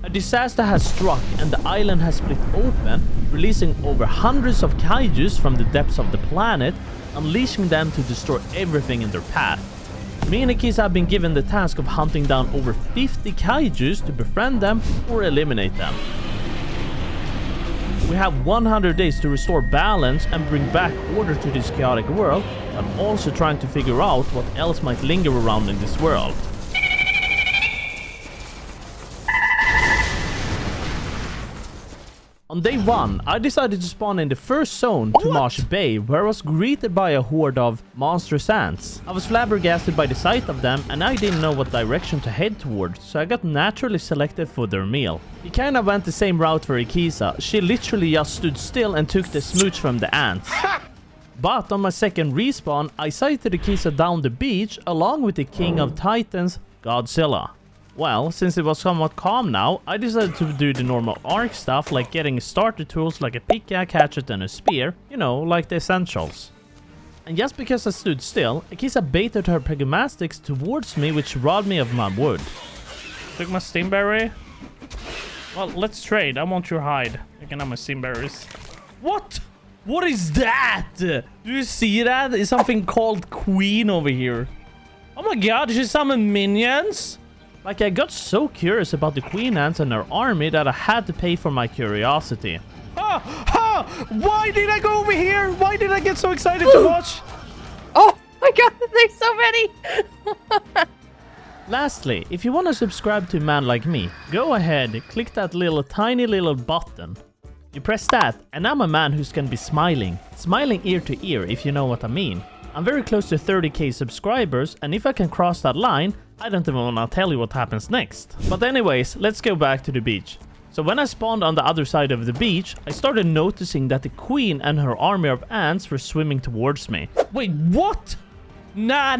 A disaster has struck and the island has split open, releasing over hundreds of kaijus from the depths of the planet, unleashing them to destroy everything in their path. Me and Akisa have been given the task of hunting down over 50 kaijus to befriend them or eliminate them. We have 100 days to restore balance and bring back order to this chaotic world, but also trying to figure out what else might linger around in this world. On day 1, I decided to spawn in the first zone to Marsh Bay, where I was greeted by a horde of monstrous ants. I was flabbergasted by the sight of them and I didn't know what direction to head towards, so I got naturally selected for their meal. He kinda went the same route for Akisa. She literally just stood still and took the smooch from the ants. But on my second respawn, I sighted Akisa down the beach along with the King of Titans, Godzilla. Well, since it was somewhat calm now, I decided to do the normal ARK stuff like getting starter tools like a pickaxe, hatchet and a spear, you know, like the essentials. And just because I stood still, Akisa baited her pegomastics towards me, which robbed me of my wood. Took my stingberry? Well, let's trade. I want your hide. You can have my stingberries. What? What is that? Do you see that? It's something called Queen over here. Oh my god, she summoned minions? Like, I got so curious about the queen ants and their army that I had to pay for my curiosity. Why did I go over here? Why did I get so excited to watch? Oh my god, there's so many! Lastly, if you want to subscribe to a man like me, go ahead, click that tiny little button. You press that, and I'm a man who's gonna be smiling ear to ear, if you know what I mean. I'm very close to 30k subscribers, and if I can cross that line, I don't even want to tell you what happens next. But anyways, let's go back to the beach. So when I spawned on the other side of the beach, I started noticing that the queen and her army of ants were swimming towards me. Wait, what? Nah.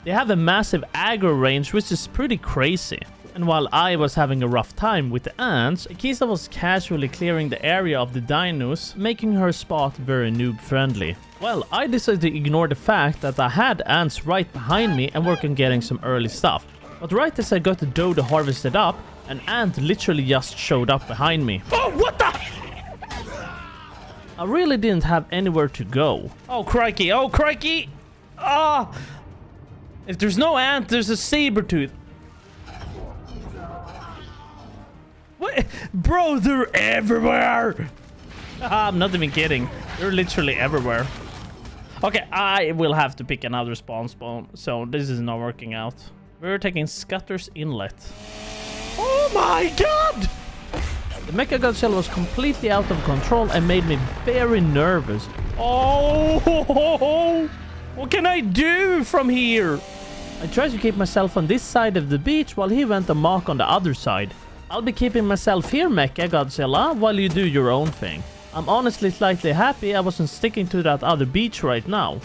They have a massive aggro range, which is pretty crazy. And while I was having a rough time with the ants, Akisa was casually clearing the area of the dinos, making her spot very noob friendly. Well, I decided to ignore the fact that I had ants right behind me and work on getting some early stuff. But right as I got the dough to harvest it up, an ant literally just showed up behind me. Oh, what the? I really didn't have anywhere to go. Oh, crikey. Oh, crikey. Ah! Oh. If there's no ant, there's a saber-tooth. What? Bro, they're everywhere. I'm not even kidding. They're literally everywhere. Okay, I will have to pick another spawn, so this is not working out. We're taking Scutter's Inlet. Oh my god! The Mecha Godzilla was completely out of control and made me very nervous. Oh! What can I do from here? I tried to keep myself on this side of the beach while he went amok on the other side. I'll be keeping myself here, Mecha Godzilla, while you do your own thing. I'm honestly slightly happy I wasn't sticking to that other beach right now.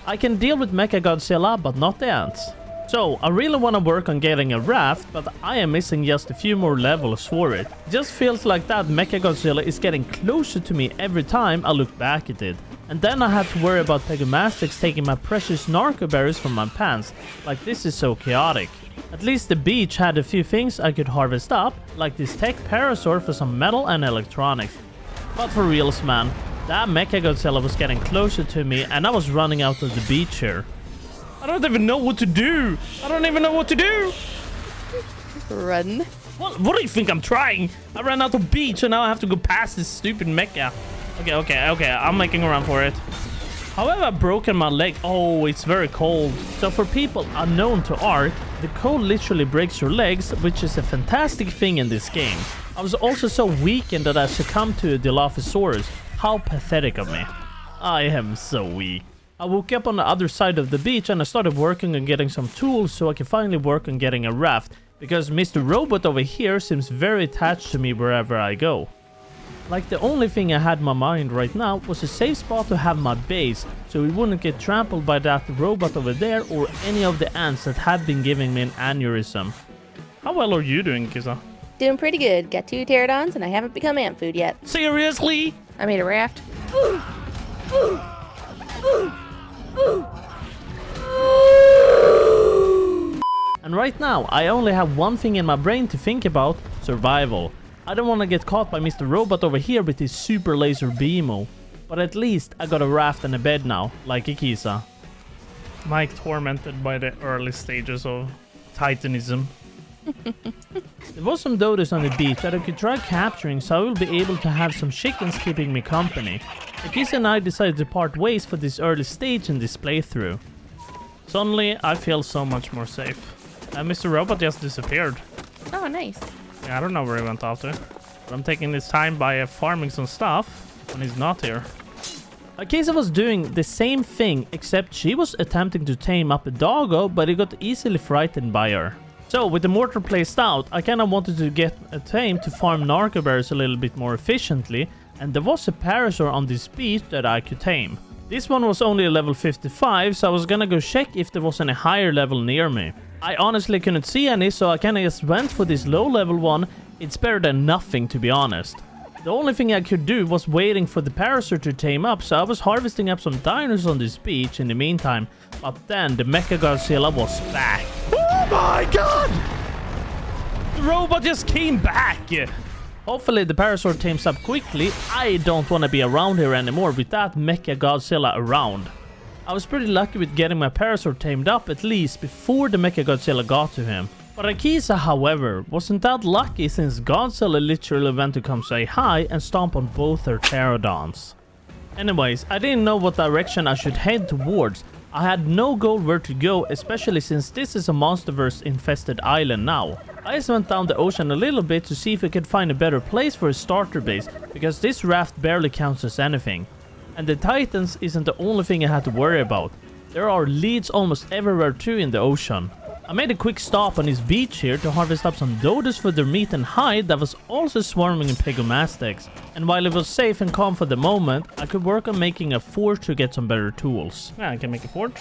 I can deal with Mecha Godzilla, but not the ants. So, I really want to work on getting a raft, but I am missing just a few more levels for it. It just feels like that Mecha Godzilla is getting closer to me every time I look back at it. And then I have to worry about Pegomastics taking my precious narco berries from my pants. Like, this is so chaotic. At least the beach had a few things I could harvest up, like this tech parasaur for some metal and electronics. But for reals, man, that Mecha Godzilla was getting closer to me and I was running out of the beach here. I don't even know what to do. Run. What do you think I'm trying? I ran out of beach and now I have to go past this stupid mecha. Okay, I'm making a run for it. However, I've broken my leg. Oh, it's very cold. So for people unknown to ARK, the cold literally breaks your legs, which is a fantastic thing in this game. I was also so weakened that I succumbed to a Dilophosaurus. How pathetic of me. I am so weak. I woke up on the other side of the beach and I started working on getting some tools so I can finally work on getting a raft, because Mr. Robot over here seems very attached to me wherever I go. Like, the only thing I had in my mind right now was a safe spot to have my base, so we wouldn't get trampled by that robot over there or any of the ants that have been giving me an aneurysm. How well are you doing, Kisa? Doing pretty good. Got 2 pterodons and I haven't become ant food yet. Seriously? I made a raft. And right now, I only have one thing in my brain to think about: survival. I don't want to get caught by Mr. Robot over here with his super laser beamo. But at least I got a raft and a bed now, like Ikisa. Mike tormented by the early stages of Titanism. There was some dodos on the beach that I could try capturing, so I will be able to have some chickens keeping me company. Ikisa and I decided to part ways for this early stage in this playthrough. Suddenly, I feel so much more safe. And Mr. Robot just disappeared. Oh, nice. Yeah, I don't know where he went off to. But I'm taking this time by farming some stuff when he's not here. Akisa was doing the same thing, except she was attempting to tame up a doggo, but he got easily frightened by her. So, with the mortar placed out, I kinda wanted to get a tame to farm narco bears a little bit more efficiently, and there was a parasaur on this beach that I could tame. This one was only a level 55, so I was gonna go check if there was any higher level near me. I honestly couldn't see any, so I kinda just went for this low level one. It's better than nothing, to be honest. The only thing I could do was waiting for the parasaur to tame up, so I was harvesting up some dinos on this beach in the meantime. But then the Mecha Godzilla was back. Oh my god! The robot just came back! Hopefully the parasaur tames up quickly. I don't want to be around here anymore with that Mecha Godzilla around. I was pretty lucky with getting my parasaur tamed up at least before the Mecha Godzilla got to him. But Akisa, however, wasn't that lucky since Godzilla literally went to come say hi and stomp on both their pterodons. Anyways, I didn't know what direction I should head towards. I had no goal where to go, especially since this is a monsterverse infested island now. I just went down the ocean a little bit to see if I could find a better place for a starter base, because this raft barely counts as anything. And the Titans isn't the only thing I had to worry about. There are leads almost everywhere too in the ocean. I made a quick stop on this beach here to harvest up some dodos for their meat and hide that was also swarming in Pegomastics. And while it was safe and calm for the moment, I could work on making a forge to get some better tools. Yeah, I can make a forge.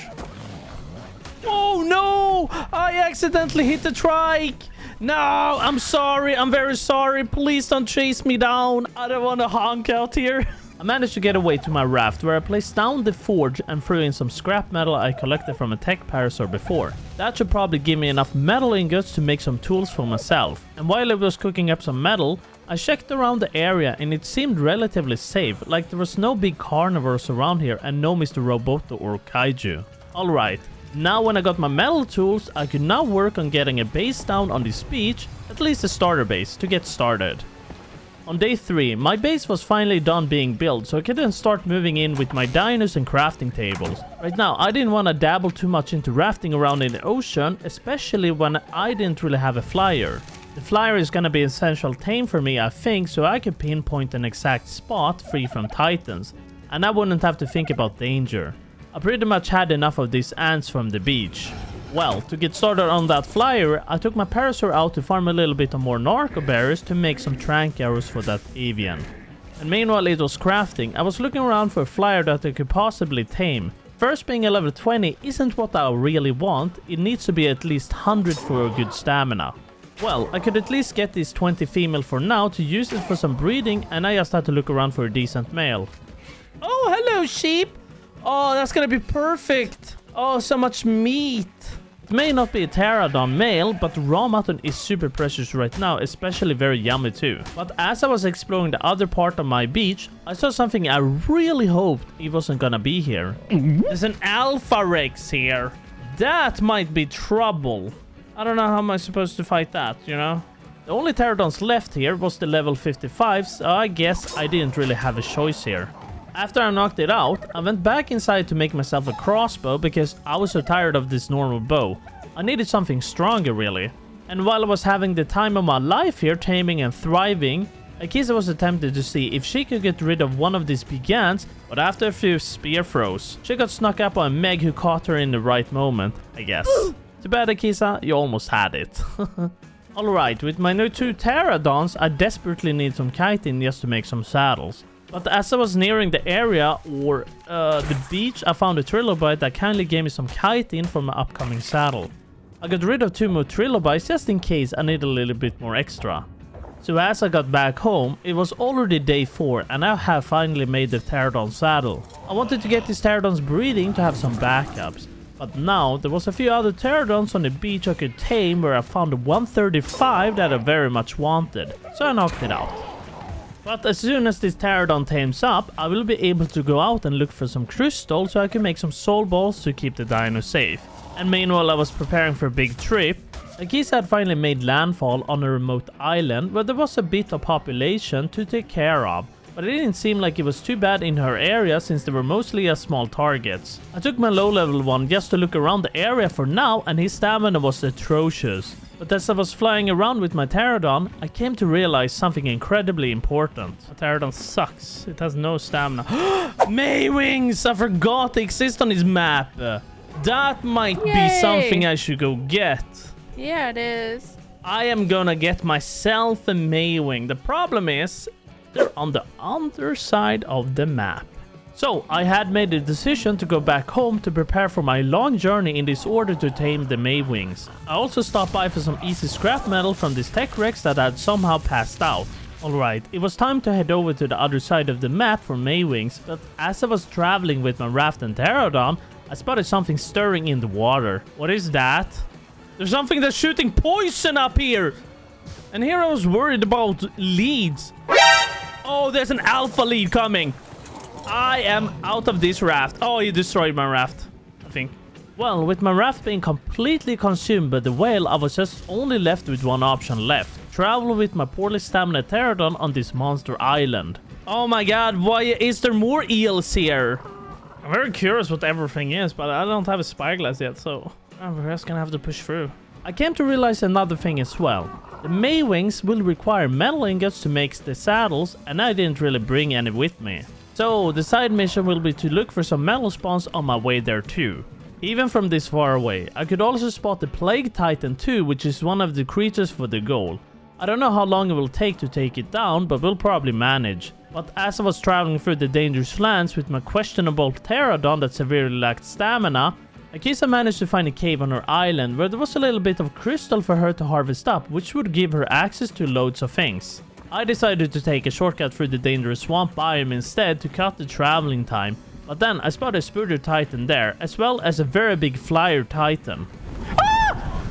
Oh no! I accidentally hit the trike! No, I'm sorry, I'm very sorry. Please don't chase me down. I don't want to honk out here. I managed to get away to my raft where I placed down the forge and threw in some scrap metal I collected from a tech parasaur before. That should probably give me enough metal ingots to make some tools for myself. And while I was cooking up some metal, I checked around the area and it seemed relatively safe, like there was no big carnivores around here and no Mr. Roboto or Kaiju. Alright, now when I got my metal tools, I could now work on getting a base down on this beach, at least a starter base, to get started. On day 3, my base was finally done being built, so I could then start moving in with my dinos and crafting tables. Right now, I didn't want to dabble too much into rafting around in the ocean, especially when I didn't really have a flyer. The flyer is gonna be essential tame for me, I think, so I could pinpoint an exact spot free from titans, and I wouldn't have to think about danger. I pretty much had enough of these ants from the beach. Well, to get started on that flyer, I took my parasaur out to farm a little bit of more narco berries to make some trank arrows for that avian. And meanwhile it was crafting, I was looking around for a flyer that I could possibly tame. First, being a level 20 isn't what I really want, it needs to be at least 100 for a good stamina. Well, I could at least get this 20 female for now to use it for some breeding, and I just had to look around for a decent male. Oh, hello sheep! Oh, that's gonna be perfect! Oh, so much meat! It may not be a pterodon male, but raw mutton is super precious right now, especially very yummy too. But as I was exploring the other part of my beach, I saw something I really hoped it wasn't gonna be here. There's an Alpha Rex here. That might be trouble. I don't know how am I supposed to fight that, you know? The only pterodons left here was the level 55, so I guess I didn't really have a choice here. After I knocked it out, I went back inside to make myself a crossbow because I was so tired of this normal bow. I needed something stronger really. And while I was having the time of my life here taming and thriving, Akisa was attempting to see if she could get rid of one of these big ants, but after a few spear throws, she got snuck up on Meg who caught her in the right moment, I guess. Too bad Akisa, you almost had it. Alright, with my new 2 pterodons, I desperately need some chitin just to make some saddles. But as I was nearing the area, or the beach, I found a trilobite that kindly gave me some chitin for my upcoming saddle. I got rid of 2 more trilobites just in case I need a little bit more extra. So as I got back home, it was already day 4 and I have finally made the pterodon saddle. I wanted to get these pterodons breeding to have some backups. But now, there was a few other pterodons on the beach I could tame where I found a 135 that I very much wanted, so I knocked it out. But as soon as this pterodon tames up, I will be able to go out and look for some crystals so I can make some soul balls to keep the dino safe. And meanwhile I was preparing for a big trip, the geese had finally made landfall on a remote island where there was a bit of population to take care of. But it didn't seem like it was too bad in her area since they were mostly small targets. I took my low level one just to look around the area for now, and his stamina was atrocious. But as I was flying around with my pterodon, I came to realize something incredibly important. The pterodon sucks. It has no stamina. Maywings! I forgot they exist on this map. That might be something I should go get. Yeah, it is. I am gonna get myself a Maywing. The problem is, they're on the underside of the map. So I had made a decision to go back home to prepare for my long journey in this order to tame the Maywings. I also stopped by for some easy scrap metal from this tech wrecks that I had somehow passed out. Alright, it was time to head over to the other side of the map for Maywings, but as I was traveling with my raft and pterodon, I spotted something stirring in the water. What is that? There's something that's shooting poison up here! And here I was worried about leads. Oh, there's an alpha lead coming. I am out of this raft. Oh, you destroyed my raft, I think. Well, with my raft being completely consumed by the whale, I was just only left with one option left. Travel with my poorly stamina pterodon on this monster island. Oh my god, why is there more eels here? I'm very curious what everything is, but I don't have a spyglass yet, so we're just gonna have to push through. I came to realize another thing as well. The Maywings will require metal ingots to make the saddles, and I didn't really bring any with me. So the side mission will be to look for some metal spawns on my way there too. Even from this far away, I could also spot the Plague Titan too, which is one of the creatures for the goal. I don't know how long it will take to take it down, but we'll probably manage. But as I was traveling through the dangerous lands with my questionable pterodon that severely lacked stamina, I guess I managed to find a cave on her island where there was a little bit of crystal for her to harvest up, which would give her access to loads of things. I decided to take a shortcut through the dangerous swamp biome instead to cut the traveling time, but then I spotted a Spooder Titan there, as well as a very big Flyer Titan. Ah!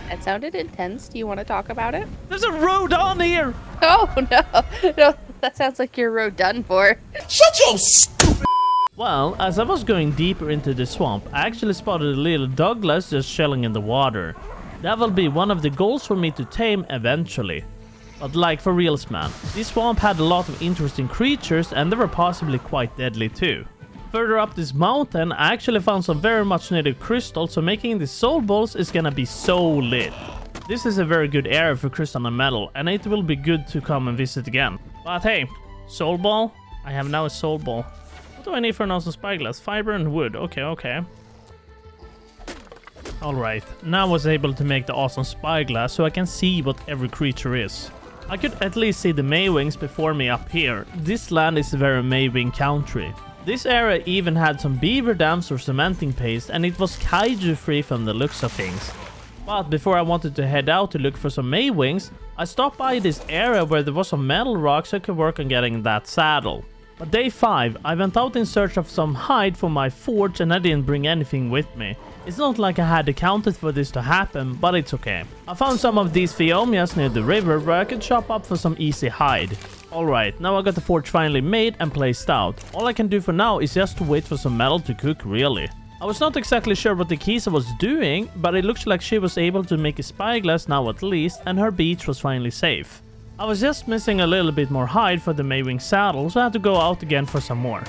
That sounded intense. Do you want to talk about it? There's a Rodon here! Oh, no. No, that sounds like you're road done for. Shut your stupid... Well, as I was going deeper into the swamp, I actually spotted a little Douglas just chilling in the water. That will be one of the goals for me to tame eventually. But like for reals, man, this swamp had a lot of interesting creatures and they were possibly quite deadly too. Further up this mountain, I actually found some very much needed crystals, so making the soul balls is gonna be so lit. This is a very good area for crystal and metal, and it will be good to come and visit again. But hey, soul ball? I have now a soul ball. What do I need for an awesome spyglass? Fiber and wood. Okay. Alright, now I was able to make the awesome spyglass so I can see what every creature is. I could at least see the Maywings before me up here. This land is a very Maywing country. This area even had some beaver dams or cementing paste, and it was kaiju free from the looks of things. But before I wanted to head out to look for some Maywings, I stopped by this area where there was some metal rocks so I could work on getting that saddle. But day 5, I went out in search of some hide for my forge and I didn't bring anything with me. It's not like I had accounted for this to happen, but it's okay. I found some of these Phiomias near the river where I could chop up for some easy hide. Alright, now I got the forge finally made and placed out. All I can do for now is just to wait for some metal to cook, really. I was not exactly sure what the Kisa was doing, but it looks like she was able to make a spyglass now at least, and her beach was finally safe. I was just missing a little bit more hide for the Maywing saddle, so I had to go out again for some more.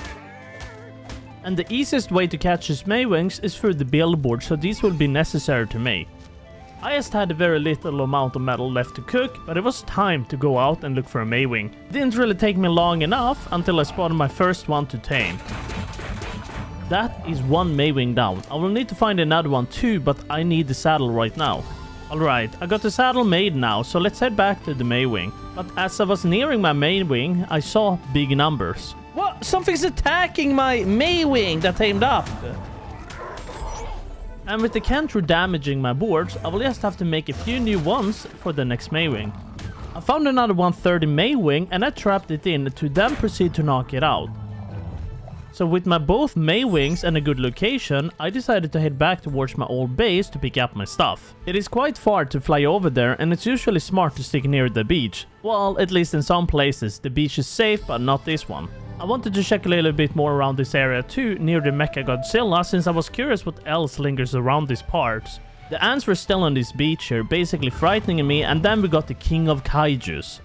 And the easiest way to catch these Maywings is through the billboard, so these will be necessary to make. I just had a very little amount of metal left to cook, but it was time to go out and look for a Maywing. It didn't really take me long enough until I spotted my first one to tame. That is one Maywing down. I will need to find another one too, but I need the saddle right now. Alright, I got the saddle made now, so let's head back to the Maywing. But as I was nearing my Maywing, I saw big numbers. What? Something's attacking my Maywing that tamed up! And with the Kentru damaging my boards, I will just have to make a few new ones for the next Maywing. I found another 130 Maywing and I trapped it in to then proceed to knock it out. So with my both May wings and a good location, I decided to head back towards my old base to pick up my stuff. It is quite far to fly over there, and it's usually smart to stick near the beach. Well, at least in some places, the beach is safe, but not this one. I wanted to check a little bit more around this area too, near the Mecha Godzilla, since I was curious what else lingers around these parts. The ants were still on this beach here, basically frightening me, and then we got the king of kaijus.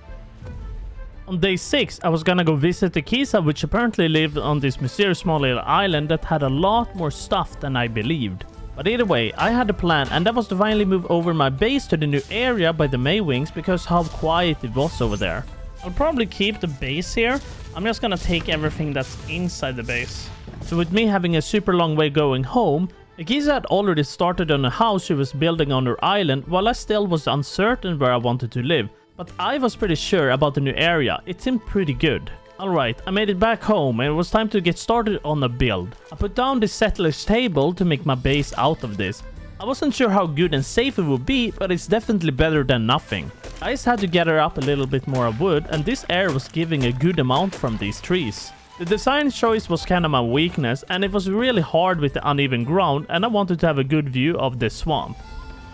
On day 6, I was gonna go visit the Kisa, which apparently lived on this mysterious small little island that had a lot more stuff than I believed. But either way, I had a plan, and that was to finally move over my base to the new area by the Maywings because how quiet it was over there. I'll probably keep the base here. I'm just gonna take everything that's inside the base. So with me having a super long way going home, the Kisa had already started on a house she was building on her island, while I still was uncertain where I wanted to live. But I was pretty sure about the new area. It seemed pretty good. Alright, I made it back home and it was time to get started on a build. I put down this settler's table to make my base out of this. I wasn't sure how good and safe it would be, but it's definitely better than nothing. I just had to gather up a little bit more wood, and this air was giving a good amount from these trees. The design choice was kind of my weakness, and it was really hard with the uneven ground, and I wanted to have a good view of this swamp.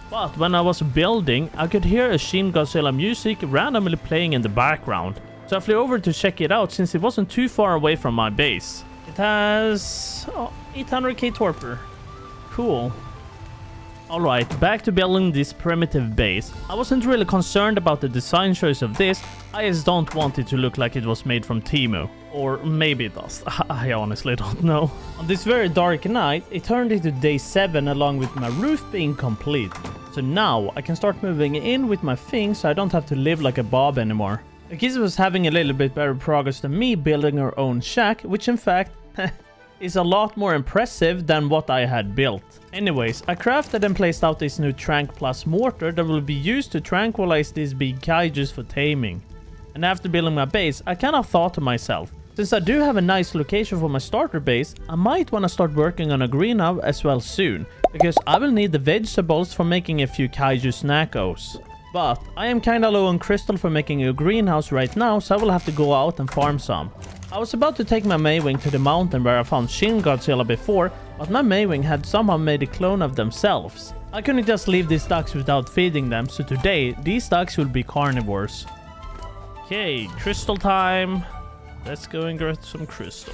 But when I was building, I could hear a Shin Godzilla music randomly playing in the background. So I flew over to check it out since it wasn't too far away from my base. It has 800k torpor. Cool. Alright, back to building this primitive base. I wasn't really concerned about the design choice of this, I just don't want it to look like it was made from Temu. Or maybe it does, I honestly don't know. On this very dark night, it turned into day 7 along with my roof being complete. So now I can start moving in with my things so I don't have to live like a Bob anymore. Akisa was having a little bit better progress than me building her own shack, which in fact is a lot more impressive than what I had built. Anyways, I crafted and placed out this new Trank Plus mortar that will be used to tranquilize these big kaijus for taming. And after building my base, I kind of thought to myself, since I do have a nice location for my starter base, I might want to start working on a greenhouse as well soon, because I will need the vegetables for making a few kaiju snackos. But I am kinda low on crystal for making a greenhouse right now, so I will have to go out and farm some. I was about to take my Maywing to the mountain where I found Shin Godzilla before, but my Maywing had somehow made a clone of themselves. I couldn't just leave these ducks without feeding them, so today these ducks will be carnivores. Okay, crystal time. Let's go and get some crystal.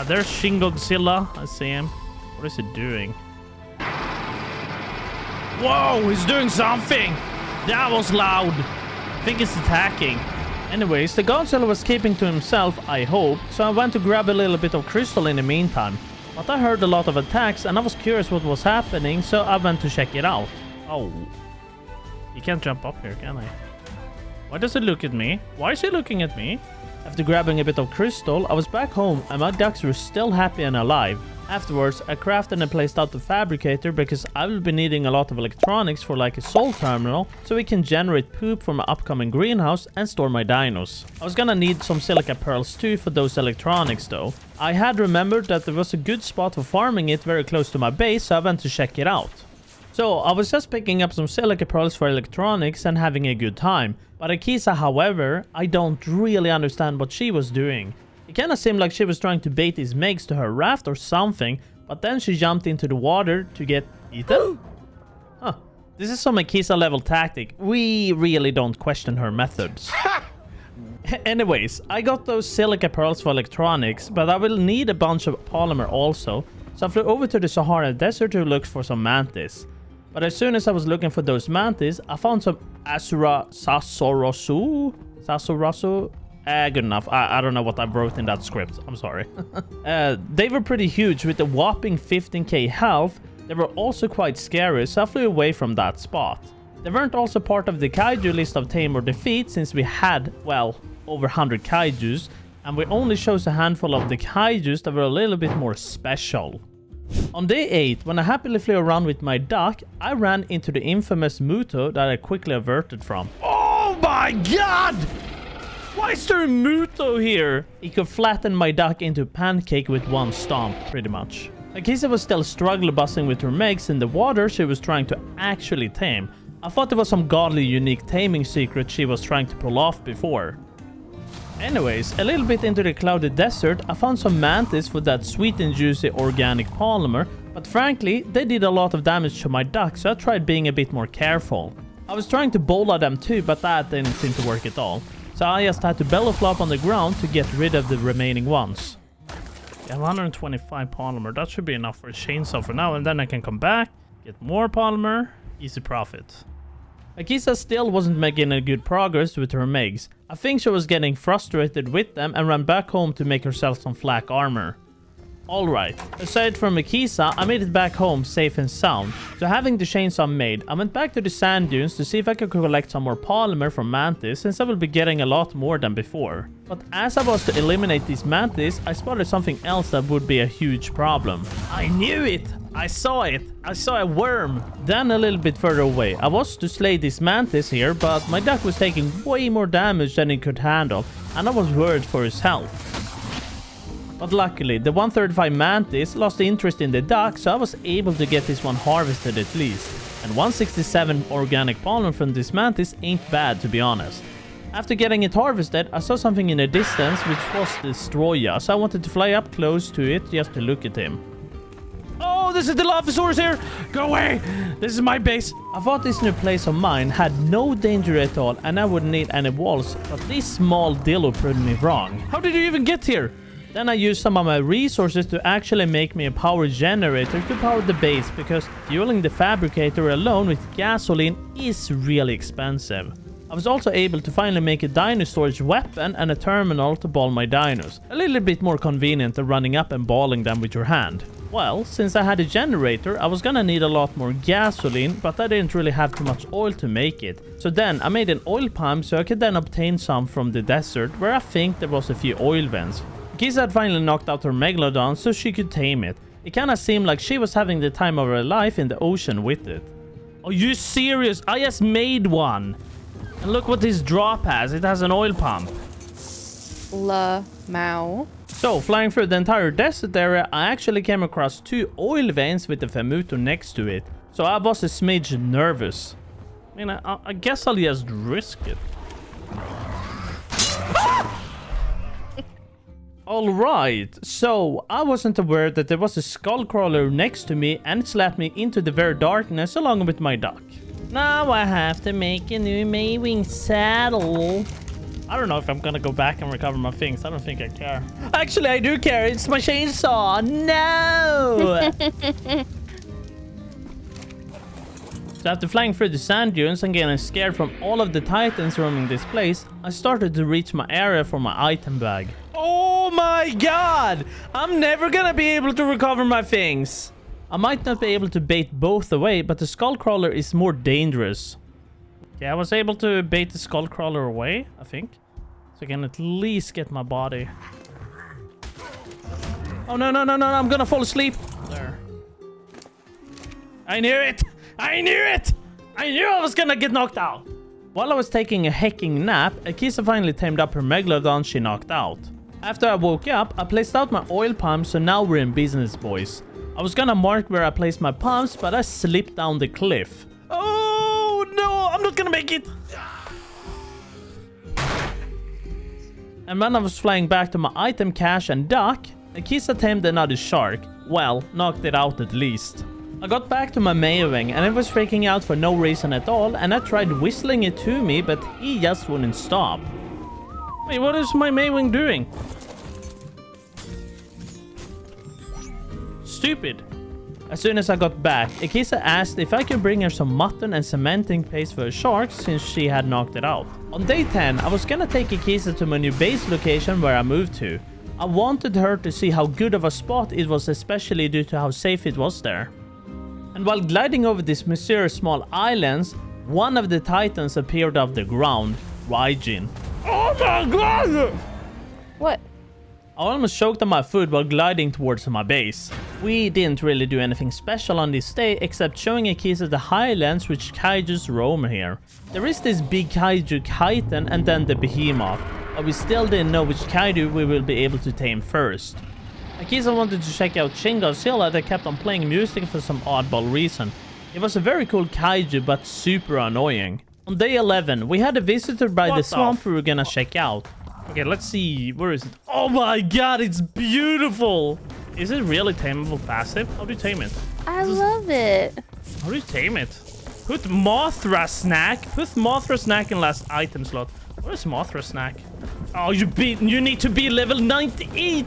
There's Shin Godzilla. I see him. What is he doing? Whoa, he's doing something! That was loud! I think he's attacking. Anyways, the Godzilla was keeping to himself, I hope, so I went to grab a little bit of crystal in the meantime. But I heard a lot of attacks and I was curious what was happening, so I went to check it out. Oh. You can't jump up here, can I? Why does it look at me? Why is he looking at me? After grabbing a bit of crystal, I was back home and my ducks were still happy and alive. Afterwards, I crafted and placed out the fabricator because I will be needing a lot of electronics for like a soul terminal so we can generate poop for my upcoming greenhouse and store my dinos. I was gonna need some silica pearls too for those electronics though. I had remembered that there was a good spot for farming it very close to my base, so I went to check it out. So I was just picking up some silica pearls for electronics and having a good time. But Akisa, however, I don't really understand what she was doing. It kinda seemed like she was trying to bait these Megs to her raft or something, but then she jumped into the water to get eaten? Huh. This is some Akisa level tactic. We really don't question her methods. Anyways, I got those silica pearls for electronics, but I will need a bunch of polymer also. So I flew over to the Sahara Desert to look for some mantis. But as soon as I was looking for those mantis, I found some Asura Sasorosu? Sasorosu? Good enough. I don't know what I wrote in that script. I'm sorry. They were pretty huge with a whopping 15k health. They were also quite scary, so I flew away from that spot. They weren't also part of the kaiju list of tame or defeat since we had, well, over 100 kaijus. And we only chose a handful of the kaijus that were a little bit more special. On day 8, when I happily flew around with my duck, I ran into the infamous Muto that I quickly averted from. Oh my god! Why is there a Muto here? He could flatten my duck into a pancake with one stomp, pretty much. Akisa was still struggle bussing with her Megs in the water she was trying to actually tame. I thought there was some godly unique taming secret she was trying to pull off before. Anyways, a little bit into the clouded desert, I found some mantis with that sweet and juicy organic polymer, but frankly, they did a lot of damage to my duck, so I tried being a bit more careful. I was trying to bola them too, but that didn't seem to work at all. So I just had to bellow flop on the ground to get rid of the remaining ones. Yeah, 125 polymer, that should be enough for a chainsaw for now, and then I can come back, get more polymer, easy profit. Akisa still wasn't making any good progress with her megs. I think she was getting frustrated with them and ran back home to make herself some flak armor. Alright, aside from Akisa, I made it back home safe and sound. So having the chainsaw made, I went back to the sand dunes to see if I could collect some more polymer from mantis, since I will be getting a lot more than before. But as I was to eliminate these mantis, I spotted something else that would be a huge problem. I knew it! I saw it! I saw a worm! Then a little bit further away, I was to slay this mantis here, but my duck was taking way more damage than it could handle, and I was worried for his health. But luckily, the 135 mantis lost the interest in the duck, so I was able to get this one harvested at least. And 167 organic polymer from this mantis ain't bad, to be honest. After getting it harvested, I saw something in the distance which was Destroya, so I wanted to fly up close to it just to look at him. Oh, this is the Dilophosaurus here! Go away! This is my base! I thought this new place of mine had no danger at all and I wouldn't need any walls, but this small dillo proved me wrong. How did you even get here? Then I used some of my resources to actually make me a power generator to power the base, because fueling the fabricator alone with gasoline is really expensive. I was also able to finally make a dino storage weapon and a terminal to ball my dinos. A little bit more convenient than running up and balling them with your hand. Well, since I had a generator, I was gonna need a lot more gasoline, but I didn't really have too much oil to make it. So then I made an oil pump so I could then obtain some from the desert, where I think there was a few oil vents. Kisa had finally knocked out her megalodon so she could tame it. It kinda seemed like she was having the time of her life in the ocean with it. Are you serious? I just made one! And look what this drop has. It has an oil pump. Mau. So, flying through the entire desert area, I actually came across 2 oil veins with the Femuto next to it. So I was a smidge nervous. I mean, I guess I'll just risk it. Alright, so I wasn't aware that there was a skull crawler next to me and it slapped me into the very darkness along with my duck. Now I have to make a new Maywing saddle. I don't know if I'm gonna go back and recover my things. I don't think I care. Actually, I do care. It's my chainsaw. No! So after flying through the sand dunes and getting scared from all of the titans roaming this place, I started to reach my area for my item bag. Oh my god! I'm never gonna be able to recover my things. I might not be able to bait both away, but the skullcrawler is more dangerous. Okay, I was able to bait the skullcrawler away, I think. So I can at least get my body. Oh no, no, no, no, I'm gonna fall asleep. There. I knew it! I knew it! I knew I was gonna get knocked out! While I was taking a hecking nap, Akisa finally tamed up her megalodon she knocked out. After I woke up, I placed out my oil pump, so now we're in business, boys. I was gonna mark where I placed my pumps, but I slipped down the cliff. Oh no, I'm not gonna make it! And when I was flying back to my item cache and dock, Akisa tamed another shark. Well, knocked it out at least. I got back to my Maywing and it was freaking out for no reason at all, and I tried whistling it to me, but he just wouldn't stop. Wait, what is my Maywing doing? Stupid. As soon as I got back, Akisa asked if I could bring her some mutton and cementing paste for a shark since she had knocked it out. On day 10, I was gonna take Akisa to my new base location where I moved to. I wanted her to see how good of a spot it was, especially due to how safe it was there. And while gliding over these mysterious small islands, one of the titans appeared off the ground, Raijin. Oh my god! What? I almost choked on my food while gliding towards my base. We didn't really do anything special on this day except showing Akisa the highlands which kaijus roam here. There is this big kaiju chitin and then the behemoth, but we still didn't know which kaiju we will be able to tame first. Akisa wanted to check out Taming Godzilla that kept on playing music for some oddball reason. It was a very cool kaiju but super annoying. On day 11, we had a visitor by the swamp we were gonna check out. Okay, let's see. Where is it? Oh my god, it's beautiful. Is it really tameable passive? How do you tame it? I love it. How do you tame it? Put Mothra snack. Put Mothra snack in last item slot. What is Mothra snack? Oh, you need to be level 98.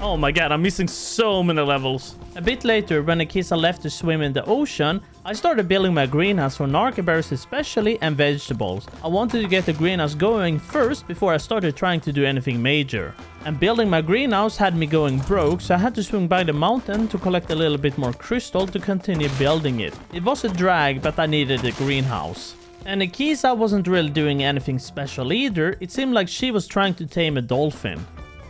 Oh my god, I'm missing so many levels. A bit later, when Akisa left to swim in the ocean, I started building my greenhouse for narco berries especially and vegetables. I wanted to get the greenhouse going first before I started trying to do anything major. And building my greenhouse had me going broke, so I had to swing by the mountain to collect a little bit more crystal to continue building it. It was a drag, but I needed a greenhouse. And Akisa wasn't really doing anything special either. It seemed like she was trying to tame a dolphin.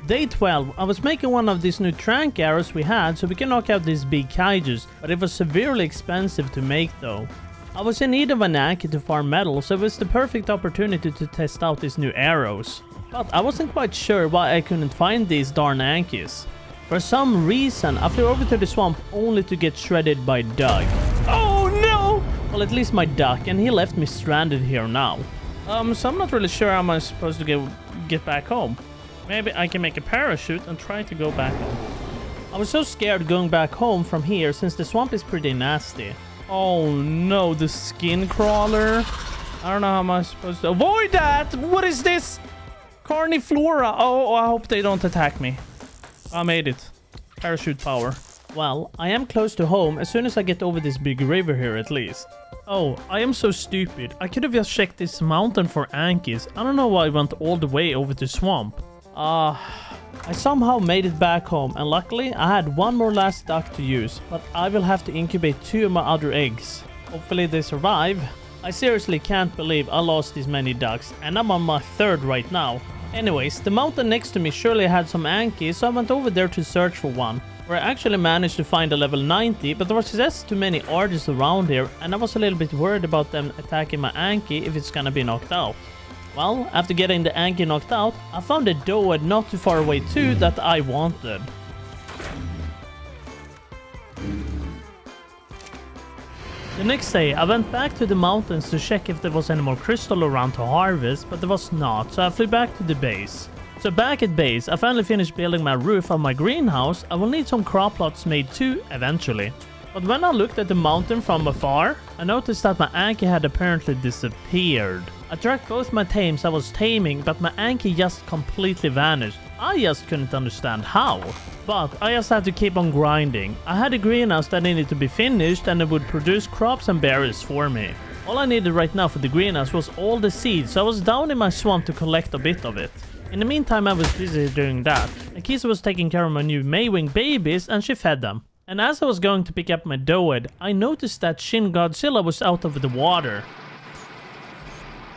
Day 12, I was making one of these new trank arrows we had so we can knock out these big kaijus, but it was severely expensive to make though. I was in need of an Anki to farm metal, so it was the perfect opportunity to test out these new arrows. But I wasn't quite sure why I couldn't find these darn Ankis. For some reason, I flew over to the swamp only to get shredded by Doug. Oh no! Well, at least my duck, and he left me stranded here now. So I'm not really sure how I'm supposed to get back home. Maybe I can make a parachute and try to go back home. I was so scared going back home from here since the swamp is pretty nasty. Oh no, the skin crawler. I don't know how I'm supposed to avoid that. What is this? Carniflora. Oh, I hope they don't attack me. I made it. Parachute power. Well, I am close to home as soon as I get over this big river here at least. Oh, I am so stupid. I could have just checked this mountain for Ankis. I don't know why I went all the way over to swamp. I somehow made it back home, and luckily I had one more last duck to use, but I will have to incubate 2 of my other eggs. Hopefully they survive. I seriously can't believe I lost this many ducks, and I'm on my 3rd right now. Anyways, the mountain next to me surely had some Anki, so I went over there to search for one, where I actually managed to find a level 90, but there was just too many artists around here, and I was a little bit worried about them attacking my Anki if it's gonna be knocked out. Well, after getting the Anki knocked out, I found a Doed not too far away too that I wanted. The next day, I went back to the mountains to check if there was any more crystal around to harvest, but there was not, so I flew back to the base. So back at base, I finally finished building my roof on my greenhouse. I will need some crop plots made too, eventually. But when I looked at the mountain from afar, I noticed that my Anki had apparently disappeared. I tracked both my tames I was taming, but my Anki just completely vanished. I just couldn't understand how. But I just had to keep on grinding. I had a greenhouse that needed to be finished and it would produce crops and berries for me. All I needed right now for the greenhouse was all the seeds, so I was down in my swamp to collect a bit of it. In the meantime, I was busy doing that. Akisa was taking care of my new Maywing babies and she fed them. And as I was going to pick up my Doed, I noticed that Shin Godzilla was out of the water.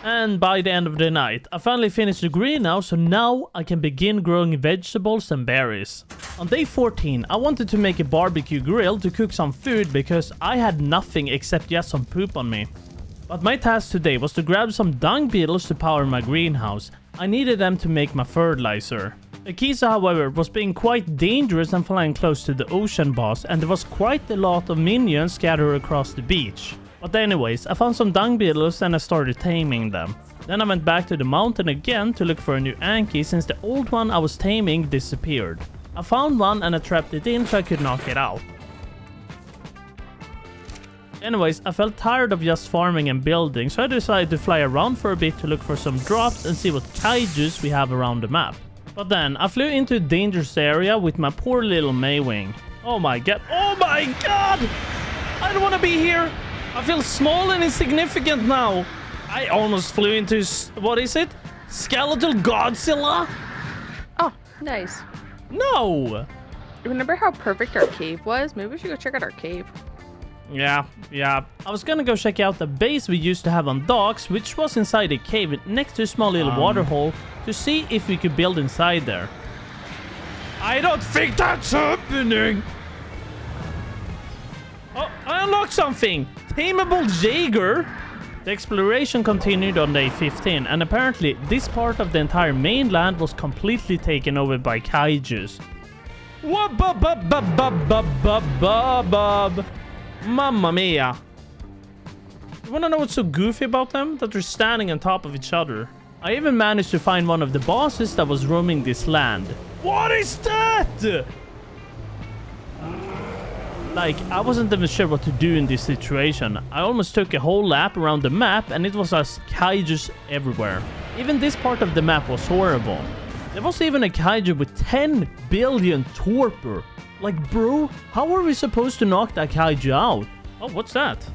And by the end of the night, I finally finished the greenhouse, so now I can begin growing vegetables and berries. On day 14, I wanted to make a barbecue grill to cook some food because I had nothing except just some poop on me. But my task today was to grab some dung beetles to power my greenhouse. I needed them to make my fertilizer. Akisa, however, was being quite dangerous and flying close to the ocean boss, and there was quite a lot of minions scattered across the beach. But anyways, I found some dung beetles and I started taming them. Then I went back to the mountain again to look for a new Anki since the old one I was taming disappeared. I found one and I trapped it in so I could knock it out. Anyways, I felt tired of just farming and building, so I decided to fly around for a bit to look for some drops and see what kaijus we have around the map. But then I flew into a dangerous area with my poor little Maywing. Oh my god. Oh my god! I don't want to be here! I feel small and insignificant now. I almost flew into, what is it? Skeletal Godzilla? Oh, nice. No! Remember how perfect our cave was? Maybe we should go check out our cave. Yeah. I was gonna go check out the base we used to have on docks, which was inside a cave next to a small little water hole, to see if we could build inside there. I don't think that's happening! Oh, I unlocked something! Tameable Jaeger! The exploration continued on day 15, and apparently this part of the entire mainland was completely taken over by kaijus. Mamma mia! You wanna know what's so goofy about them? That they're standing on top of each other. I even managed to find one of the bosses that was roaming this land. What is that? Like, I wasn't even sure what to do in this situation. I almost took a whole lap around the map and it was just kaijus everywhere. Even this part of the map was horrible. There was even a kaiju with 10 billion torpor. Like, bro, how are we supposed to knock that kaiju out? Oh, what's that?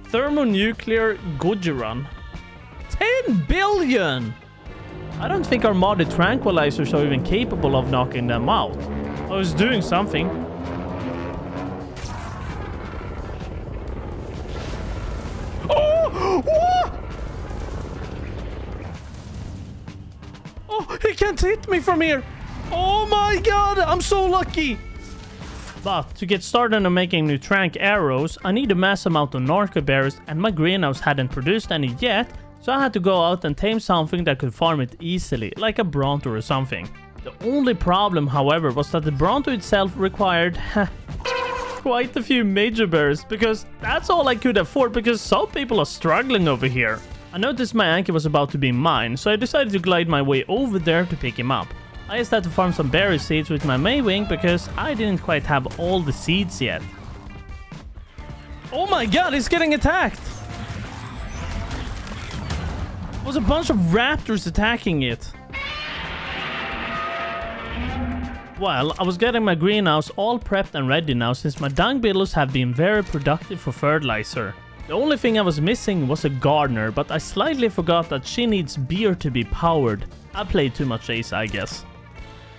Thermonuclear Gojiran. 10 billion! I don't think our modded tranquilizers are even capable of knocking them out. I was doing something. Oh! What? Oh, he can't hit me from here. Oh my god, I'm so lucky. But to get started on making new trank arrows, I need a mass amount of narco berries and my greenhouse hadn't produced any yet, so I had to go out and tame something that could farm it easily, like a Bronto or something. The only problem, however, was that the Bronto itself required quite a few major berries, because that's all I could afford, because some people are struggling over here. I noticed my Anki was about to be mine, so I decided to glide my way over there to pick him up. I just had to farm some berry seeds with my Maywing because I didn't quite have all the seeds yet. Oh my god, he's getting attacked! There was a bunch of raptors attacking it. Well, I was getting my greenhouse all prepped and ready now since my dung beetles have been very productive for fertilizer. The only thing I was missing was a gardener, but I slightly forgot that she needs beer to be powered. I played too much Ace, I guess.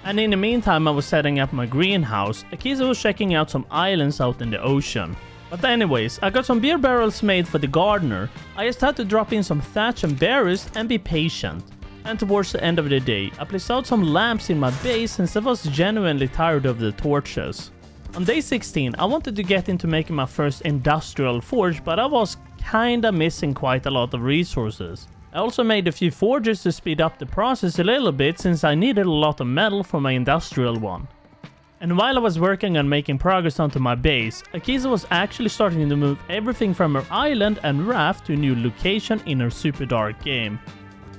And in the meantime, I was setting up my greenhouse. Akiza was checking out some islands out in the ocean. But anyways, I got some beer barrels made for the gardener. I just had to drop in some thatch and berries and be patient. And towards the end of the day, I placed out some lamps in my base since I was genuinely tired of the torches. On day 16, I wanted to get into making my first industrial forge, but I was kinda missing quite a lot of resources. I also made a few forges to speed up the process a little bit since I needed a lot of metal for my industrial one. And while I was working on making progress onto my base, Akiza was actually starting to move everything from her island and raft to a new location in her super dark game.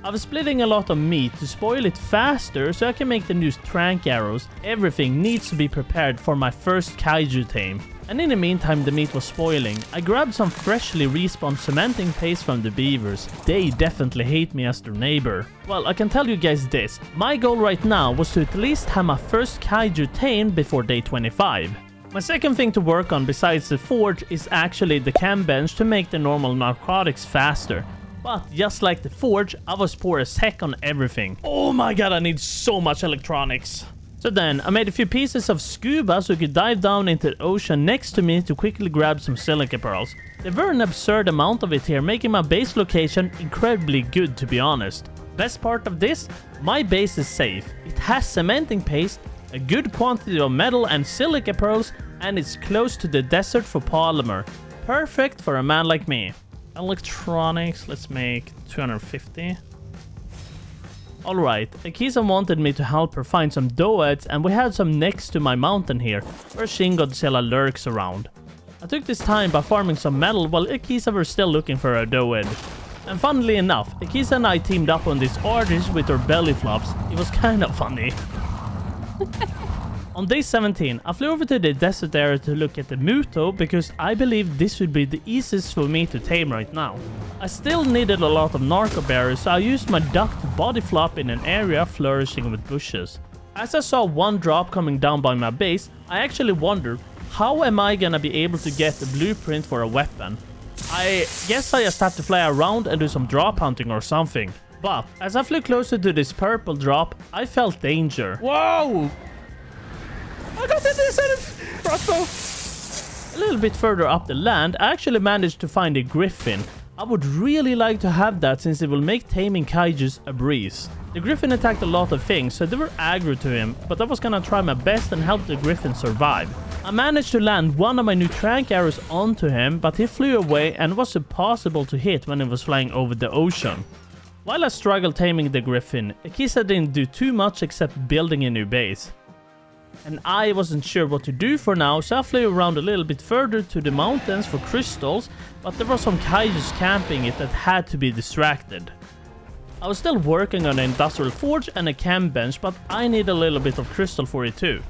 I was splitting a lot of meat to spoil it faster so I can make the new trank arrows. Everything needs to be prepared for my first kaiju tame. And in the meantime the meat was spoiling, I grabbed some freshly respawned cementing paste from the beavers. They definitely hate me as their neighbor. Well, I can tell you guys this, my goal right now was to at least have my first kaiju tamed before day 25. My second thing to work on besides the forge is actually the chem bench to make the normal narcotics faster. But just like the forge, I was poor as heck on everything. Oh my god, I need so much electronics. So then, I made a few pieces of scuba so I could dive down into the ocean next to me to quickly grab some silica pearls. There were an absurd amount of it here, making my base location incredibly good, to be honest. Best part of this? My base is safe. It has cementing paste, a good quantity of metal and silica pearls, and it's close to the desert for polymer. Perfect for a man like me. Electronics, let's make 250. Alright, Akiza wanted me to help her find some doeds, and we had some next to my mountain here, where Shin Godzilla lurks around. I took this time by farming some metal while Akiza were still looking for a doed. And funnily enough, Akiza and I teamed up on this artist with our belly flops. It was kind of funny. On day 17, I flew over to the desert area to look at the Muto because I believe this would be the easiest for me to tame right now. I still needed a lot of narco berries, so I used my ducked body flop in an area flourishing with bushes. As I saw one drop coming down by my base, I actually wondered, how am I gonna be able to get the blueprint for a weapon? I guess I just have to fly around and do some drop hunting or something. But as I flew closer to this purple drop, I felt danger. Whoa! I got this crossbow! A little bit further up the land, I actually managed to find a griffin. I would really like to have that since it will make taming kaijus a breeze. The griffin attacked a lot of things, so they were aggro to him, but I was gonna try my best and help the griffin survive. I managed to land one of my new trank arrows onto him, but he flew away and was impossible to hit when he was flying over the ocean. While I struggled taming the griffin, Akiza didn't do too much except building a new base. And I wasn't sure what to do for now, so I flew around a little bit further to the mountains for crystals, but there were some kaijus camping it that had to be distracted. I was still working on an industrial forge and a chem bench, but I need a little bit of crystal for it too.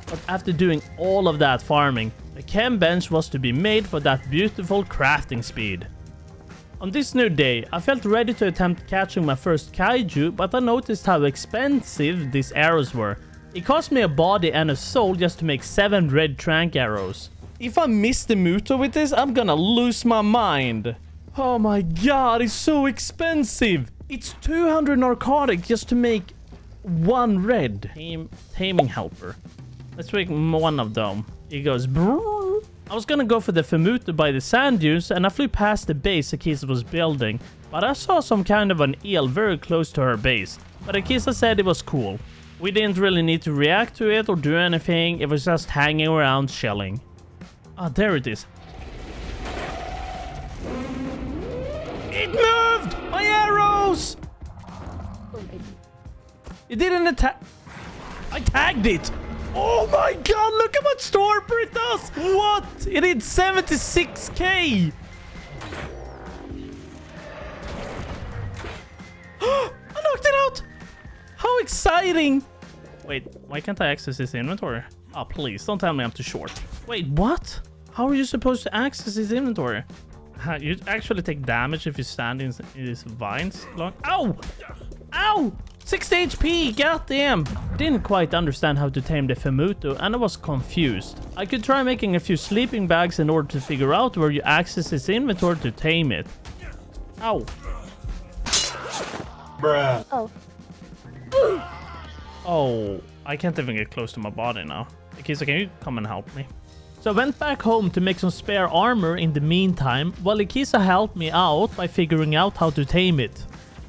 But after doing all of that farming, the chem bench was to be made for that beautiful crafting speed. On this new day, I felt ready to attempt catching my first kaiju, but I noticed how expensive these arrows were. It cost me a body and a soul just to make 7 red trank arrows. If I miss the Muto with this, I'm gonna lose my mind. Oh my god, it's so expensive! It's 200 narcotic just to make 1 red. Taming helper. Let's make one of them. It goes brrrr. I was gonna go for the Femuto by the sand dunes, and I flew past the base Akisa was building, but I saw some kind of an eel very close to her base. But Akisa said it was cool. We didn't really need to react to it or do anything, it was just hanging around chilling. Ah, there it is. It moved! My arrows! It didn't attack. I tagged it! Oh my god, look how much torpor it does! What? It did 76k! I knocked it out! How exciting! Wait, why can't I access this inventory? Oh, please, don't tell me I'm too short. Wait, what? How are you supposed to access his inventory? You actually take damage if you stand in these vines long. Ow! Ow! 60 HP, goddamn! Didn't quite understand how to tame the Femuto and I was confused. I could try making a few sleeping bags in order to figure out where you access his inventory to tame it. Ow. Bruh. Oh. Oh, I can't even get close to my body now. Akisa, can you come and help me? So I went back home to make some spare armor in the meantime, while Akisa helped me out by figuring out how to tame it.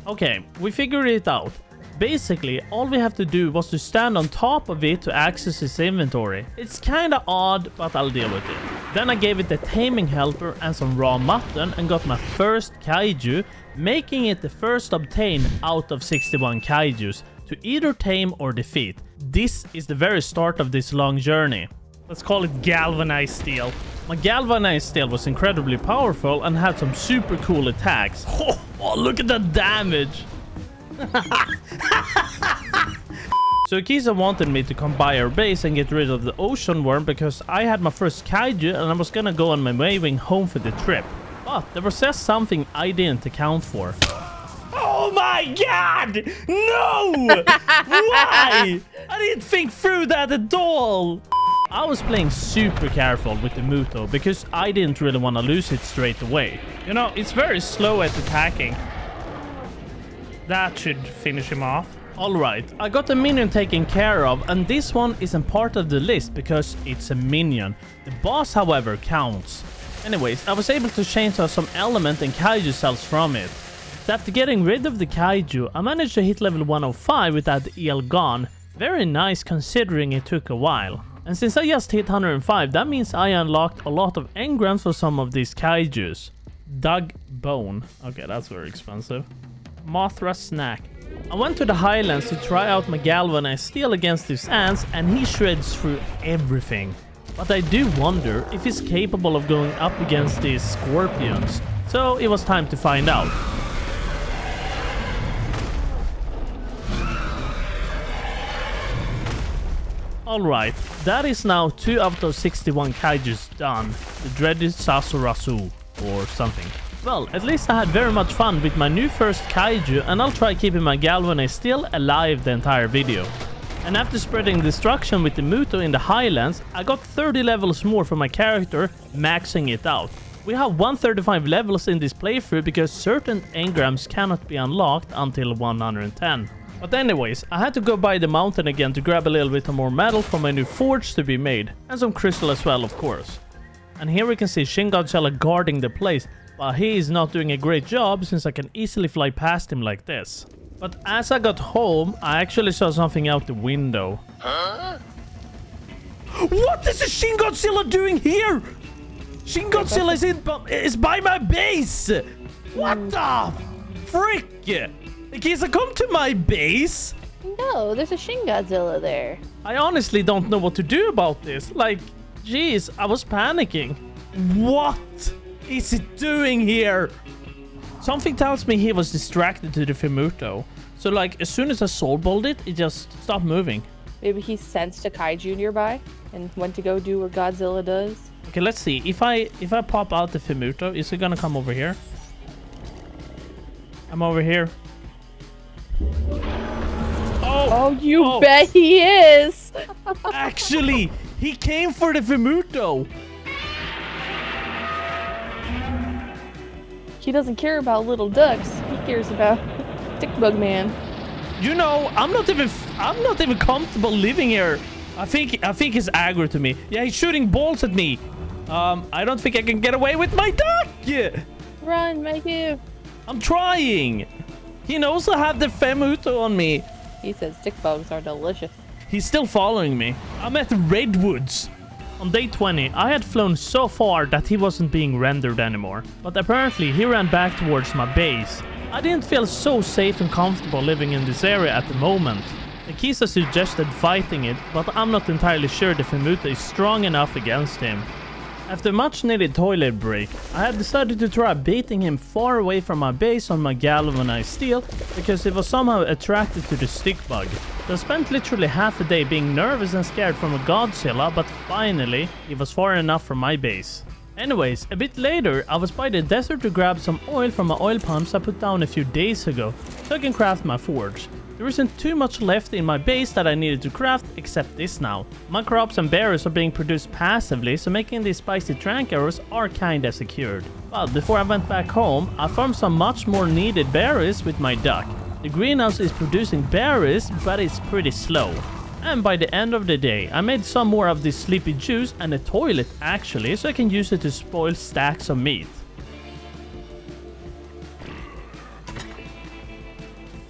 Okay, we figured it out. Basically, all we have to do was to stand on top of it to access his inventory. It's kinda odd, but I'll deal with it. Then I gave it the taming helper and some raw mutton and got my first kaiju, making it the first obtained out of 61 kaijus to either tame or defeat. This is the very start of this long journey. Let's call it galvanized steel. My galvanized steel was incredibly powerful and had some super cool attacks. Oh, look at that damage! So Akisa wanted me to come by her base and get rid of the ocean worm because I had my first kaiju and I was gonna go on my waving home for the trip. But there was just something I didn't account for. Oh my god! No! Why? I didn't think through that at all! I was playing super careful with the Muto because I didn't really want to lose it straight away. You know, it's very slow at attacking. That should finish him off. Alright, I got the minion taken care of, and this one isn't part of the list because it's a minion. The boss, however, counts. Anyways, I was able to change out some element and kaiju cells from it. So after getting rid of the kaiju, I managed to hit level 105 with that eel gone. Very nice considering it took a while. And since I just hit 105, that means I unlocked a lot of engrams for some of these kaijus. Dug bone. Okay, that's very expensive. Mothra snack. I went to the highlands to try out my galvanized steel against these ants, and he shreds through everything. But I do wonder if he's capable of going up against these scorpions. So it was time to find out. Alright, that is now 2 out of 61 kaijus done. The dreaded Sasurasu or something. Well, at least I had very much fun with my new first kaiju, and I'll try keeping my galvanized steel alive the entire video. And after spreading destruction with the Muto in the highlands, I got 30 levels more for my character, maxing it out. We have 135 levels in this playthrough because certain engrams cannot be unlocked until 110. But anyways, I had to go by the mountain again to grab a little bit more metal for my new forge to be made, and some crystal as well, of course. And here we can see Shin Godzilla guarding the place, but he is not doing a great job since I can easily fly past him like this. But as I got home, I actually saw something out the window. Huh? What is the Shin Godzilla doing here? Shin Godzilla is by my base! What the frick? Akisa, come to my base! No, there's a Shin Godzilla there. I honestly don't know what to do about this. Like, jeez, I was panicking. What is it doing here? Something tells me he was distracted to the Femuto. So like as soon as I soul balled it, it just stopped moving. Maybe he sensed a kaiju nearby and went to go do what Godzilla does. Okay, let's see. If I pop out the Femuto, is it gonna come over here? I'm over here. Oh, you bet he is! Actually, he came for the Femuto. He doesn't care about little ducks. He cares about Stick Bug Man. You know, I'm not even comfortable living here. I think he's aggro to me. Yeah, he's shooting balls at me. I don't think I can get away with my duck. Run, Mikey. I'm trying. He knows I have the Femuto on me. He said stick bugs are delicious. He's still following me. I'm at the Redwoods. On day 20, I had flown so far that he wasn't being rendered anymore. But apparently, he ran back towards my base. I didn't feel so safe and comfortable living in this area at the moment. Akisa suggested fighting it, but I'm not entirely sure the Femuto is strong enough against him. After a much needed toilet break, I had decided to try baiting him far away from my base on my galvanized steel because he was somehow attracted to the stick bug. So I spent literally half a day being nervous and scared from a Godzilla, but finally, he was far enough from my base. Anyways, a bit later, I was by the desert to grab some oil from my oil pumps I put down a few days ago, so I can craft my forge. There isn't too much left in my base that I needed to craft, except this now. My crops and berries are being produced passively, so making these spicy trank arrows are kinda secured. But before I went back home, I farmed some much more needed berries with my duck. The greenhouse is producing berries, but it's pretty slow. And by the end of the day, I made some more of this sleepy juice and a toilet actually, so I can use it to spoil stacks of meat.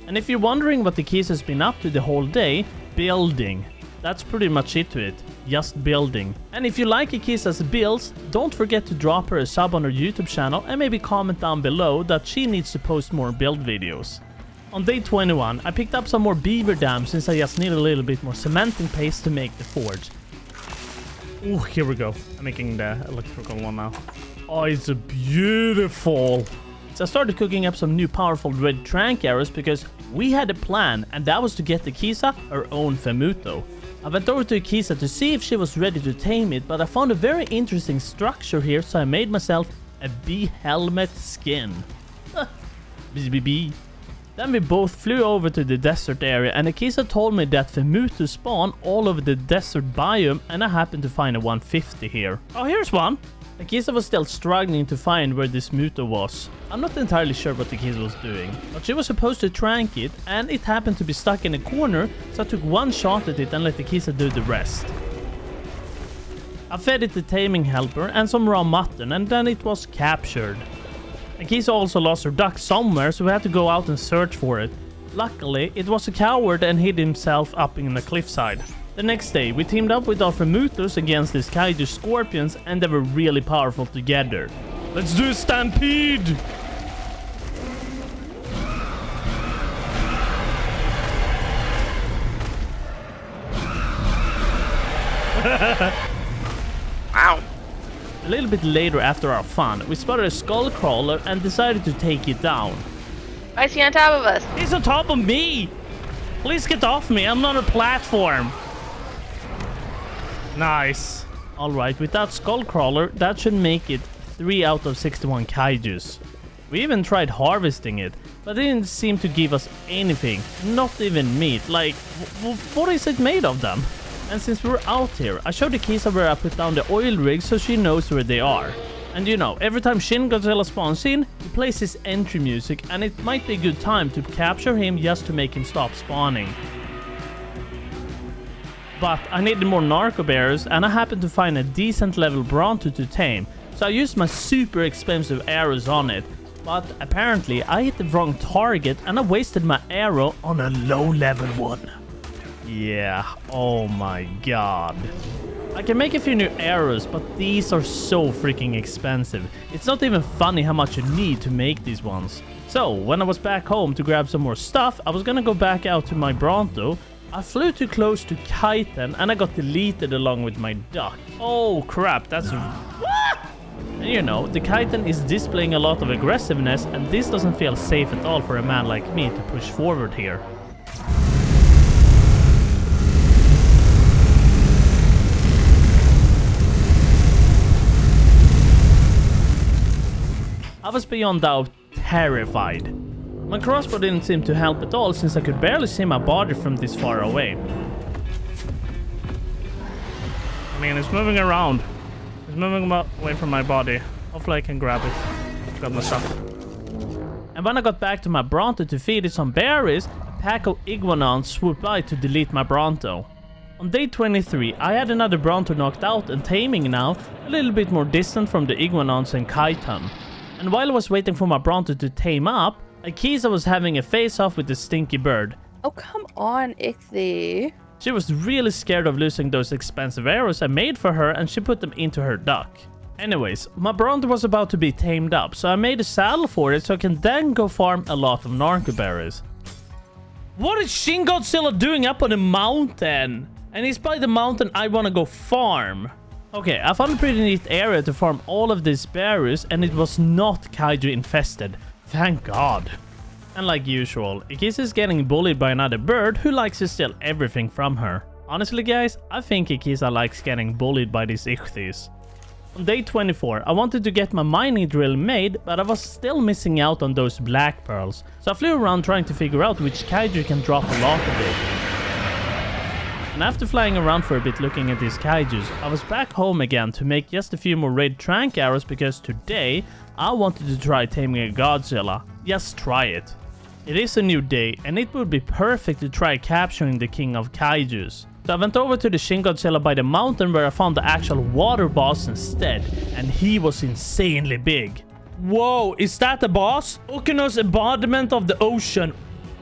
And if you're wondering what the Keys has been up to the whole day, building. That's pretty much it to it, just building. And if you like Akisa's builds, don't forget to drop her a sub on her YouTube channel and maybe comment down below that she needs to post more build videos. On day 21, I picked up some more beaver dams since I just need a little bit more cementing paste to make the forge. Oh, here we go. I'm making the electrical one now. Oh, it's beautiful. So I started cooking up some new powerful red trank arrows because we had a plan, and that was to get Akisa her own Femuto. I went over to Akisa to see if she was ready to tame it, but I found a very interesting structure here, so I made myself a bee helmet skin. BBB. Then we both flew over to the desert area, and Akisa told me that Femuto spawn all over the desert biome, and I happened to find a 150 here. Oh, here's one! Akisa was still struggling to find where this Muto was. I'm not entirely sure what Akisa was doing, but she was supposed to trank it, and it happened to be stuck in a corner, so I took one shot at it and let Akisa do the rest. I fed it the taming helper and some raw mutton, and then it was captured. Akisa also lost her duck somewhere, so we had to go out and search for it. Luckily, it was a coward and hid himself up in the cliffside. The next day, we teamed up with our Femutos against these Kaiju scorpions, and they were really powerful together. Let's do a stampede! Ow. A little bit later after our fun, we spotted a skull crawler and decided to take it down. Why is he on top of us? He's on top of me! Please get off me, I'm not a platform! Nice. Alright, with that skull crawler, that should make it 3 out of 61 kaijus. We even tried harvesting it, but it didn't seem to give us anything. Not even meat. Like, what is it made of them? And since we're out here, I showed Akisa where I put down the oil rig so she knows where they are. And you know, every time Shin Godzilla spawns in, he plays his entry music, and it might be a good time to capture him just to make him stop spawning. But I needed more narco bearers, and I happened to find a decent level Bronto to tame, so I used my super expensive arrows on it. But apparently I hit the wrong target and I wasted my arrow on a low level one. Yeah, oh my god. I can make a few new arrows, but these are so freaking expensive. It's not even funny how much you need to make these ones. So when I was back home to grab some more stuff, I was gonna go back out to my Bronto. I flew too close to Kaiten and I got deleted along with my duck. Oh crap, that's... And you know, the chitin is displaying a lot of aggressiveness, and this doesn't feel safe at all for a man like me to push forward here. I was beyond doubt terrified. My crossbow didn't seem to help at all since I could barely see my body from this far away. I mean, it's moving around. It's moving away from my body. Hopefully I can grab it. Grab my stuff. And when I got back to my Bronto to feed it some berries, a pack of iguanodons swooped by to delete my Bronto. On day 23, I had another Bronto knocked out and taming now, a little bit more distant from the iguanodons and chitin. And while I was waiting for my Bronto to tame up, Akisa was having a face-off with the stinky bird. Oh, come on, Ichthy. She was really scared of losing those expensive arrows I made for her, and she put them into her duck. Anyways, my Bronto was about to be tamed up, so I made a saddle for it so I can then go farm a lot of narco berries. What is Shin Godzilla doing up on the mountain? And it's by the mountain I want to go farm. Okay, I found a pretty neat area to farm all of these berries, and it was not Kaiju infested. Thank God. And like usual, Akisa is getting bullied by another bird who likes to steal everything from her. Honestly guys, I think Akisa likes getting bullied by these ichthys. On day 24, I wanted to get my mining drill made, but I was still missing out on those black pearls. So I flew around trying to figure out which kaiju can drop a lot of it. And after flying around for a bit looking at these kaijus, I was back home again to make just a few more raid trank arrows because today I wanted to try taming a Godzilla. Just try it. It is a new day and it would be perfect to try capturing the king of kaijus. So I went over to the Shin Godzilla by the mountain where I found the actual water boss instead, and he was insanely big. Whoa, is that the boss? Okuno's embodiment of the ocean.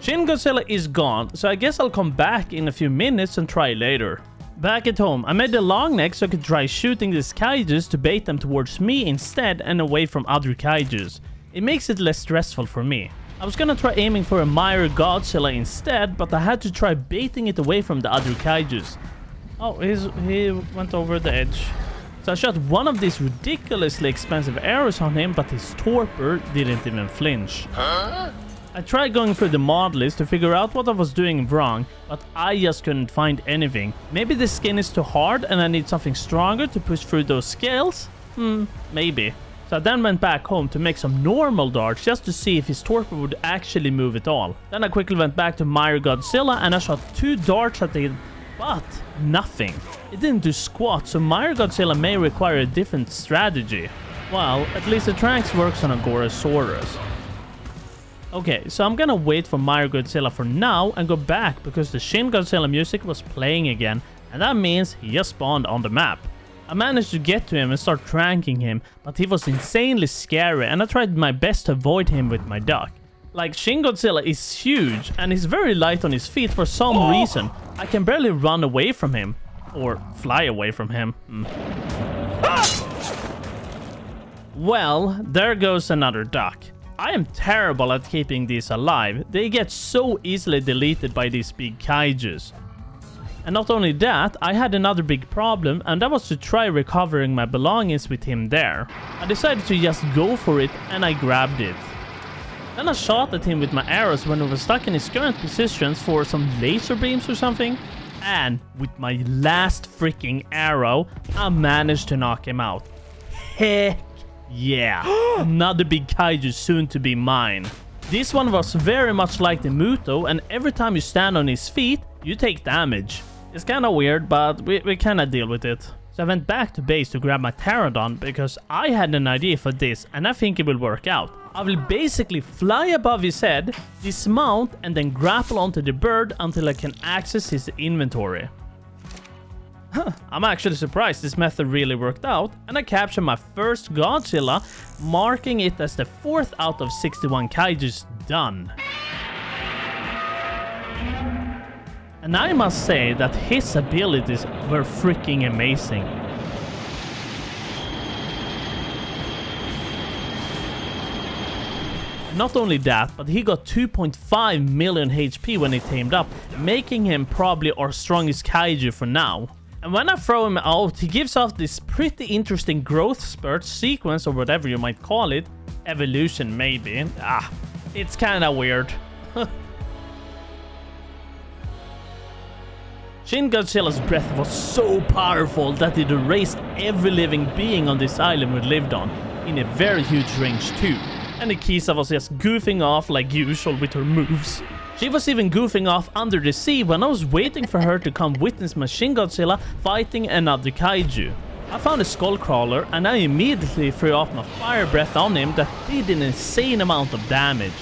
Shin Godzilla is gone, so I guess I'll come back in a few minutes and try later. Back at home, I made the long neck so I could try shooting these kaijus to bait them towards me instead and away from other kaijus. It makes it less stressful for me. I was gonna try aiming for a Meyer Godzilla instead, but I had to try baiting it away from the other kaijus. Oh, he went over the edge. So I shot one of these ridiculously expensive arrows on him, but his torpor didn't even flinch. I tried going through the mod list to figure out what I was doing wrong, but I just couldn't find anything. Maybe the skin is too hard and I need something stronger to push through those scales? Maybe. So I then went back home to make some normal darts just to see if his torpor would actually move at all. Then I quickly went back to Meyer Godzilla and I shot 2 darts at it, but nothing. It didn't do squat, so Meyer Godzilla may require a different strategy. Well, at least the tranks works on a Gorosaurus. Okay, so I'm gonna wait for Meyer Godzilla for now and go back because the Shin Godzilla music was playing again, and that means he just spawned on the map. I managed to get to him and start tranking him, but he was insanely scary and I tried my best to avoid him with my duck. Like, Shin Godzilla is huge and he's very light on his feet for some reason. I can barely run away from him. Or fly away from him. Well, there goes another duck. I am terrible at keeping these alive. They get so easily deleted by these big kaijus. And not only that, I had another big problem, and that was to try recovering my belongings with him there. I decided to just go for it, and I grabbed it. Then I shot at him with my arrows when he was stuck in his current positions for some laser beams or something. And with my last freaking arrow, I managed to knock him out. Heck yeah, another big kaiju soon to be mine. This one was very much like the Muto, and every time you stand on his feet, you take damage. It's kinda weird, but we kinda deal with it. So I went back to base to grab my Pterodon because I had an idea for this and I think it will work out. I will basically fly above his head, dismount, and then grapple onto the bird until I can access his inventory. I'm actually surprised this method really worked out, and I captured my first Godzilla, marking it as the 4th out of 61 kaijus done. And I must say that his abilities were freaking amazing. Not only that, but he got 2.5 million HP when he tamed up, making him probably our strongest kaiju for now. And when I throw him out, he gives off this pretty interesting growth spurt sequence, or whatever you might call it. Evolution, maybe. It's kinda weird. Shin Godzilla's breath was so powerful that it erased every living being on this island we lived on, in a very huge range too. And Nikisa was just goofing off like usual with her moves. She was even goofing off under the sea when I was waiting for her to come witness my Shin Godzilla fighting another kaiju. I found a skull crawler and I immediately threw off my fire breath on him that did an insane amount of damage.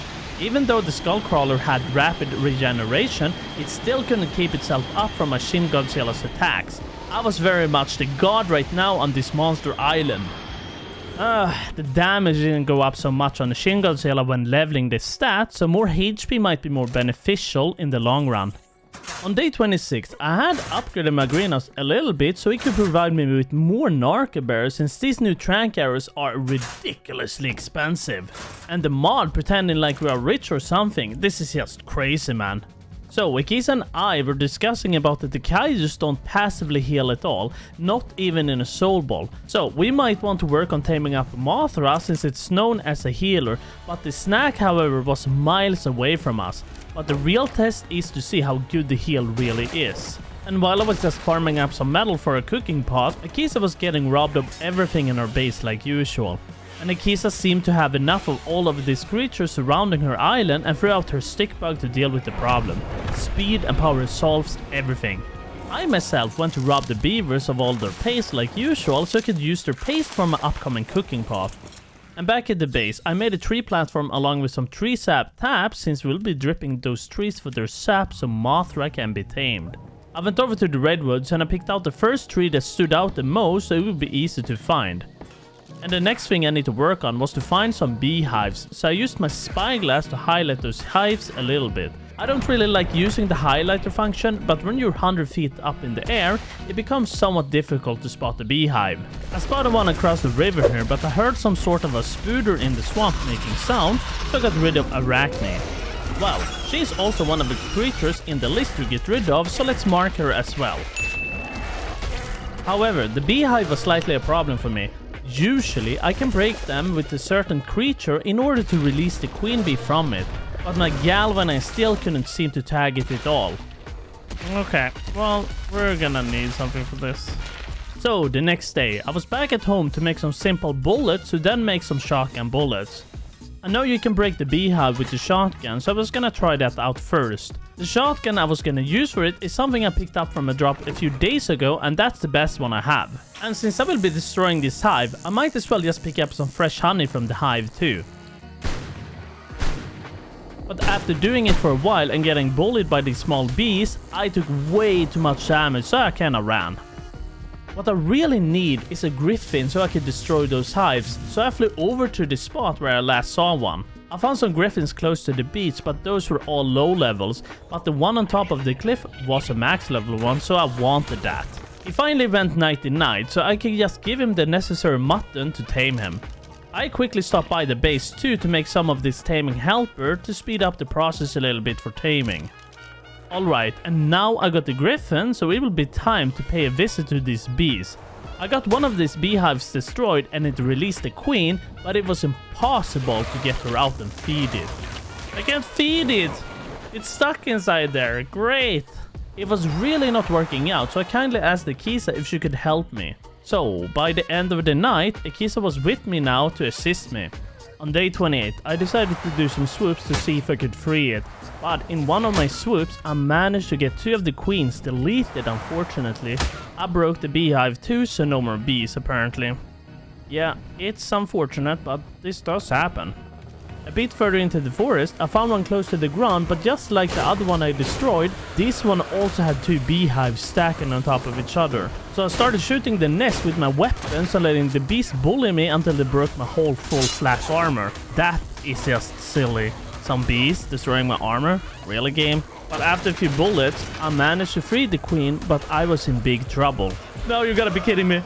Even though the skull crawler had rapid regeneration, it still couldn't keep itself up from my Shin Godzilla's attacks. I was very much the god right now on this monster island. The damage didn't go up so much on the Shin Godzilla when leveling the stats, so more HP might be more beneficial in the long run. On day 26, I had upgraded my greenhouse a little bit so it could provide me with more Narca bears, since these new trank arrows are ridiculously expensive. And the mod pretending like we are rich or something, this is just crazy, man. So, Ikisa and I were discussing about that the kaijus don't passively heal at all, not even in a soul ball. So, we might want to work on taming up Mothra since it's known as a healer, but the snack, however, was miles away from us. But the real test is to see how good the heal really is. And while I was just farming up some metal for a cooking pot, Ikisa was getting robbed of everything in her base like usual. And Ikisa seemed to have enough of all of these creatures surrounding her island and threw out her stick bug to deal with the problem. Speed and power solves everything. I myself went to rob the beavers of all their paste like usual so I could use their paste for my upcoming cooking pot. And back at the base, I made a tree platform along with some tree sap taps since we'll be dripping those trees for their sap so Mothra can be tamed. I went over to the redwoods and I picked out the first tree that stood out the most so it would be easy to find. And the next thing I need to work on was to find some beehives, so I used my spyglass to highlight those hives a little bit. I don't really like using the highlighter function, but when you're 100 feet up in the air, it becomes somewhat difficult to spot the beehive. I spotted one across the river here, but I heard some sort of a spooder in the swamp making sound, so I got rid of Arachne. Well, she's also one of the creatures in the list to get rid of, so let's mark her as well. However, the beehive was slightly a problem for me. Usually, I can break them with a certain creature in order to release the queen bee from it, but my galvanize still couldn't seem to tag it at all. Okay, well, we're gonna need something for this. So, the next day, I was back at home to make some simple bullets to then make some shotgun bullets. I know you can break the beehive with the shotgun, so I was gonna try that out first. The shotgun I was gonna use for it is something I picked up from a drop a few days ago, and that's the best one I have. And since I will be destroying this hive, I might as well just pick up some fresh honey from the hive too. But after doing it for a while and getting bullied by these small bees, I took way too much damage, so I kinda ran. What I really need is a griffin so I could destroy those hives, so I flew over to the spot where I last saw one. I found some griffins close to the beach, but those were all low levels, but the one on top of the cliff was a max level one, so I wanted that. He finally went nighty-night, so I could just give him the necessary mutton to tame him. I quickly stopped by the base too to make some of this taming helper to speed up the process a little bit for taming. Alright, and now I got the griffin, so it will be time to pay a visit to these bees. I got one of these beehives destroyed and it released the queen, but it was impossible to get her out and feed it. I can't feed it! It's stuck inside there, great! It was really not working out, so I kindly asked Ikisa if she could help me. So, by the end of the night, Ikisa was with me now to assist me. On day 28, I decided to do some swoops to see if I could free it, but in one of my swoops, I managed to get 2 of the queens deleted unfortunately. I broke the beehive too, so no more bees apparently. Yeah, it's unfortunate, but this does happen. A bit further into the forest, I found one close to the ground, but just like the other one I destroyed, this one also had 2 beehives stacking on top of each other. So I started shooting the nest with my weapons and letting the bees bully me until they broke my whole full flash armor. That is just silly. Some bees destroying my armor? Really, game? But after a few bullets, I managed to free the queen, but I was in big trouble. No, you gotta be kidding me.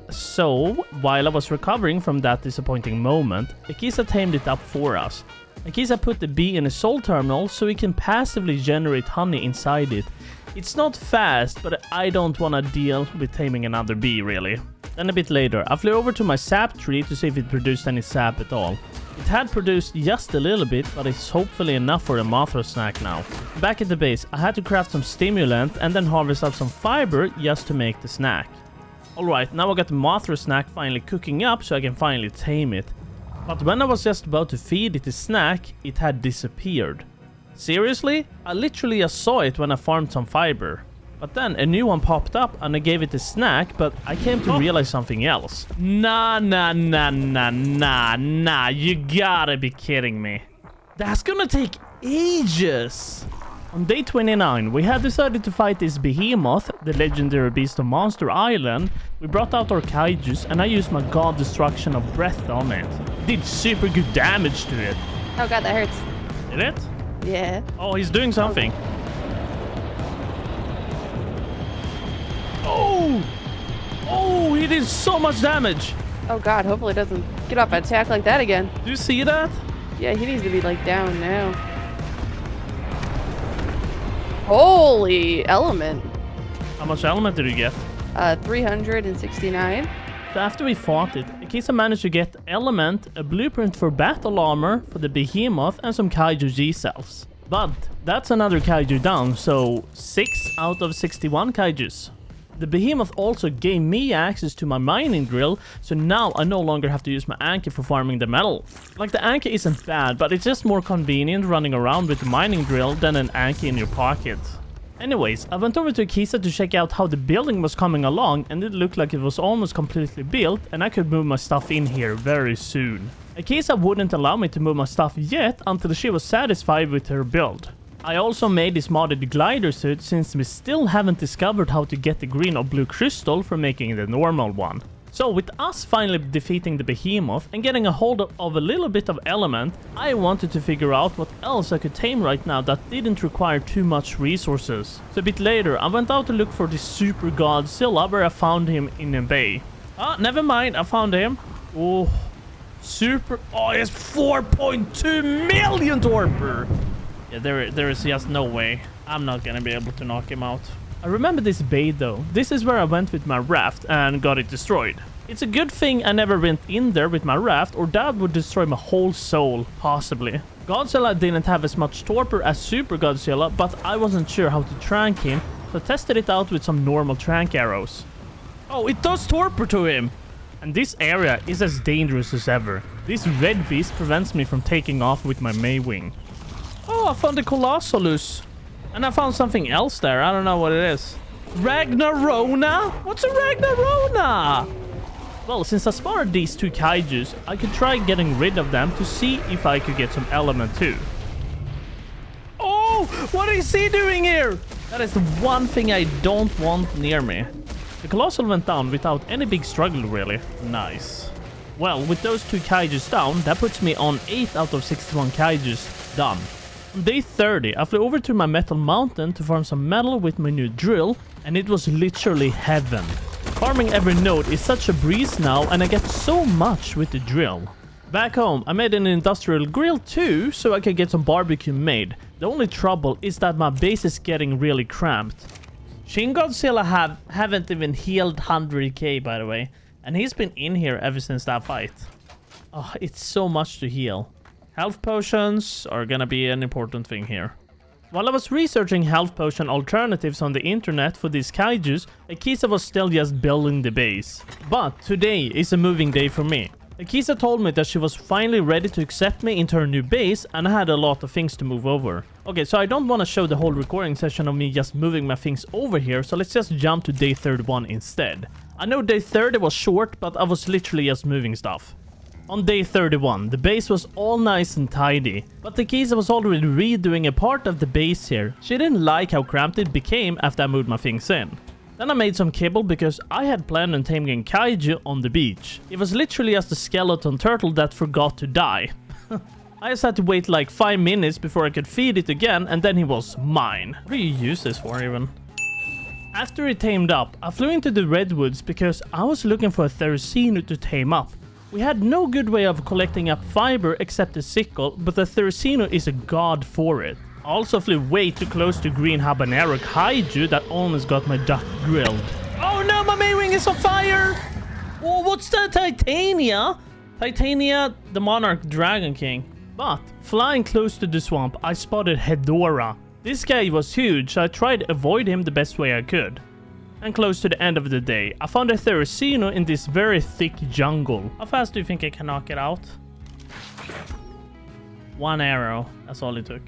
So, while I was recovering from that disappointing moment, Ikisa tamed it up for us. Ikisa put the bee in a soul terminal so we can passively generate honey inside it. It's not fast, but I don't want to deal with taming another bee, really. Then a bit later, I flew over to my sap tree to see if it produced any sap at all. It had produced just a little bit, but it's hopefully enough for a Mothra snack now. Back at the base, I had to craft some stimulant and then harvest up some fiber just to make the snack. Alright, now I got the Mothra snack finally cooking up so I can finally tame it. But when I was just about to feed it the snack, it had disappeared. Seriously? I literally just saw it when I farmed some fiber. But then a new one popped up and I gave it a snack, but I came to realize something else. Nah, you gotta be kidding me. That's gonna take ages. On day 29, we had decided to fight this behemoth, the legendary beast of Monster Island. We brought out our kaijus and I used my god destruction of breath on it. Did super good damage to it. Oh god, that hurts. Did it? Yeah. Oh, he's doing something. Oh, he did so much damage. Oh god, hopefully it doesn't get off an attack like that again. Do you see that? Yeah, he needs to be like down now. Holy element. How much element did you get? 369. So after we fought it, Akisa managed to get element, a blueprint for battle armor for the behemoth, and some kaiju G-cells. But that's another kaiju down, so 6 out of 61 kaijus. The behemoth also gave me access to my mining drill, so now I no longer have to use my anchor for farming the metal. Like, the anchor isn't bad, but it's just more convenient running around with the mining drill than an anchor in your pocket. Anyways, I went over to Akisa to check out how the building was coming along, and it looked like it was almost completely built and I could move my stuff in here very soon. Akisa wouldn't allow me to move my stuff yet until she was satisfied with her build. I also made this modded glider suit since we still haven't discovered how to get the green or blue crystal for making the normal one. So with us finally defeating the behemoth and getting a hold of a little bit of element, I wanted to figure out what else I could tame right now that didn't require too much resources. So a bit later, I went out to look for this Super Godzilla where I found him in a bay. Ah, never mind, I found him. Oh, super... Oh, it's 4.2 million torpor! Yeah, there is just no way. I'm not gonna be able to knock him out. I remember this bay though. This is where I went with my raft and got it destroyed. It's a good thing I never went in there with my raft, or that would destroy my whole soul, possibly. Godzilla didn't have as much torpor as Super Godzilla, but I wasn't sure how to trank him, so I tested it out with some normal trank arrows. Oh, it does torpor to him! And this area is as dangerous as ever. This red beast prevents me from taking off with my May wing. Oh, I found the Colossalus. And I found something else there. I don't know what it is. Ragnarona? What's a Ragnarona? Well, since I spawned these two kaijus, I could try getting rid of them to see if I could get some element too. Oh, what is he doing here? That is the one thing I don't want near me. The Colossal went down without any big struggle, really. Nice. Well, with those two kaijus down, that puts me on 8 out of 61 kaijus done. On day 30, I flew over to my metal mountain to farm some metal with my new drill, and it was literally heaven. Farming every node is such a breeze now, and I get so much with the drill. Back home, I made an industrial grill too, so I can get some barbecue made. The only trouble is that my base is getting really cramped. Shin Godzilla haven't even healed 100k, by the way, and he's been in here ever since that fight. Oh, it's so much to heal. Health potions are gonna be an important thing here. While I was researching health potion alternatives on the internet for these kaijus, Akisa was still just building the base. But today is a moving day for me. Akisa told me that she was finally ready to accept me into her new base, and I had a lot of things to move over. Okay, so I don't want to show the whole recording session of me just moving my things over here, so let's just jump to day 31 instead. I know day 30 was short, but I was literally just moving stuff. On day 31, the base was all nice and tidy, but Akisa was already redoing a part of the base here. She didn't like how cramped it became after I moved my things in. Then I made some kibble because I had planned on taming kaiju on the beach. It was literally just a skeleton turtle that forgot to die. I just had to wait like 5 minutes before I could feed it again, and then he was mine. What do you use this for even? After it tamed up, I flew into the redwoods because I was looking for a Theracino to tame up. We had no good way of collecting up fiber except the sickle, but the Theracino is a god for it. I also flew way too close to green habanero kaiju that almost got my duck grilled. Oh no, my main wing is on fire! Oh, what's that? Titania? Titania, the monarch dragon king. But flying close to the swamp, I spotted Hedora. This guy was huge, so I tried to avoid him the best way I could. And close to the end of the day, I found a Therizino in this very thick jungle. How fast do you think I can knock it out? 1 arrow, that's all it took.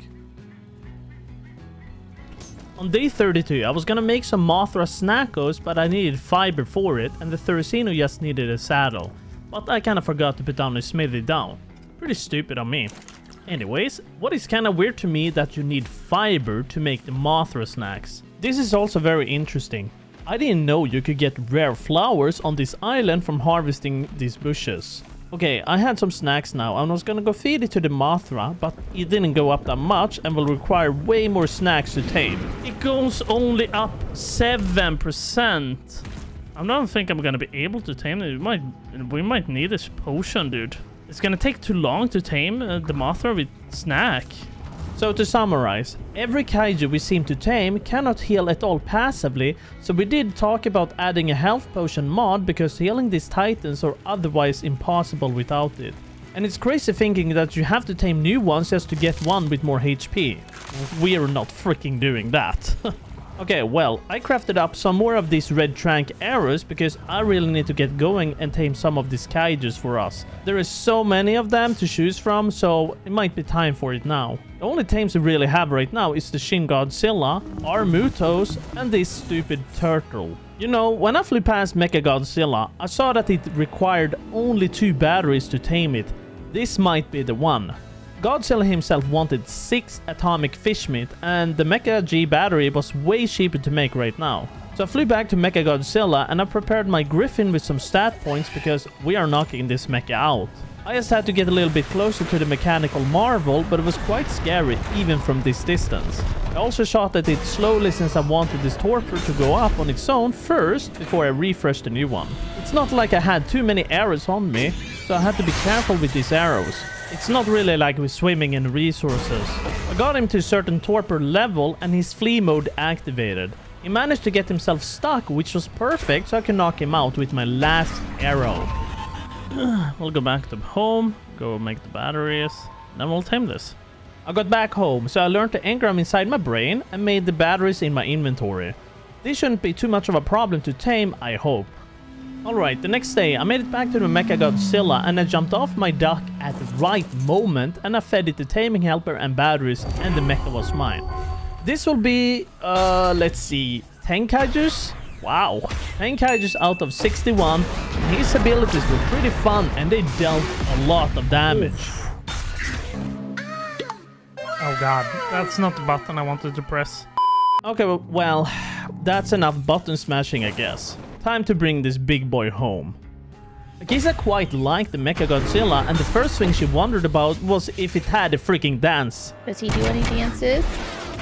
On day 32, I was gonna make some Mothra snackos, but I needed fiber for it, and the Therizino just needed a saddle. But I kinda forgot to put down a smithy down. Pretty stupid on me. Anyways, what is kinda weird to me that you need fiber to make the Mothra snacks. This is also very interesting. I didn't know you could get rare flowers on this island from harvesting these bushes. Okay, I had some snacks now and I was gonna go feed it to the Mothra, but it didn't go up that much and will require way more snacks to tame. It goes only up 7%. I don't think I'm gonna be able to tame it. We might need this potion, dude. It's gonna take too long to tame the Mothra with snack. So to summarize, every kaiju we seem to tame cannot heal at all passively, so we did talk about adding a health potion mod because healing these titans are otherwise impossible without it. And it's crazy thinking that you have to tame new ones just to get one with more HP. We're not freaking doing that. Okay, well, I crafted up some more of these red trank arrows because I really need to get going and tame some of these kaijus for us. There is so many of them to choose from, so it might be time for it now. The only tames we really have right now is the Shin Godzilla, our Mutos, and this stupid turtle. You know, when I flew past Mecha Godzilla, I saw that it required only 2 batteries to tame it. This might be the one. Godzilla himself wanted 6 atomic fish meat, and the Mecha G battery was way cheaper to make right now. So I flew back to Mecha Godzilla and I prepared my Griffin with some stat points because we are knocking this mecha out. I just had to get a little bit closer to the mechanical marvel, but it was quite scary even from this distance. I also shot at it slowly since I wanted this torpor to go up on its own first before I refreshed the new one. It's not like I had too many arrows on me, so I had to be careful with these arrows. It's not really like we're swimming in resources. I got him to a certain torpor level and his flee mode activated. He managed to get himself stuck, which was perfect, so I can knock him out with my last arrow. We'll go back to home, go make the batteries, then we'll tame this. I got back home, so I learned to engram inside my brain and made the batteries in my inventory. This shouldn't be too much of a problem to tame, I hope. Alright, the next day I made it back to the Mecha Godzilla and I jumped off my duck at the right moment and I fed it the taming helper and batteries and the mecha was mine. This will be, let's see, 10 kaijus? Wow, 10 kaijus out of 61. His abilities were pretty fun and they dealt a lot of damage. Oh god, that's not the button I wanted to press. Okay, well, that's enough button smashing, I guess. Time to bring this big boy home. Akisa quite liked the Mecha Godzilla, and the first thing she wondered about was if it had a freaking dance. Does he do any dances?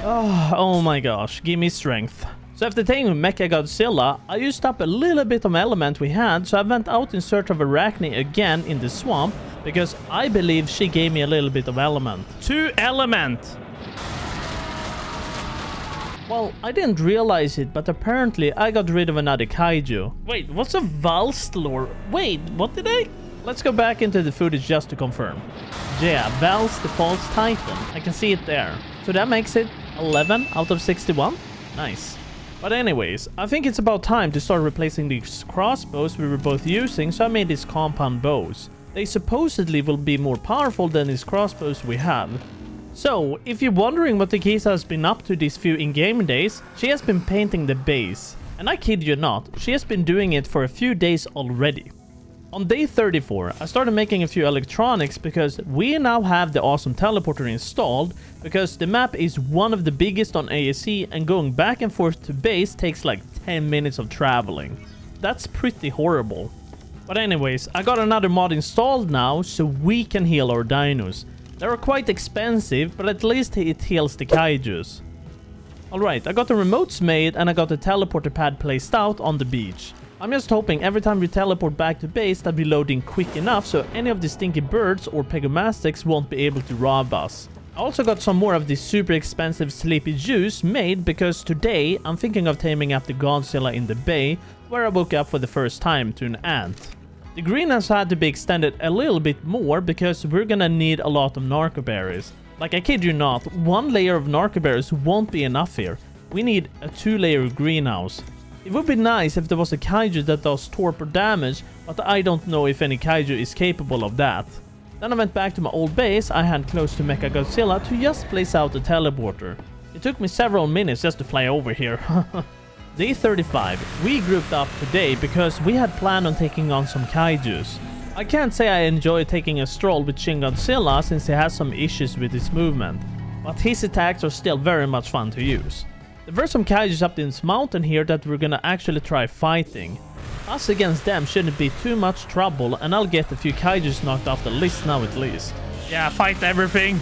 Oh my gosh, give me strength. So after taming Mecha Godzilla, I used up a little bit of element we had, so I went out in search of Arachne again in the swamp, because I believe she gave me a little bit of element. 2 element! Well, I didn't realize it, but apparently I got rid of another kaiju. Wait, what's a Valstlor? Wait, what did I? Let's go back into the footage just to confirm. Yeah, Val's the false titan. I can see it there. So that makes it 11 out of 61. Nice. But anyways, I think it's about time to start replacing these crossbows we were both using, so I made these compound bows. They supposedly will be more powerful than these crossbows we have. So, if you're wondering what Akisa has been up to these few in-game days, she has been painting the base. And I kid you not, she has been doing it for a few days already. On day 34, I started making a few electronics because we now have the awesome teleporter installed, because the map is one of the biggest on ASC and going back and forth to base takes like 10 minutes of traveling. That's pretty horrible. But anyways, I got another mod installed now so we can heal our dinos. They are quite expensive, but at least it heals the kaijus. Alright, I got the remotes made and I got the teleporter pad placed out on the beach. I'm just hoping every time we teleport back to base that we load in quick enough so any of the stinky birds or pegomastics won't be able to rob us. I also got some more of this super expensive sleepy juice made because today I'm thinking of taming up the Godzilla in the bay where I woke up for the first time to an ant. The greenhouse had to be extended a little bit more because we're gonna need a lot of narco berries. Like, I kid you not, one layer of narco berries won't be enough here. We need a 2-layer greenhouse. It would be nice if there was a kaiju that does torpor damage, but I don't know if any kaiju is capable of that. Then I went back to my old base I had close to Mechagodzilla to just place out the teleporter. It took me several minutes just to fly over here. Day 35. We grouped up today because we had planned on taking on some kaijus. I can't say I enjoy taking a stroll with Shin Godzilla since he has some issues with his movement, but his attacks are still very much fun to use. There were some kaijus up in this mountain here that we're gonna actually try fighting. Us against them shouldn't be too much trouble, and I'll get a few kaijus knocked off the list now at least. Yeah, fight everything!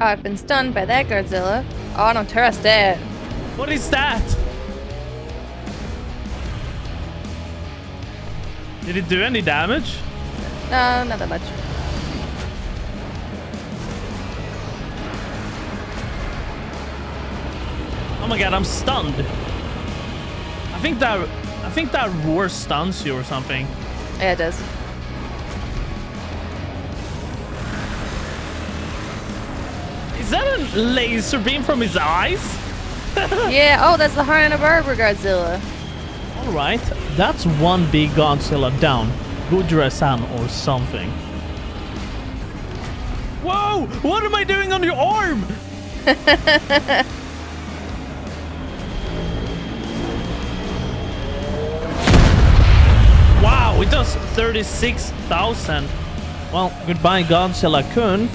I've been stunned by that Godzilla. Oh, I don't trust it. What is that? Did it do any damage? No, not that much. Oh my god, I'm stunned. I think that roar stuns you or something. Yeah, it does. Is that a laser beam from his eyes? Yeah, oh, that's the Hanna-Barbera Godzilla. Alright, that's one big Godzilla down. Gudra-san or something. Whoa! What am I doing on your arm? Wow, it does 36,000. Well, goodbye Godzilla-kun.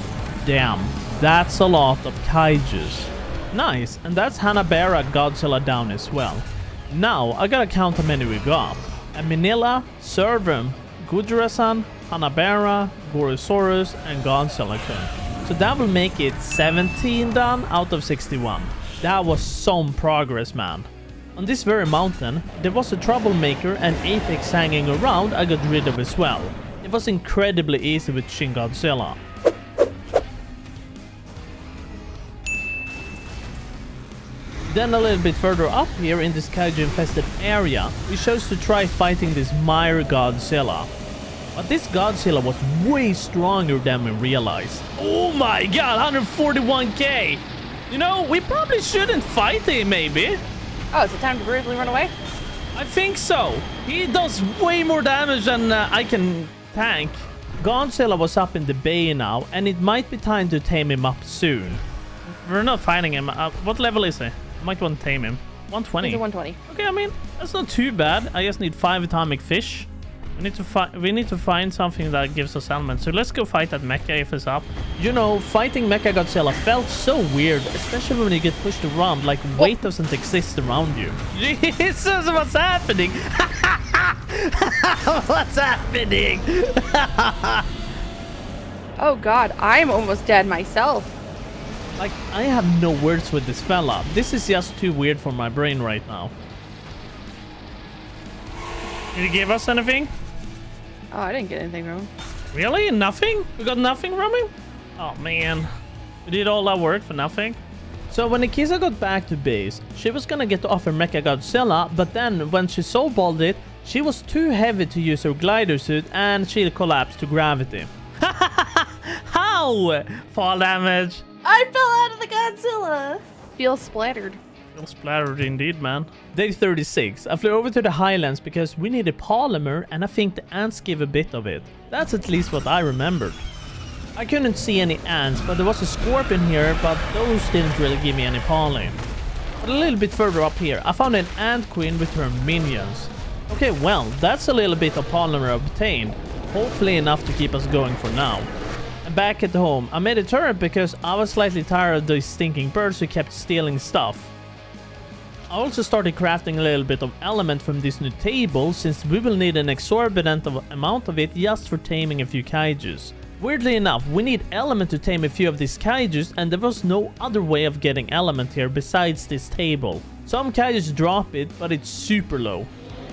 Damn, that's a lot of kaijus. Nice, and that's Hanna-Barbera Godzilla down as well. Now, I gotta count how many we got. A Manila, Servum, Gudra-san, Hanna-Barbera, Gorosaurus, and Godzilla-kun. So that will make it 17 done out of 61. That was some progress, man. On this very mountain, there was a troublemaker and apex hanging around I got rid of as well. It was incredibly easy with Shin Godzilla. Then a little bit further up here in this kaiju infested area, we chose to try fighting this Mire Godzilla. But this Godzilla was way stronger than we realized. Oh my god, 141k! You know, we probably shouldn't fight him, maybe? Oh, is it time to briefly run away? I think so. He does way more damage than I can tank. Godzilla was up in the bay now, and it might be time to tame him up soon. We're not fighting him. What level is he? I might want to tame him. 120. He's a 120. Okay, I mean, that's not too bad. I just need 5 atomic fish. We need to find something that gives us elements. So let's go fight that mecha if it's up. You know, fighting Mecha Godzilla felt so weird, especially when you get pushed around like weight doesn't exist around you. Jesus, what's happening? What's happening? Oh god, I'm almost dead myself. Like, I have no words with this fella. This is just too weird for my brain right now. Did he give us anything? Oh, I didn't get anything wrong. Really? Nothing? We got nothing from him? Oh man. We did all that work for nothing? So when Nikisa got back to base, she was gonna get to offer Mecha Godzilla, but then when she soulballed it, she was too heavy to use her glider suit and she collapsed to gravity. How? Fall damage. I fell out of the Godzilla. Feel splattered. Feel splattered indeed, man. Day 36. I flew over to the highlands because we needed polymer and I think the ants give a bit of it. That's at least what I remembered. I couldn't see any ants, but there was a scorpion here, but those didn't really give me any poly. But a little bit further up here, I found an ant queen with her minions. Okay, well, that's a little bit of polymer obtained. Hopefully enough to keep us going for now. And back at home, I made a turret because I was slightly tired of those stinking birds who kept stealing stuff. I also started crafting a little bit of element from this new table since we will need an exorbitant amount of it just for taming a few kaijus. Weirdly enough, we need element to tame a few of these kaijus and there was no other way of getting element here besides this table. Some kaijus drop it, but it's super low.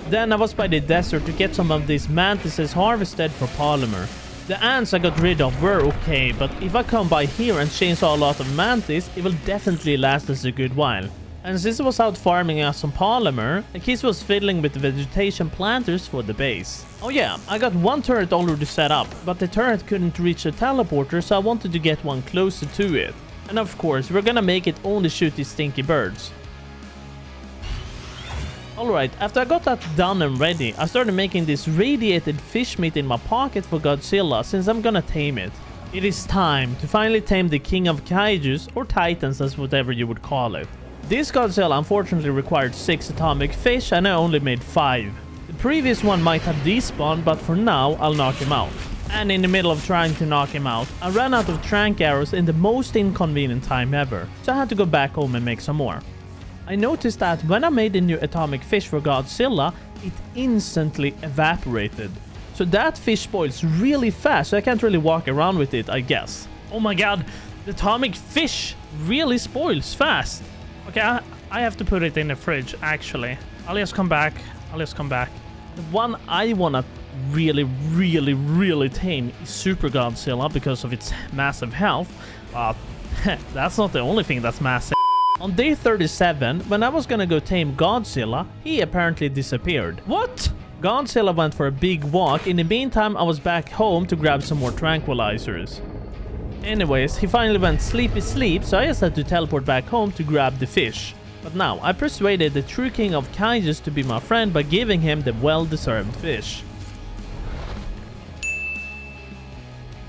Then I was by the desert to get some of these mantises harvested for polymer. The ants I got rid of were okay, but if I come by here and chainsaw a lot of mantis, it will definitely last us a good while. And since I was out farming us some polymer, Akisa was fiddling with the vegetation planters for the base. Oh yeah, I got one turret already set up, but the turret couldn't reach the teleporter, so I wanted to get one closer to it. And of course, we're gonna make it only shoot these stinky birds. Alright, after I got that done and ready, I started making this radiated fish meat in my pocket for Godzilla, since I'm gonna tame it. It is time to finally tame the king of kaijus, or titans as whatever you would call it. This Godzilla unfortunately required 6 atomic fish and I only made 5. The previous one might have despawned, but for now I'll knock him out. And in the middle of trying to knock him out, I ran out of trank arrows in the most inconvenient time ever, so I had to go back home and make some more. I noticed that when I made the new atomic fish for Godzilla, it instantly evaporated. So that fish spoils really fast, so I can't really walk around with it, I guess. Oh my god, the atomic fish really spoils fast. Okay, I have to put it in the fridge, actually. I'll just come back. The one I wanna really tame is Super Godzilla because of its massive health. But that's not the only thing that's massive. On day 37, when I was gonna go tame Godzilla, he apparently disappeared. What? Godzilla went for a big walk. In the meantime, I was back home to grab some more tranquilizers. Anyways, he finally went sleepy sleep, so I just had to teleport back home to grab the fish. But now, I persuaded the true king of kaijus to be my friend by giving him the well-deserved fish.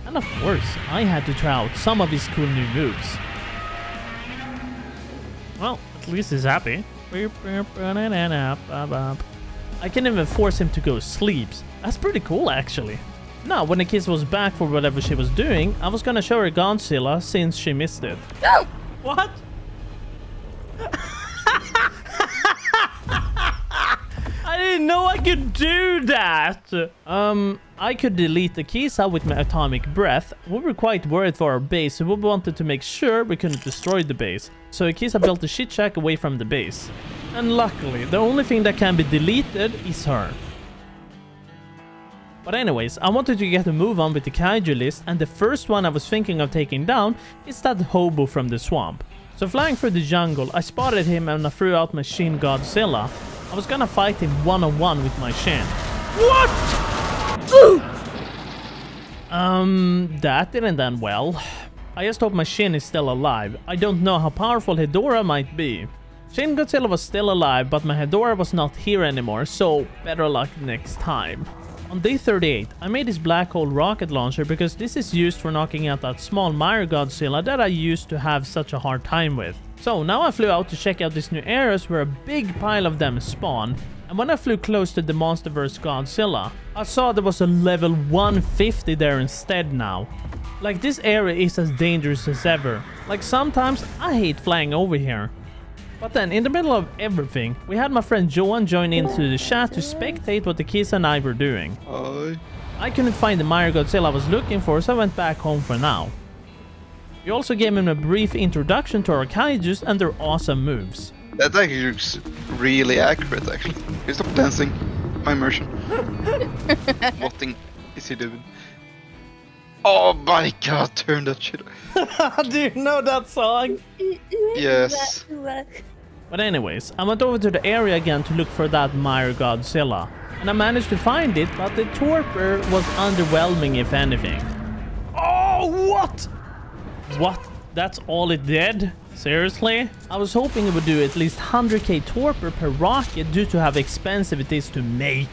And of course, I had to try out some of his cool new moves. Well, at least he's happy. I can even force him to go sleep. That's pretty cool, actually. Now, when the kiss was back for whatever she was doing, I was gonna show her Godzilla since she missed it. No! What? I didn't know I could do that! I could delete the Kisa with my atomic breath. We were quite worried for our base, so we wanted to make sure we couldn't destroy the base. So Akisa built a shit shack away from the base. And luckily, the only thing that can be deleted is her. But anyways, I wanted to get a move on with the kaiju list, and the first one I was thinking of taking down is that hobo from the swamp. So flying through the jungle, I spotted him and I threw out my Shin Godzilla. I was gonna fight him one-on-one with my Shin. What? That didn't end well. I just hope my Shin is still alive. I don't know how powerful Hedorah might be. Shin Godzilla was still alive, but my Hedorah was not here anymore, so better luck next time. On day 38, I made this black hole rocket launcher because this is used for knocking out that small Mire Godzilla that I used to have such a hard time with. So now I flew out to check out this new areas where a big pile of them spawn. And when I flew close to the Monsterverse Godzilla, I saw there was a level 150 there instead now. Like, this area is as dangerous as ever. Like, sometimes I hate flying over here. But then, in the middle of everything, we had my friend Johan join into the chat to spectate what the kids and I were doing. I couldn't find the Mire Godzilla I was looking for, so I went back home for now. We also gave him a brief introduction to our kaijus and their awesome moves. That actually looks really accurate, actually. Can you stop dancing? My immersion. What thing is he doing? Oh my god, turn that shit off. Do you know that song? Yes. But anyways, I went over to the area again to look for that Mire Godzilla. And I managed to find it, but the torpor was underwhelming if anything. Oh, what? What? That's all it did? Seriously? I was hoping it would do at least 100k torpor per rocket due to how expensive it is to make.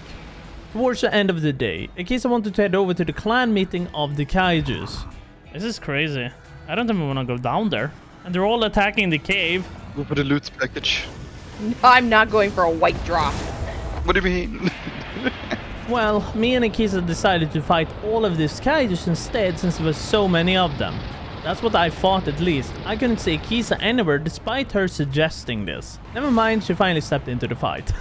Towards the end of the day, Akisa wanted to head over to the clan meeting of the kaijus. This is crazy. I don't even want to go down there. And they're all attacking the cave. Go for the loot package. I'm not going for a white drop. What do you mean? Well, me and Akisa decided to fight all of these kaijus instead since there were so many of them. That's what I thought at least. I couldn't see Akisa anywhere despite her suggesting this. Never mind, she finally stepped into the fight.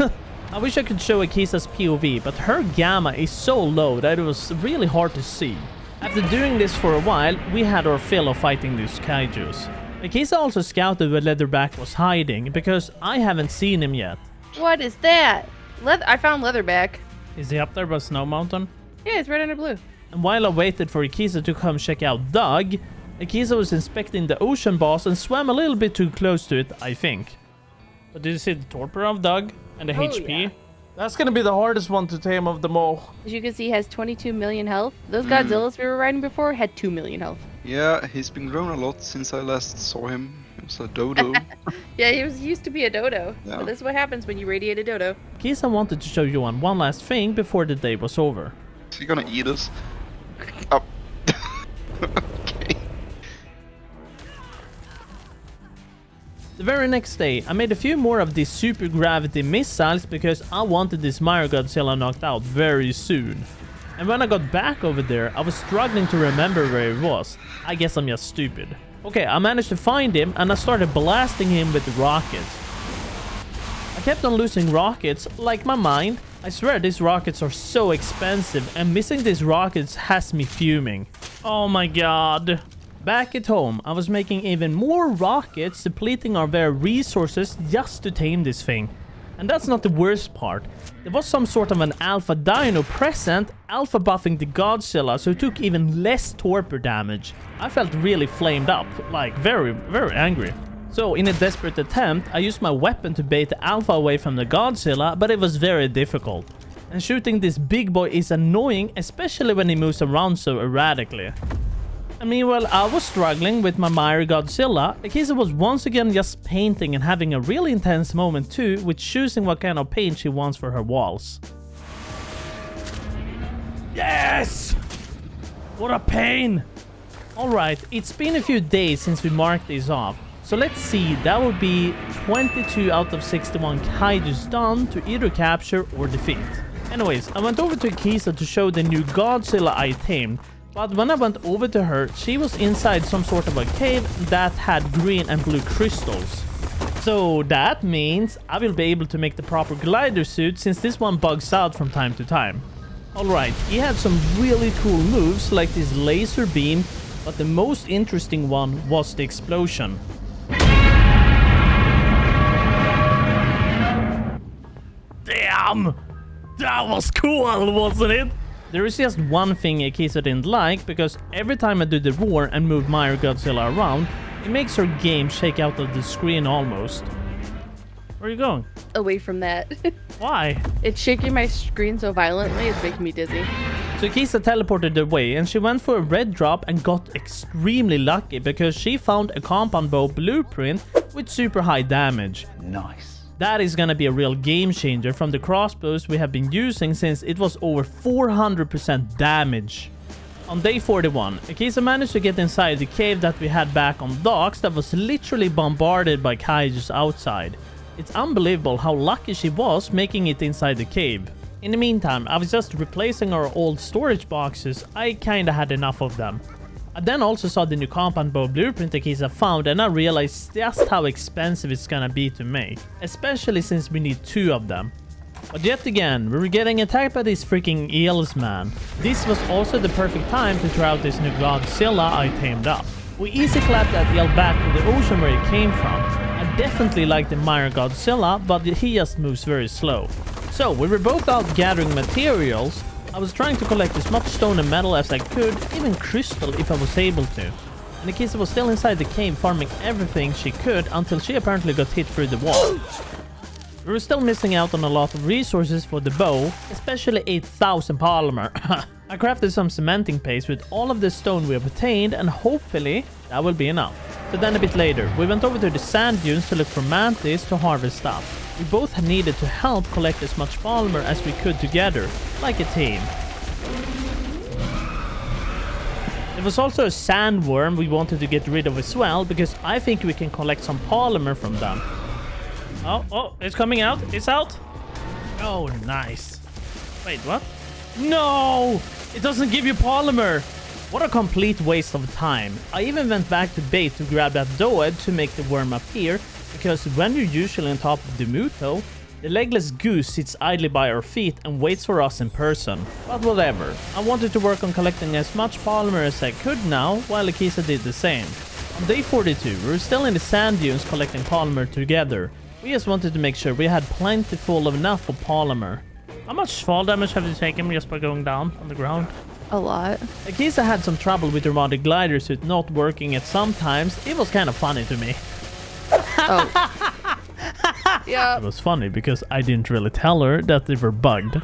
I wish I could show Akisa's POV, but her gamma is so low that it was really hard to see. After doing this for a while, we had our fill of fighting these kaijus. Akisa also scouted where Leatherback was hiding, because I haven't seen him yet. What is that? I found Leatherback. Is he up there by Snow Mountain? Yeah, it's right under blue. And while I waited for Akisa to come check out Doug, Akisa was inspecting the ocean boss and swam a little bit too close to it, I think. But did you see the torpor of Doug and the HP? Yeah. That's gonna be the hardest one to tame of them all. As you can see, he has 22 million health. Those Godzillas we were riding before had 2 million health. Yeah, he's been grown a lot since I last saw him. He was a dodo. Yeah, he used to be a dodo. Yeah. But this is what happens when you radiate a dodo. Akisa wanted to show Johan one last thing before the day was over. Is he gonna eat us? Oh. Okay. The very next day, I made a few more of these super gravity missiles because I wanted this Mecha Godzilla knocked out very soon. And when I got back over there, I was struggling to remember where he was. I guess I'm just stupid. Okay, I managed to find him and I started blasting him with rockets. I kept on losing rockets, like my mind. I swear these rockets are so expensive and missing these rockets has me fuming. Oh my god. Back at home, I was making even more rockets, depleting our very resources just to tame this thing. And that's not the worst part. There was some sort of an alpha dino present, alpha buffing the Godzilla, so it took even less torpor damage. I felt really flamed up, like very, very angry. So in a desperate attempt, I used my weapon to bait the alpha away from the Godzilla, but it was very difficult. And shooting this big boy is annoying, especially when he moves around so erratically. And meanwhile, I was struggling with my Mecha Godzilla. Akisa was once again just painting and having a really intense moment too, with choosing what kind of paint she wants for her walls. Yes! What a pain! Alright, it's been a few days since we marked these off. So let's see, that would be 22 out of 61 kaijus done to either capture or defeat. Anyways, I went over to Akisa to show the new Godzilla I tamed. But when I went over to her, she was inside some sort of a cave that had green and blue crystals. So that means I will be able to make the proper glider suit since this one bugs out from time to time. Alright, he had some really cool moves like this laser beam, but the most interesting one was the explosion. Damn! That was cool, wasn't it? There is just one thing Akisa didn't like, because every time I do the roar and move Mecha Godzilla around, it makes her game shake out of the screen almost. Where are you going? Away from that. Why? It's shaking my screen so violently, it's making me dizzy. So Akisa teleported away and she went for a red drop and got extremely lucky because she found a compound bow blueprint with super high damage. Nice. That is gonna be a real game changer from the crossbows we have been using since it was over 400% damage. On day 41, Akisa managed to get inside the cave that we had back on docks that was literally bombarded by kaijus outside. It's unbelievable how lucky she was making it inside the cave. In the meantime, I was just replacing our old storage boxes. I kinda had enough of them. I then also saw the new compound bow blueprint Akisa found and I realized just how expensive it's gonna be to make, especially since we need 2 of them. But yet again, we were getting attacked by these freaking eels, man. This was also the perfect time to try out this new Godzilla I tamed up. We easy clapped that eel back to the ocean where it came from. I definitely like the Mecha Godzilla, but he just moves very slow. So we were both out gathering materials. I was trying to collect as much stone and metal as I could, even crystal if I was able to. And Akisa was still inside the cave farming everything she could until she apparently got hit through the wall. We were still missing out on a lot of resources for the bow, especially 8,000 polymer. I crafted some cementing paste with all of the stone we have obtained and hopefully that will be enough. So then a bit later, we went over to the sand dunes to look for mantis to harvest stuff. We both needed to help collect as much polymer as we could together, like a team. There was also a sandworm we wanted to get rid of as well, because I think we can collect some polymer from them. Oh, it's coming out. It's out. Oh, nice. Wait, what? No! It doesn't give you polymer. What a complete waste of time. I even went back to bait to grab that doed to make the worm appear, because when you're usually on top of the Muto, the legless goose sits idly by our feet and waits for us in person. But whatever, I wanted to work on collecting as much polymer as I could now, while Akisa did the same. On day 42, we were still in the sand dunes collecting polymer together. We just wanted to make sure we had plentiful enough of polymer. How much fall damage have you taken just by going down on the ground? A lot. Akisa had some trouble with her modded glider suit not working at some times. It was kind of funny to me. Oh. Yeah. It was funny because I didn't really tell her that they were bugged.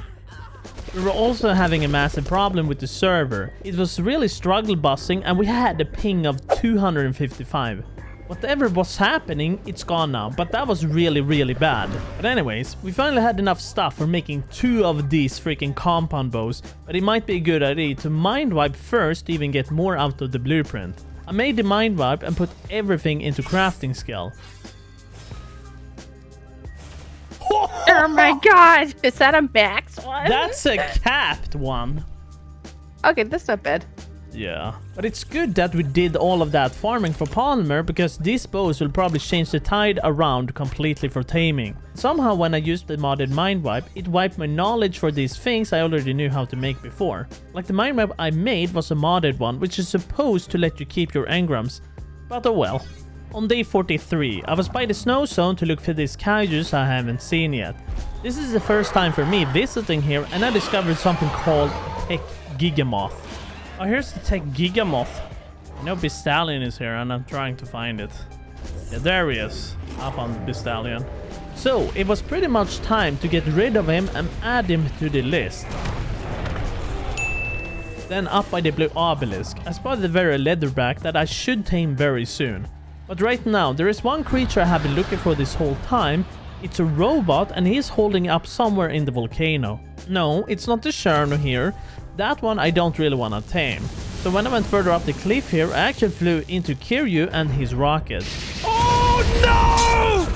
We were also having a massive problem with the server. It was really struggle busting and we had a ping of 255. Whatever was happening, it's gone now, but that was really bad. But anyways, we finally had enough stuff for making 2 of these freaking compound bows, but it might be a good idea to mind wipe first to even get more out of the blueprint. I made the mind wipe and put everything into crafting skill. Oh my god! Is that a max one? That's a capped one. Okay, that's not bad. Yeah, but it's good that we did all of that farming for polymer because these bows will probably change the tide around completely for taming. Somehow when I used the modded mind wipe, it wiped my knowledge for these things I already knew how to make before. Like the mind wipe I made was a modded one which is supposed to let you keep your engrams. But oh well. On day 43, I was by the snow zone to look for these kaijus I haven't seen yet. This is the first time for me visiting here and I discovered something called Tech Gigamoth. Oh, here's the Tech Gigamoth. I know Bistallion is here and I'm trying to find it. Yeah, there he is. I found the Bistallion. So, it was pretty much time to get rid of him and add him to the list. Then up by the blue obelisk, I spotted a very leatherback that I should tame very soon. But right now, there is one creature I have been looking for this whole time. It's a robot and he's holding up somewhere in the volcano. No, it's not the Cherno here. That one I don't really want to tame. So when I went further up the cliff here, I actually flew into Kiryu and his rocket. Oh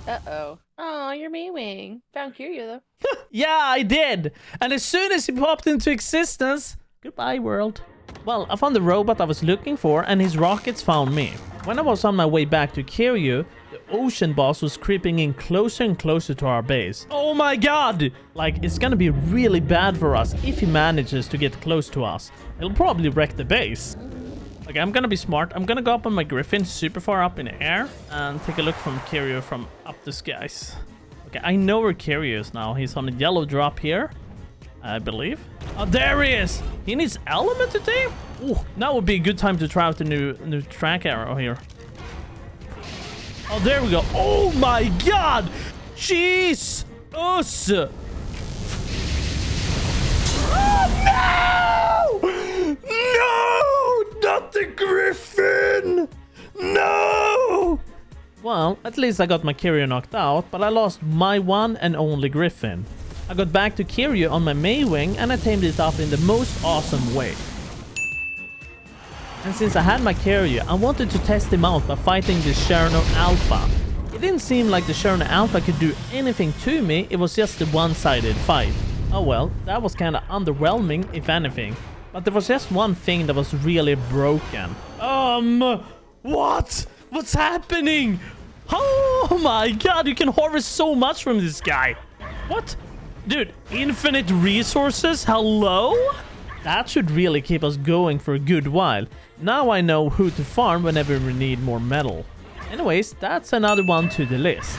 no! Uh-oh. Oh, you're Maywing. Found Kiryu though. Yeah, I did. And as soon as he popped into existence, goodbye world. Well, I found the robot I was looking for and his rockets found me. When I was on my way back to Kiryu, the ocean boss was creeping in closer and closer to our base. Oh my god! Like, it's gonna be really bad for us if he manages to get close to us. It'll probably wreck the base. Okay, I'm gonna be smart. I'm gonna go up on my griffin super far up in the air and take a look from Kiryu from up the skies. Okay, I know where Kiryu is now. He's on the yellow drop here, I believe. Oh, there he is! He needs element to tame? Oh, now would be a good time to try out the new track arrow here. Oh, there we go. Oh my god! Jeez! Us! Oh no! No! Not the griffin! No! Well, at least I got my Kiryu knocked out, but I lost my one and only griffin. I got back to Kiryu on my Maywing and I tamed it up in the most awesome way. And since I had my Kiryu, I wanted to test him out by fighting the Cherno Alpha. It didn't seem like the Cherno Alpha could do anything to me, it was just a one-sided fight. Oh well, that was kinda underwhelming if anything. But there was just one thing that was really broken. What? What's happening? Oh my god, you can harvest so much from this guy. What? Dude, infinite resources? Hello? That should really keep us going for a good while. Now I know who to farm whenever we need more metal. Anyways, that's another one to the list.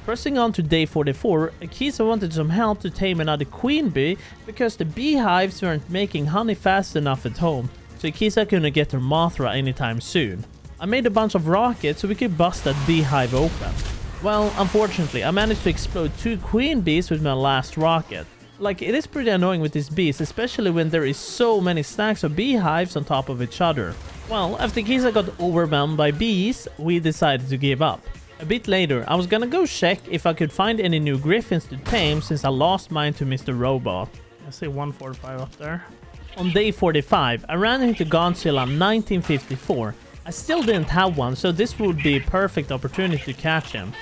Pressing on to day 44, Akisa wanted some help to tame another queen bee because the beehives weren't making honey fast enough at home, so Akisa couldn't get her Mothra anytime soon. I made a bunch of rockets so we could bust that beehive open. Well, unfortunately, I managed to explode 2 queen bees with my last rocket. Like, it is pretty annoying with these bees, especially when there is so many stacks of beehives on top of each other. Well, after Kisa got overwhelmed by bees, we decided to give up. A bit later, I was gonna go check if I could find any new griffins to tame since I lost mine to Mr. Robot. I see 145 up there. On day 45, I ran into Godzilla 1954. I still didn't have one, so this would be a perfect opportunity to catch him.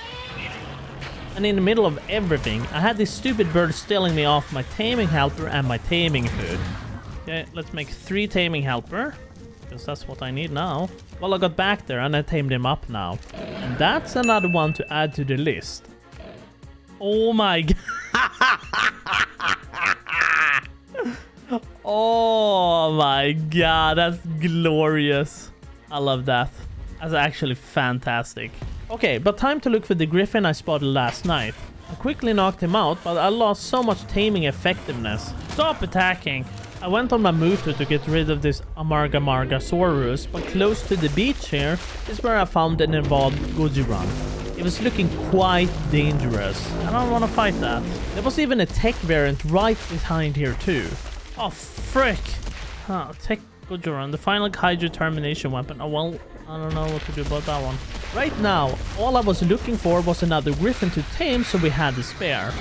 And in the middle of everything, I had this stupid bird stealing me off my taming helper and my taming food. Okay, let's make 3 taming helper, because that's what I need now. Well, I got back there and I tamed him up now. And that's another one to add to the list. Oh my god. Oh my god, that's glorious. I love that. That's actually fantastic. Okay, but time to look for the griffin I spotted last night. I quickly knocked him out, but I lost so much taming effectiveness. Stop attacking! I went on my Muto to get rid of this Amargamargasaurus, but close to the beach here is where I found an evolved Gojiran. It was looking quite dangerous. I don't want to fight that. There was even a tech variant right behind here too. Oh frick! Huh, tech Gojiran, the final kaiju termination weapon. Oh well, I don't know what to do about that one. Right now, all I was looking for was another griffin to tame, so we had to spare.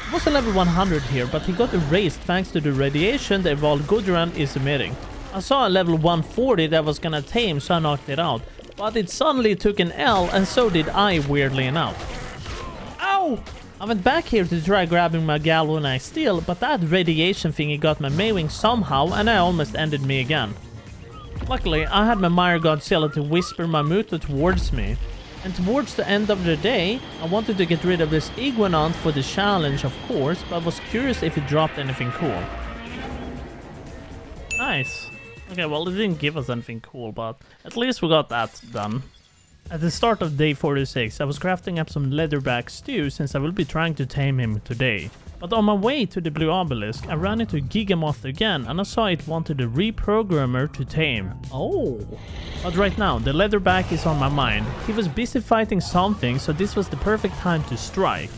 It was a level 100 here, but he got erased thanks to the radiation the evolved Gojiran is emitting. I saw a level 140 that was gonna tame, so I knocked it out. But it suddenly took an L, and so did I, weirdly enough. Ow! I went back here to try grabbing my galvanized steel, but that radiation thingy got my mewing somehow, and I almost ended me again. Luckily, I had my Mire Godzilla to whisper my Muto towards me. And towards the end of the day, I wanted to get rid of this Iguanant for the challenge, of course, but was curious if it dropped anything cool. Nice. Okay, well, it didn't give us anything cool, but at least we got that done. At the start of day 46, I was crafting up some leatherback stew since I will be trying to tame him today. But on my way to the Blue Obelisk, I ran into Gigamoth again and I saw it wanted a reprogrammer to tame. Oh! But right now, the leatherback is on my mind. He was busy fighting something, so this was the perfect time to strike.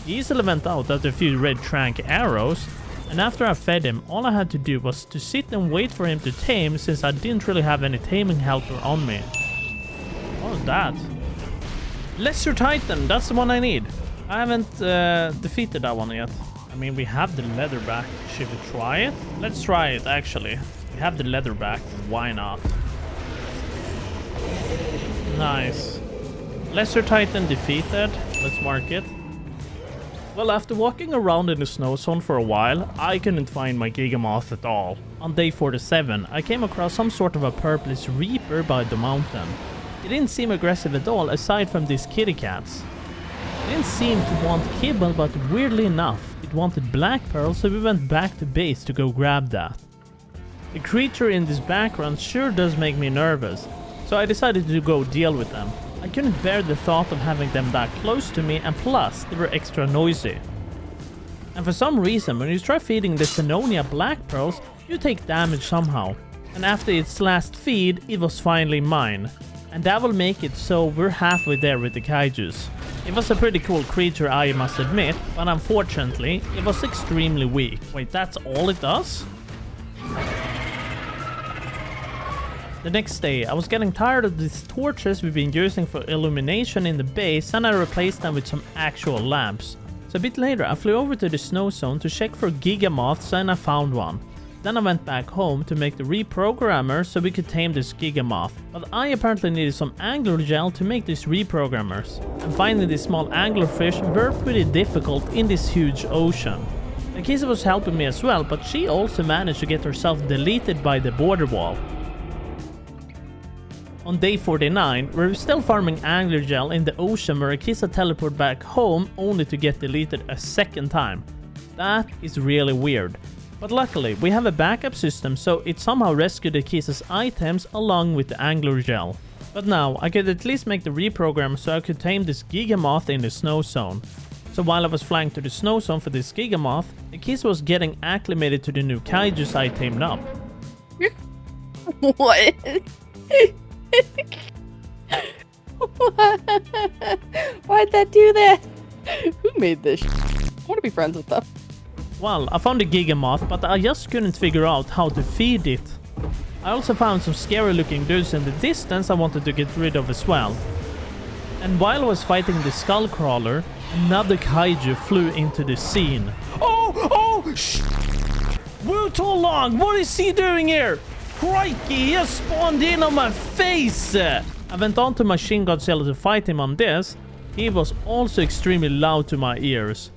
He easily went out after a few red trank arrows, and after I fed him, all I had to do was to sit and wait for him to tame since I didn't really have any taming helper on me. What was that? Lesser Titan, that's the one I need. I haven't defeated that one yet. I mean, we have the leatherback. Should we try it? Let's try it, actually. We have the leatherback. Why not? Nice. Lesser Titan defeated. Let's mark it. Well, after walking around in the snow zone for a while, I couldn't find my Gigamoth at all. On day 47, I came across some sort of a purplish reaper by the mountain. It didn't seem aggressive at all, aside from these kitty cats. It didn't seem to want kibble, but weirdly enough, it wanted black pearl, so we went back to base to go grab that. The creature in this background sure does make me nervous, so I decided to go deal with them. I couldn't bear the thought of having them that close to me, and plus, they were extra noisy. And for some reason, when you try feeding the Xenonia black pearls, you take damage somehow. And after its last feed, it was finally mine. And that will make it so we're halfway there with the kaijus. It was a pretty cool creature, I must admit, but unfortunately, it was extremely weak. Wait, that's all it does? The next day, I was getting tired of these torches we've been using for illumination in the base, and I replaced them with some actual lamps. So a bit later, I flew over to the snow zone to check for Gigamoths, and I found one. Then I went back home to make the reprogrammer so we could tame this Gigamoth. But I apparently needed some angler gel to make these reprogrammers. And finding these small anglerfish were pretty difficult in this huge ocean. Akisa was helping me as well, but she also managed to get herself deleted by the border wall. On day 49, we were still farming angler gel in the ocean where Akisa teleported back home only to get deleted a second time. That is really weird. But luckily, we have a backup system, so it somehow rescued Akisa's items along with the angler gel. But now, I could at least make the reprogram so I could tame this Gigamoth in the snow zone. So while I was flying to the snow zone for this Gigamoth, Akisa was getting acclimated to the new kaijus I tamed up. What? Why'd that do that? Who made this? I want to be friends with them. Well, I found the Gigamoth, but I just couldn't figure out how to feed it. I also found some scary looking dudes in the distance I wanted to get rid of as well. And while I was fighting the skull crawler, another kaiju flew into the scene. Oh! Wu Long, what is he doing here? Crikey, he has spawned in on my face! I went on to my Shin Godzilla to fight him on this. He was also extremely loud to my ears.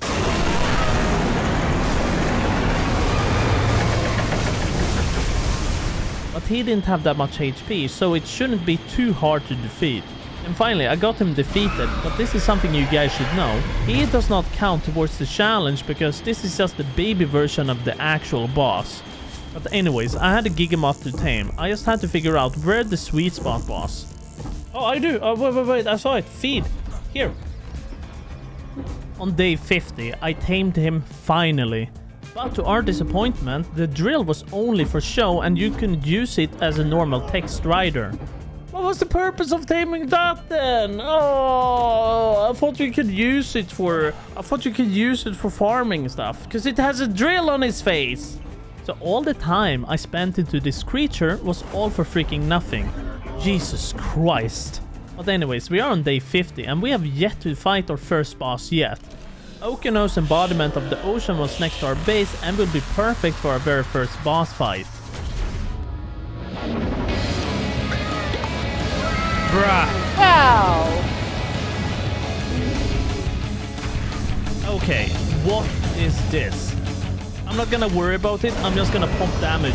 But he didn't have that much HP, so it shouldn't be too hard to defeat. And finally, I got him defeated, but this is something you guys should know. He does not count towards the challenge because this is just the baby version of the actual boss. But anyways, I had a Gigamoth to tame. I just had to figure out where the sweet spot was. Oh, I do. Oh, wait. I saw it. Feed. Here. On day 50, I tamed him finally. But to our disappointment, the drill was only for show and you couldn't use it as a normal text rider. What was the purpose of taming that then? Oh, I thought you could use it for farming stuff because it has a drill on his face. So all the time I spent into this creature was all for freaking nothing. Jesus Christ. But anyways, we are on day 50 and we have yet to fight our first boss yet. Okino's embodiment of the ocean was next to our base and will be perfect for our very first boss fight. Bruh. Wow. Okay, what is this? I'm not gonna worry about it, I'm just gonna pump damage.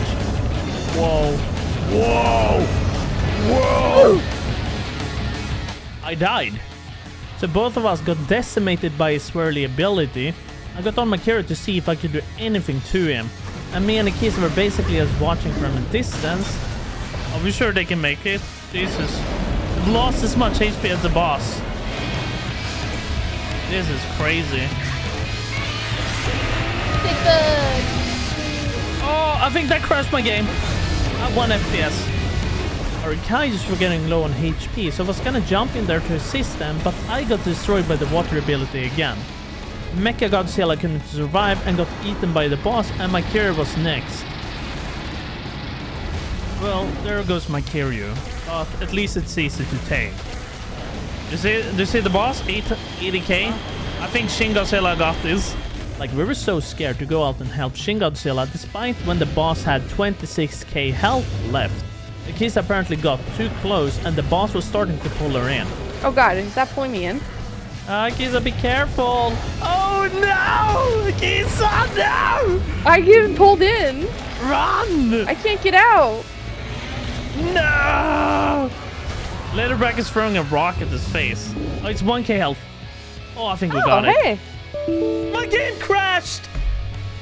Whoa. Whoa! Whoa! I died. So both of us got decimated by his swirly ability. I got on my carrot to see if I could do anything to him. And me and Akisa were basically just watching from a distance. Are we sure they can make it? Jesus. They've lost as much HP as the boss. This is crazy. Take the... Oh, I think that crashed my game. At 1 FPS. Our kaijus were getting low on HP, so I was gonna jump in there to assist them, but I got destroyed by the water ability again. Mecha Godzilla couldn't survive and got eaten by the boss, and my Kiryu was next. Well, there goes my Kiryu, but at least it's easy to tame. Do you see the boss? 80k? I think Shin Godzilla got this. Like, we were so scared to go out and help Shin Godzilla, despite when the boss had 26k health left. The Akisa apparently got too close and the boss was starting to pull her in. Oh god, is that pulling me in? Akisa, be careful! Oh no! Akisa, no! I get pulled in. Run! I can't get out. No! Leatherback is throwing a rock at his face. Oh, it's 1k health. Oh, I think we got it. Hey. My game crashed!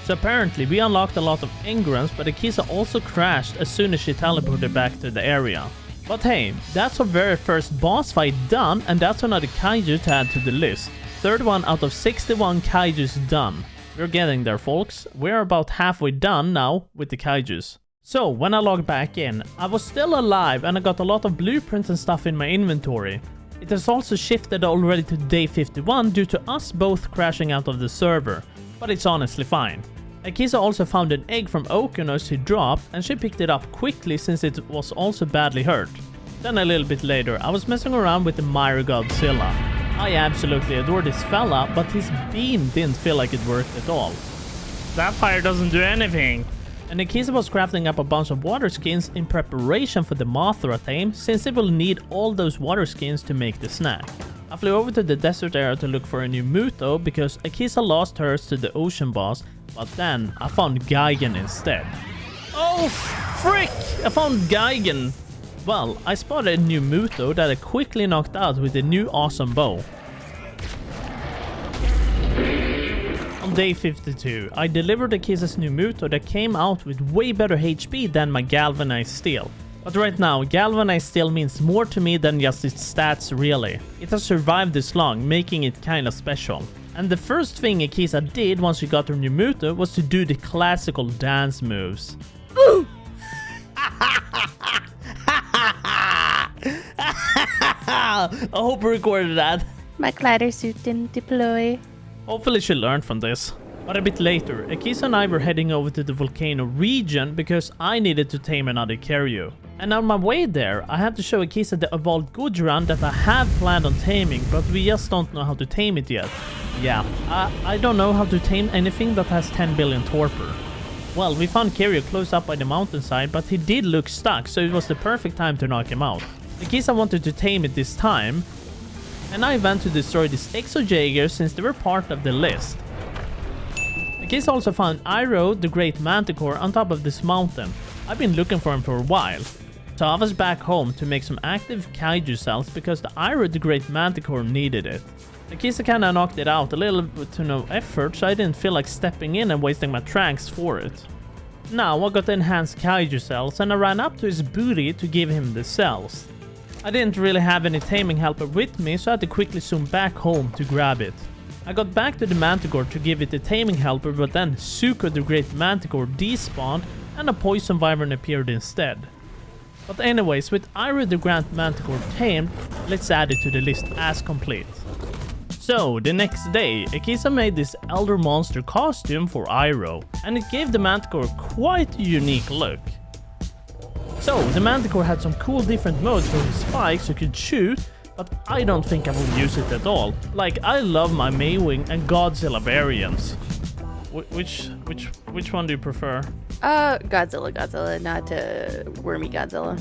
So apparently we unlocked a lot of engrams, but Akisa also crashed as soon as she teleported back to the area. But hey, that's our very first boss fight done, and that's another kaiju to add to the list. 31 out of 61 kaijus done. We're getting there, folks. We're about halfway done now with the kaijus. So when I logged back in, I was still alive and I got a lot of blueprints and stuff in my inventory. It has also shifted already to day 51 due to us both crashing out of the server, but it's honestly fine. Akisa also found an egg from Okino's he dropped, and she picked it up quickly since it was also badly hurt. Then a little bit later, I was messing around with the Myra Godzilla. I absolutely adore this fella, but his beam didn't feel like it worked at all. That fire doesn't do anything. And Akisa was crafting up a bunch of water skins in preparation for the Mothra tame, since it will need all those water skins to make the snack. I flew over to the desert area to look for a new Muto because Akisa lost hers to the ocean boss, but then I found Gigan instead. Oh frick! I found Gigan! Well, I spotted a new Muto that I quickly knocked out with a new awesome bow. On day 52, I delivered Akisa's new Muto that came out with way better HP than my galvanized steel. But right now, galvanized steel means more to me than just its stats really. It has survived this long, making it kinda special. And the first thing Akisa did once she got her new Muto was to do the classical dance moves. I hope we recorded that. My glider suit didn't deploy. Hopefully she learned from this. But a bit later, Akisa and I were heading over to the volcano region because I needed to tame another Kaiju. And on my way there, I had to show Akisa the evolved Gudran that I have planned on taming, but we just don't know how to tame it yet. Yeah, I don't know how to tame anything that has 10 billion torpor. Well, we found Kaiju close up by the mountainside, but he did look stuck, so it was the perfect time to knock him out. Akisa wanted to tame it this time, and I went to destroy these Exojaegers since they were part of the list. Akisa also found Iroh, the great manticore, on top of this mountain. I've been looking for him for a while. So I was back home to make some active kaiju cells because the Iroh, the great manticore, needed it. Akisa kinda knocked it out a little bit to no effort, so I didn't feel like stepping in and wasting my tranks for it. Now I got the enhanced kaiju cells and I ran up to his booty to give him the cells. I didn't really have any taming helper with me, so I had to quickly zoom back home to grab it. I got back to the manticore to give it a taming helper, but then Zuko the Great Manticore despawned and a poison wyvern appeared instead. But anyways, with Iroh the Grand Manticore tamed, let's add it to the list as complete. So, the next day, Akisa made this elder monster costume for Iroh, and it gave the manticore quite a unique look. So, the manticore had some cool different modes for his spikes you could shoot, but I don't think I will use it at all. Like, I love my Maywing and Godzilla variants. Which one do you prefer? Godzilla, not Wormy Godzilla.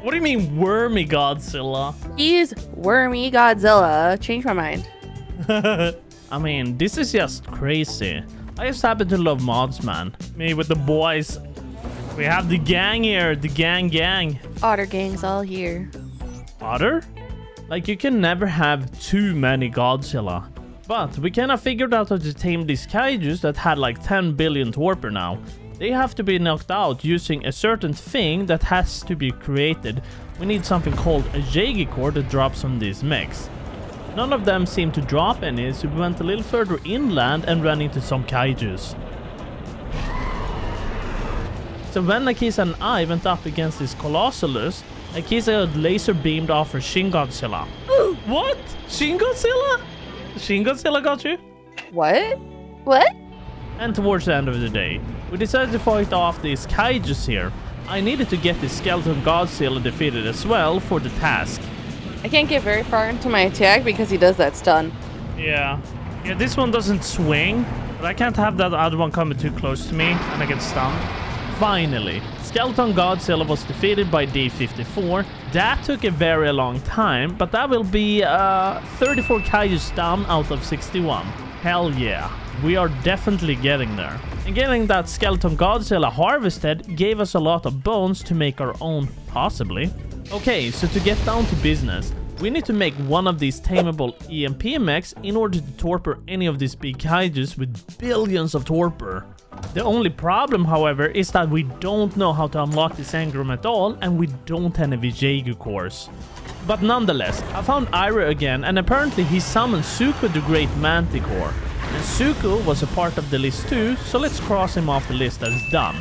What do you mean, Wormy Godzilla? He's Wormy Godzilla. Change my mind. I mean, this is just crazy. I just happen to love mods, man. Me with the boys. We have the gang here, the gang. Otter gang's all here. Otter? Like, you can never have too many Godzilla. But we kinda figured out how to tame these kaijus that had like 10 billion torpor now. They have to be knocked out using a certain thing that has to be created. We need something called a Jaegi core that drops on these mechs. None of them seem to drop any, so we went a little further inland and ran into some kaijus. So when Akisa and I went up against this Colossalus, Akisa got laser beamed off her Shin Godzilla. What? Shin Godzilla? Shin Godzilla got you? What? And towards the end of the day, we decided to fight off these kaijus here. I needed to get this skeleton Godzilla defeated as well for the task. I can't get very far into my attack because he does that stun. Yeah, this one doesn't swing, but I can't have that other one coming too close to me and I get stunned. Finally, Skeleton Godzilla was defeated by D54. That took a very long time, but that will be 34 kaijus down out of 61. Hell yeah, we are definitely getting there. And getting that Skeleton Godzilla harvested gave us a lot of bones to make our own, possibly. Okay, so to get down to business, we need to make one of these tameable EMP mechs in order to torpor any of these big kaijus with billions of torpor. The only problem, however, is that we don't know how to unlock this engram at all, and we don't have any Jaegi cores. But nonetheless, I found Iroh again, and apparently he summoned Zuko the Great Manticore. And Zuko was a part of the list too, so let's cross him off the list as done.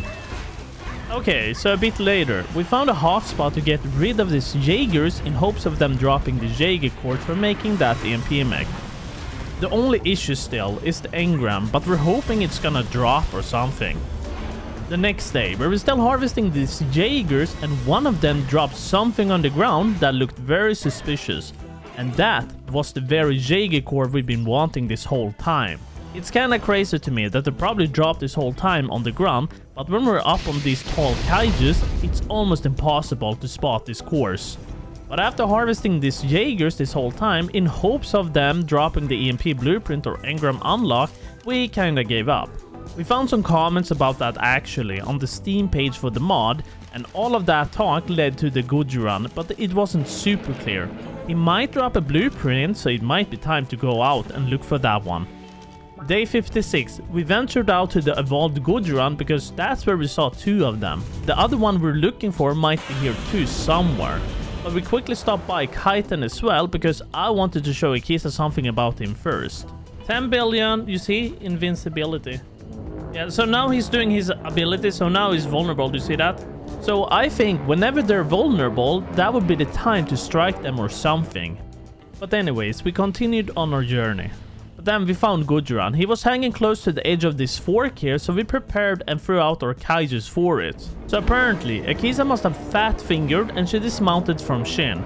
Okay, so a bit later, we found a hotspot to get rid of these Jaegers in hopes of them dropping the Jaegi core for making that EMP mech. The only issue still is the engram, but we're hoping it's gonna drop or something. The next day, we were still harvesting these Jaegers, and one of them dropped something on the ground that looked very suspicious. And that was the very Jaegi core we've been wanting this whole time. It's kinda crazy to me that they probably dropped this whole time on the ground, but when we're up on these tall kaijus, it's almost impossible to spot these cores. But after harvesting these Jaegers this whole time, in hopes of them dropping the EMP blueprint or engram unlock, we kinda gave up. We found some comments about that actually on the Steam page for the mod, and all of that talk led to the Goju run, but it wasn't super clear. He might drop a blueprint, so it might be time to go out and look for that one. Day 56, we ventured out to the evolved Goju run because that's where we saw 2 of them. The other one we're looking for might be here too somewhere. But we quickly stopped by Kaiten as well because I wanted to show Akisa something about him first. 10 billion, you see, invincibility. Yeah, so now he's doing his ability, so now he's vulnerable, do you see that? So I think whenever they're vulnerable, that would be the time to strike them or something. But anyways, we continued on our journey. But then we found Goju. He was hanging close to the edge of this fork here, so we prepared and threw out our kaijus for it. So apparently, Akisa must have fat-fingered and she dismounted from Shin.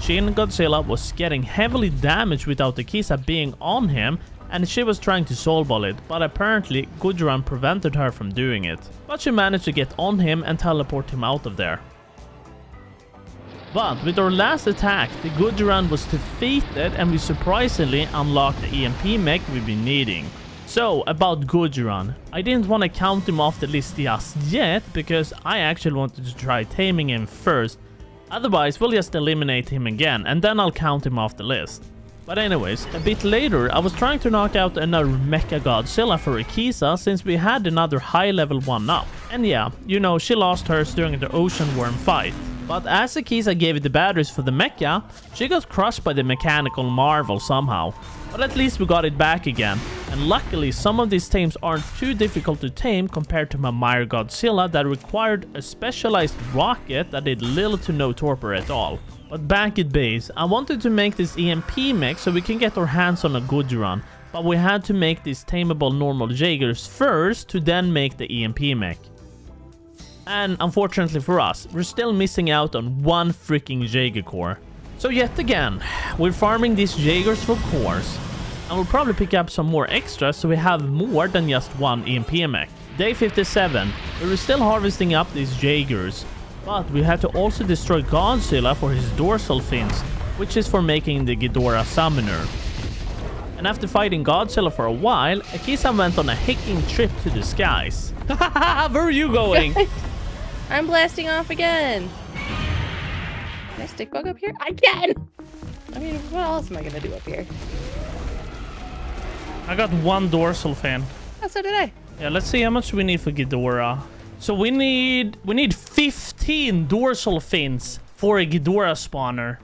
Shin Godzilla was getting heavily damaged without Akisa being on him, and she was trying to soulball it, but apparently Goju prevented her from doing it. But she managed to get on him and teleport him out of there. But with our last attack, the Goju was defeated and we surprisingly unlocked the EMP mech we've been needing. So, about Goju, I didn't want to count him off the list just yet because I actually wanted to try taming him first. Otherwise, we'll just eliminate him again and then I'll count him off the list. But anyways, a bit later, I was trying to knock out another Mecha Godzilla for Akisa since we had another high level one up. And yeah, you know, she lost hers during the ocean worm fight. But as Akisa gave it the batteries for the mecha, she got crushed by the mechanical marvel somehow. But at least we got it back again. And luckily, some of these tames aren't too difficult to tame compared to my Godzilla that required a specialized rocket that did little to no torpor at all. But back at base, I wanted to make this EMP mech so we can get our hands on a Godzilla. But we had to make these tameable normal Jaegers first to then make the EMP mech. And unfortunately for us, we're still missing out on one freaking Jaeger core. So yet again, we're farming these Jaegers for cores. And we'll probably pick up some more extras so we have more than just one EMP mech. Day 57, we were still harvesting up these Jaegers. But we had to also destroy Godzilla for his dorsal fins, which is for making the Ghidorah summoner. And after fighting Godzilla for a while, Akisa went on a hiking trip to the skies. Where are you going? I'm blasting off again. Can I stick bug up here? I can! I mean, what else am I gonna do up here? I got one dorsal fin. Oh, so did I. Yeah, let's see how much we need for Ghidorah. So we need 15 dorsal fins for a Ghidorah spawner.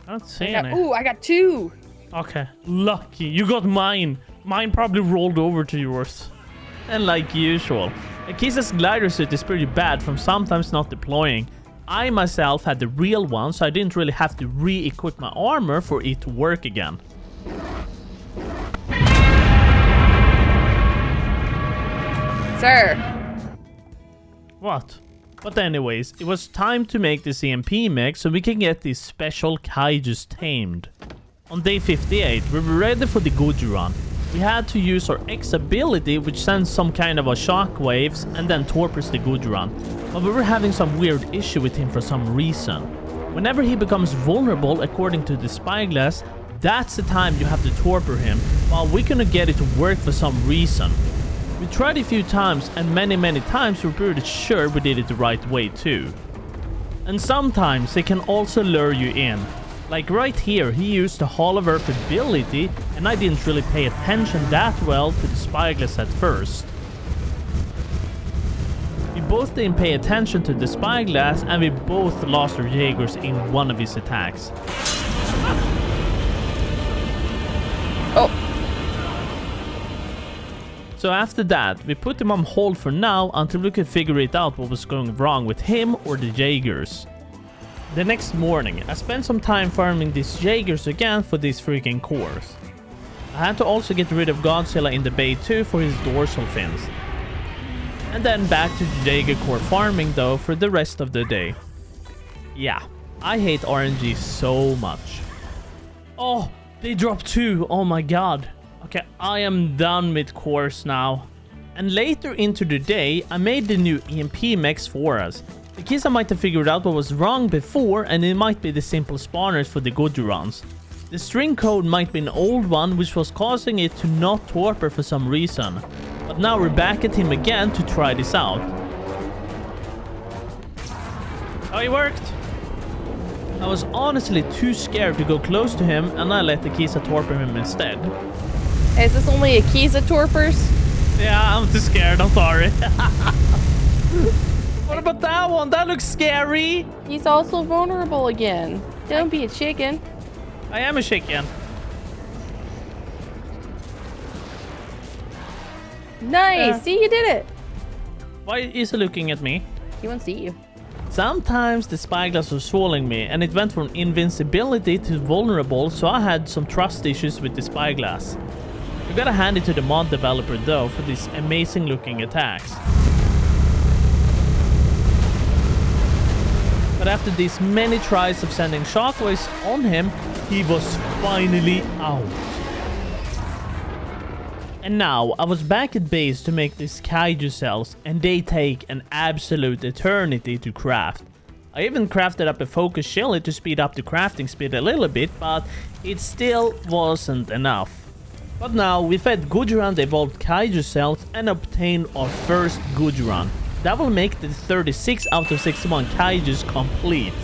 I don't see any. Ooh, I got 2. Okay, lucky. You got mine. Mine probably rolled over to yours. And like usual, Akisa's glider suit is pretty bad from sometimes not deploying. I myself had the real one, so I didn't really have to re-equip my armor for it to work again. Sir. What? But anyways, it was time to make this EMP mech so we can get these special kaijus tamed. On day 58, we were ready for the Godzilla. We had to use our X ability, which sends some kind of a shockwaves and then torpors the Godzilla. But we were having some weird issue with him for some reason. Whenever he becomes vulnerable according to the spyglass, that's the time you have to torpor him, while we couldn't get it to work for some reason. We tried a few times, and many times we were pretty sure we did it the right way too. And sometimes they can also lure you in. Like right here, he used the Hall of Earth ability, and I didn't really pay attention that well to the spyglass at first. We both didn't pay attention to the spyglass, and we both lost our Jaegers in one of his attacks. Oh. So after that, we put him on hold for now until we could figure it out what was going wrong with him or the Jaegers. The next morning, I spent some time farming these Jaegers again for these freaking cores. I had to also get rid of Godzilla in the bay too for his dorsal fins. And then back to the Jaeger core farming though for the rest of the day. Yeah, I hate RNG so much. Oh, they dropped 2, oh my god. Okay, I am done with cores now. And later into the day, I made the new EMP mechs for us. Because I might have figured out what was wrong before, and it might be the simple spawners for the Godzillans. The string code might be an old one, which was causing it to not torpor for some reason. But now we're back at him again to try this out. Oh, it worked! I was honestly too scared to go close to him, and I let Akisa torpor him instead. Is this only Akisa torpors? Yeah, I'm too scared, I'm sorry. What about that one? That looks scary. He's also vulnerable again. Don't be a chicken. I am a chicken. Nice. See, you did it. Why is he looking at me? He wants to eat you. Sometimes the spyglass was swallowing me, and it went from invincibility to vulnerable, so I had some trust issues with the spyglass. You gotta hand it to the mod developer though for these amazing looking attacks. But after these many tries of sending shockwaves on him, he was finally out. And now, I was back at base to make these kaiju cells, and they take an absolute eternity to craft. I even crafted up a focus chili to speed up the crafting speed a little bit, but it still wasn't enough. But now, we fed Godzilla the evolved kaiju cells and obtained our first Godzilla. That will make the 36 out of 61 kaijus complete.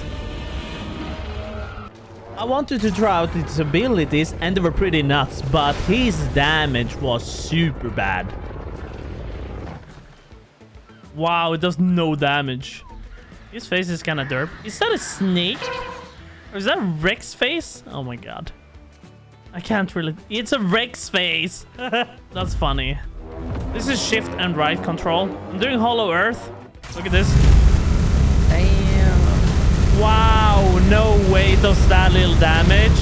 I wanted to try out its abilities and they were pretty nuts, but his damage was super bad. Wow, it does no damage. His face is kind of derp. Is that a snake? Or is that Rex face? Oh my god. I can't really... It's a Rex face. That's funny. This is shift and right control. I'm doing Hollow Earth. Look at this. Damn. Wow, no way does that little damage.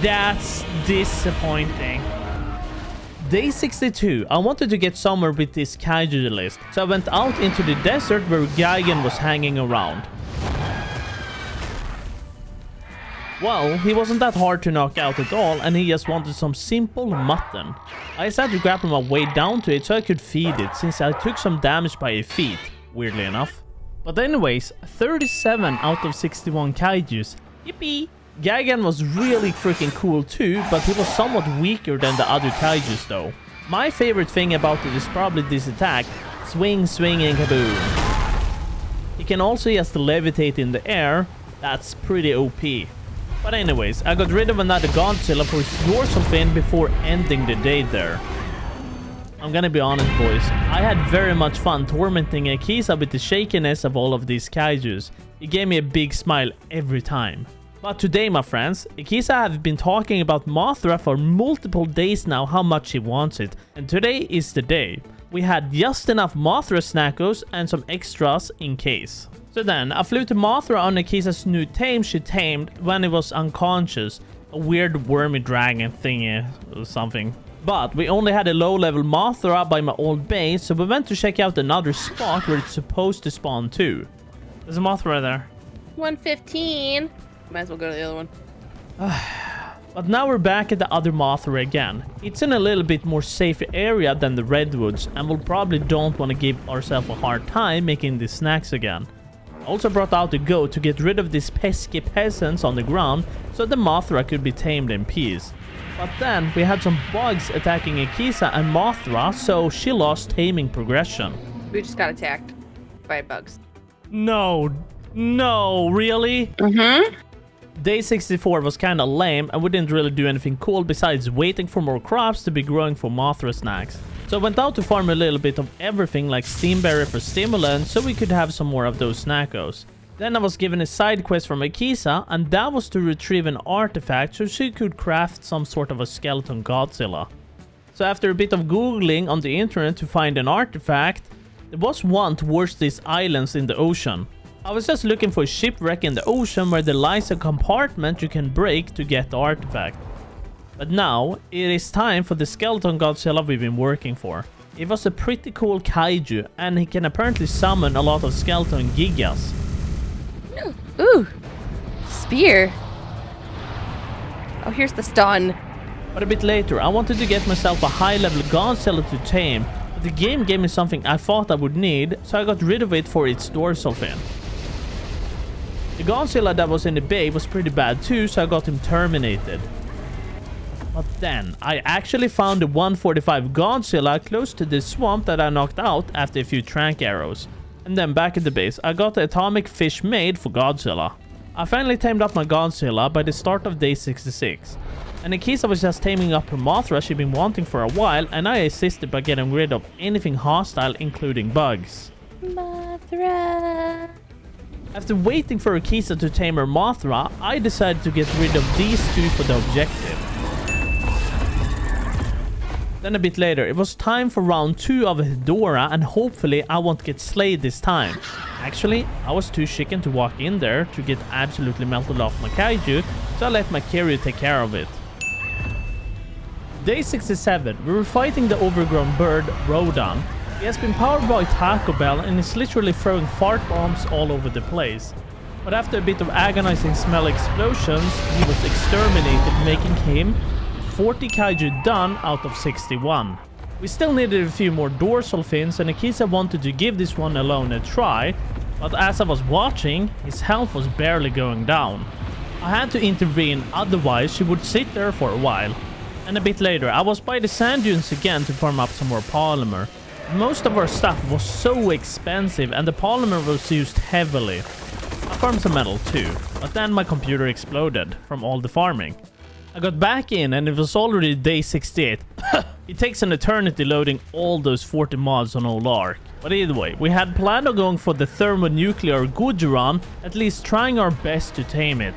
That's disappointing. Day 62. I wanted to get somewhere with this kaiju list, so I went out into the desert where Gigan was hanging around. Well, he wasn't that hard to knock out at all, and he just wanted some simple mutton. I decided to grapple my way down to it so I could feed it, since I took some damage by a feet, weirdly enough. But anyways, 37 out of 61 kaijus. Yippee! Gigan was really freaking cool too, but he was somewhat weaker than the other kaijus though. My favorite thing about it is probably this attack, swing, swing and kaboom. He can also just levitate in the air, that's pretty OP. But anyways, I got rid of another Godzilla for his dorsal fin before ending the day there. I'm gonna be honest boys, I had very much fun tormenting Akisa with the shakiness of all of these kaijus. It gave me a big smile every time. But today, my friends, Akisa have been talking about Mothra for multiple days now how much he wants it. And today is the day. We had just enough Mothra snackos and some extras in case. So then, I flew to Mothra on Akisa's new tame she tamed when he was unconscious. A weird wormy dragon thingy or something. But we only had a low-level Mothra by my old base, so we went to check out another spot where it's supposed to spawn too. There's a Mothra there. 115. Might as well go to the other one. But now we're back at the other Mothra again. It's in a little bit more safe area than the redwoods, and we'll probably don't want to give ourselves a hard time making these snacks again. I also brought out the goat to get rid of these pesky peasants on the ground so the Mothra could be tamed in peace. But then we had some bugs attacking Akisa and Mothra, so she lost taming progression. We just got attacked by bugs. No, really? Mm-hmm. Day 64 was kinda lame and we didn't really do anything cool besides waiting for more crops to be growing for Mothra snacks. So I went out to farm a little bit of everything like Steamberry for stimulant so we could have some more of those snackos. Then I was given a side quest from Akisa, and that was to retrieve an artifact so she could craft some sort of a skeleton Godzilla. So after a bit of googling on the internet to find an artifact, there was one towards these islands in the ocean. I was just looking for a shipwreck in the ocean where there lies a compartment you can break to get the artifact. But now, it is time for the skeleton Godzilla we've been working for. It was a pretty cool kaiju, and he can apparently summon a lot of skeleton gigas. Ooh. Spear. Oh, here's the stun. But a bit later, I wanted to get myself a high-level Godzilla to tame, but the game gave me something I thought I would need, so I got rid of it for its dorsal fin. The Godzilla that was in the bay was pretty bad too, so I got him terminated. But then, I actually found the 145 Godzilla close to the swamp that I knocked out after a few trank arrows. And then back at the base, I got the atomic fish made for Godzilla. I finally tamed up my Godzilla by the start of day 66. And Akisa was just taming up her Mothra she'd been wanting for a while, and I assisted by getting rid of anything hostile, including bugs. Mothra. After waiting for Akisa to tame her Mothra, I decided to get rid of these two for the objective. Then a bit later, it was time for round 2 of Hedora, and hopefully I won't get slayed this time. Actually, I was too chicken to walk in there to get absolutely melted off my kaiju, so I let my Kiryu take care of it. Day 67, we were fighting the overgrown bird, Rodan. He has been powered by Taco Bell and is literally throwing fart bombs all over the place. But after a bit of agonizing smell explosions, he was exterminated, making him 40 kaiju done out of 61. We still needed a few more dorsal fins, and Akisa wanted to give this one alone a try, but as I was watching, his health was barely going down. I had to intervene, otherwise she would sit there for a while. And a bit later, I was by the sand dunes again to farm up some more polymer. Most of our stuff was so expensive and the polymer was used heavily. I farmed some metal too, but then my computer exploded from all the farming. I got back in and it was already day 68. It takes an eternity loading all those 40 mods on old ARK. But either way, we had planned on going for the thermonuclear Gujaran, at least trying our best to tame it.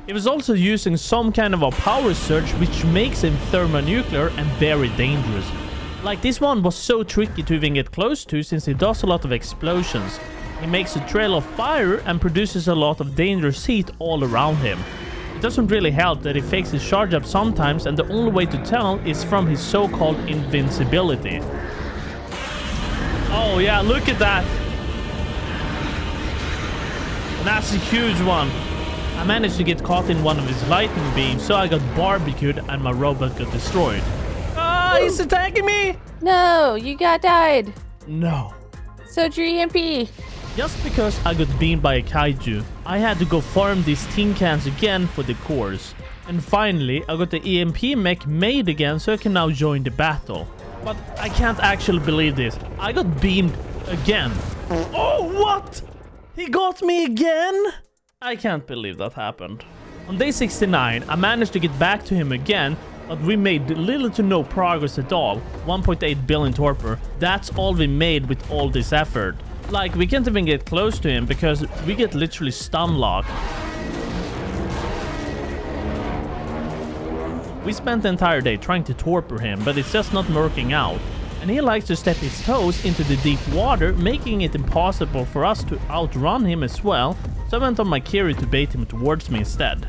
It was also using some kind of a power surge which makes him thermonuclear and very dangerous. Like this one was so tricky to even get close to since he does a lot of explosions. He makes a trail of fire and produces a lot of dangerous heat all around him. It doesn't really help that he fakes his charge up sometimes, and the only way to tell is from his so-called invincibility. Oh yeah, look at that! That's a huge one. I managed to get caught in one of his lightning beams, so I got barbecued and my robot got destroyed. Ah, he's attacking me! No, you got died. No. Search your EMP. Just because I got beamed by a kaiju, I had to go farm these tin cans again for the cores. And finally, I got the EMP mech made again so I can now join the battle. But I can't actually believe this. I got beamed again. Oh, what? He got me again? I can't believe that happened. On day 69, I managed to get back to him again, but we made little to no progress at all. 1.8 billion torpor. That's all we made with all this effort. Like, we can't even get close to him because we get literally stun locked. We spent the entire day trying to torpor him, but it's just not working out. And he likes to step his toes into the deep water, making it impossible for us to outrun him as well, so I went on my Kiri to bait him towards me instead.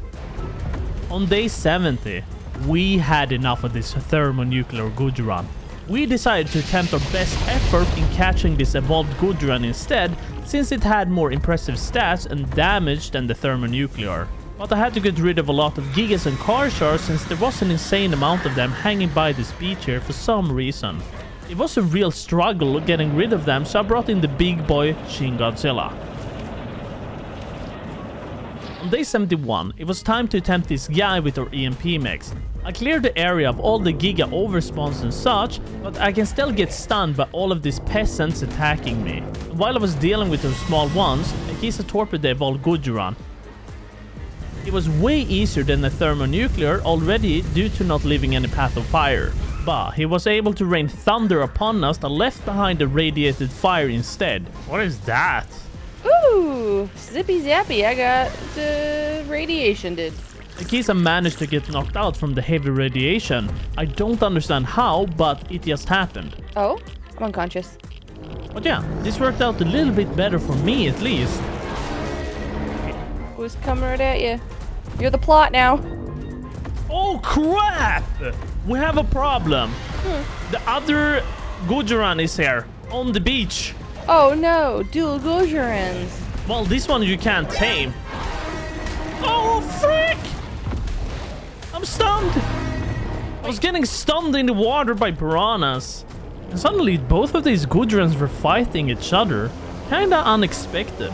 On day 70, we had enough of this thermonuclear Gujaran. We decided to attempt our best effort in catching this evolved Gujaran instead, since it had more impressive stats and damage than the thermonuclear. But I had to get rid of a lot of gigas and car sharks since there was an insane amount of them hanging by this beach here for some reason. It was a real struggle getting rid of them, so I brought in the big boy Taming Godzilla. On day 71, it was time to attempt this guy with our EMP mechs. I cleared the area of all the giga overspawns and such, but I can still get stunned by all of these peasants attacking me. And while I was dealing with those small ones, Akisa torpedoed the evolved Gujaran. It was way easier than the thermonuclear already due to not leaving any path of fire. But he was able to rain thunder upon us that left behind the radiated fire instead. What is that? Ooh, zippy zappy. I got radiation, dude. Akisa managed to get knocked out from the heavy radiation. I don't understand how, but it just happened. Oh, I'm unconscious. But yeah, this worked out a little bit better for me at least. Who's coming right at you? You're the plot now. Oh crap! We have a problem. The other Gujaran is here, on the beach. Oh no, dual Gujarans. Well, this one you can't tame. Oh frick! I'm stunned! I was getting stunned in the water by piranhas. And suddenly both of these Gujarans were fighting each other. Kinda unexpected.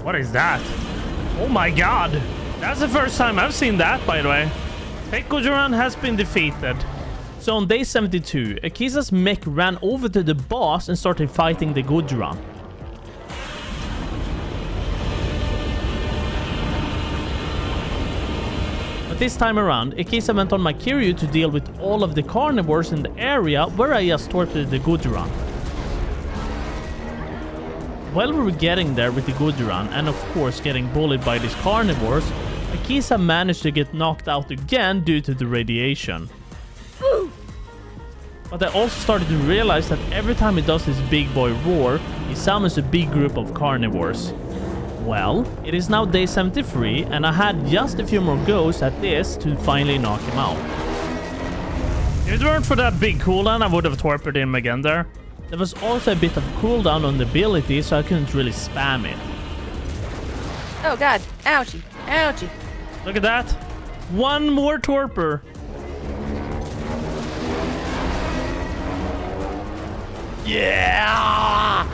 What is that? Oh my god! That's the first time I've seen that, by the way. Tech Gujaran has been defeated. So on day 72, Akisa's mech ran over to the boss and started fighting the Gujaran. But this time around, Akisa went on my Kiryu to deal with all of the carnivores in the area where I just torpedoed the Gujaran. While we were getting there with the Gujaran and of course getting bullied by these carnivores, Akisa managed to get knocked out again due to the radiation. But I also started to realize that every time he does his big boy roar, he summons a big group of carnivores. Well, it is now day 73 and I had just a few more goes at this to finally knock him out. If it weren't for that big cooldown, I would have torpedoed him again there. There was also a bit of cooldown on the ability, so I couldn't really spam it. Oh god, ouchie, ouchie. Look at that. One more torpor. Yeah!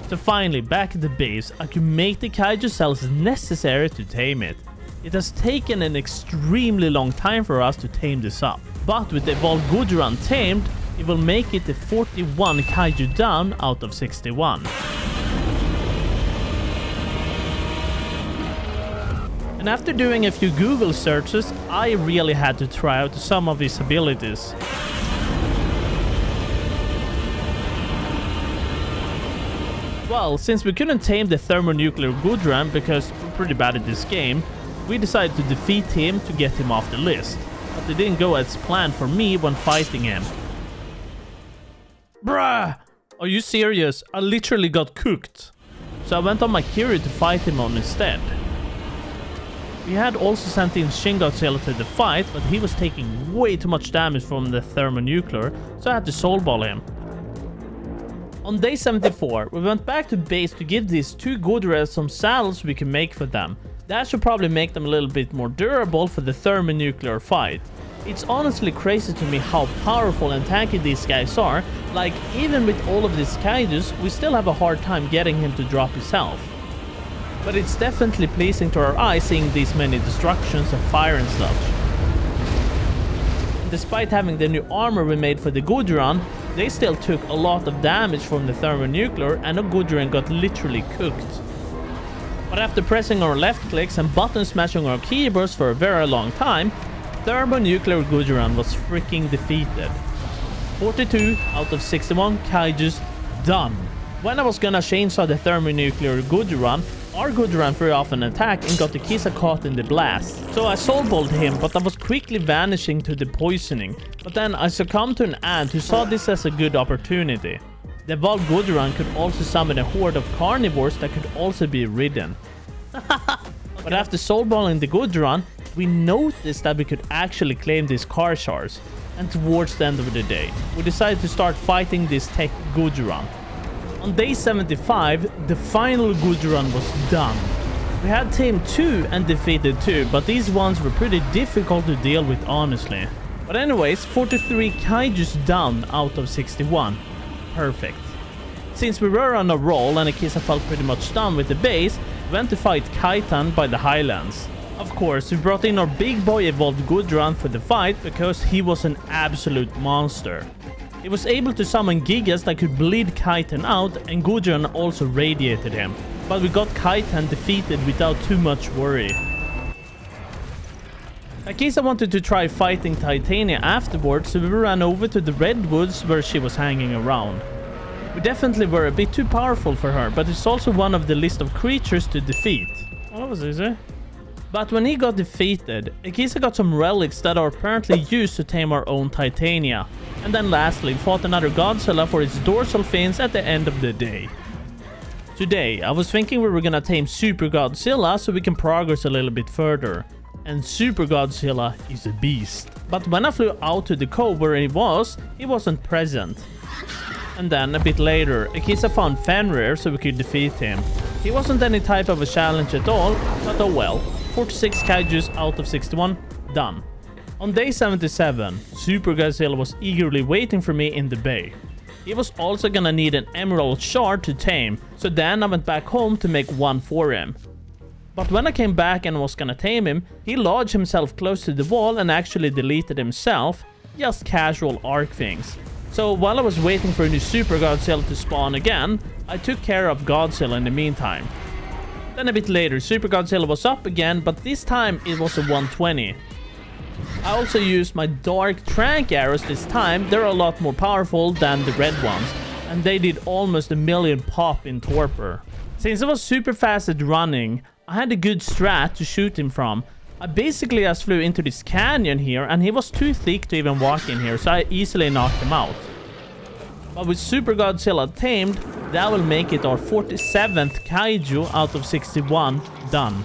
So finally, back at the base, I could make the kaiju cells necessary to tame it. It has taken an extremely long time for us to tame this up. But with the evolved Gujaran tamed, it will make it the 41 kaiju down out of 61. And after doing a few Google searches, I really had to try out some of his abilities. Well, since we couldn't tame the thermonuclear Gudrun because we're pretty bad at this game, we decided to defeat him to get him off the list. But it didn't go as planned for me when fighting him. Bruh! Are you serious? I literally got cooked. So I went on my Kyrie to fight him on instead. We had also sent in Shin Godzilla to the fight, but he was taking way too much damage from the thermonuclear, so I had to soul ball him. On day 74, we went back to base to give these two Godzillas some saddles we can make for them. That should probably make them a little bit more durable for the thermonuclear fight. It's honestly crazy to me how powerful and tanky these guys are. Like, even with all of these kaijus, we still have a hard time getting him to drop his health. But it's definitely pleasing to our eyes seeing these many destructions of fire and such. Despite having the new armor we made for the Gudrun, they still took a lot of damage from the thermonuclear and the Gudrun got literally cooked. But after pressing our left clicks and button smashing our keyboards for a very long time, thermonuclear Gudrun was freaking defeated. 42 out of 61 kaijus done. When I was gonna chainsaw the thermonuclear Gudrun, our Gudrun threw off an attack and got the Kisa caught in the blast. So I soul balled him, but I was quickly vanishing to the poisoning. But then I succumbed to an ant who saw this as a good opportunity. The evolved Gudrun could also summon a horde of carnivores that could also be ridden. But after soul balling the Gudrun, we noticed that we could actually claim these car shards. And towards the end of the day, we decided to start fighting this tech Gudrun. On day 75, the final Gudrun was done. We had tamed 2 and defeated 2, but these ones were pretty difficult to deal with honestly. But anyways, 43 kaijus down out of 61. Perfect. Since we were on a roll and Akisa felt pretty much done with the base, we went to fight Kaitan by the highlands. Of course, we brought in our big boy evolved Gudrun for the fight because he was an absolute monster. He was able to summon Gigas that could bleed Kaitan out, and Gudrun also radiated him. But we got Kaitan defeated without too much worry. Akisa wanted to try fighting Titania afterwards, so we ran over to the redwoods where she was hanging around. We definitely were a bit too powerful for her, but it's also one of the list of creatures to defeat. Oh, that was easy. But when he got defeated, Akisa got some relics that are apparently used to tame our own Titania. And then lastly, fought another Godzilla for its dorsal fins at the end of the day. Today, I was thinking we were gonna tame Super Godzilla so we can progress a little bit further. And Super Godzilla is a beast. But when I flew out to the cove where he wasn't present. And then, a bit later, Akisa found Fenrir so we could defeat him. He wasn't any type of a challenge at all, but oh well. 46 kaijus out of 61, done. On day 77, Super Godzilla was eagerly waiting for me in the bay. He was also gonna need an emerald shard to tame, so then I went back home to make one for him. But when I came back and was gonna tame him, he lodged himself close to the wall and actually deleted himself, just casual ARK things. So while I was waiting for a new Super Godzilla to spawn again, I took care of Godzilla in the meantime. Then a bit later, Super Godzilla was up again, but this time it was a 120. I also used my dark trank arrows this time. They're a lot more powerful than the red ones, and they did almost 1,000,000 pop in torpor. Since I was super fast at running, I had a good strat to shoot him from. I basically just flew into this canyon here, and he was too thick to even walk in here, so I easily knocked him out. But with Super Godzilla tamed, that will make it our 47th kaiju out of 61 done.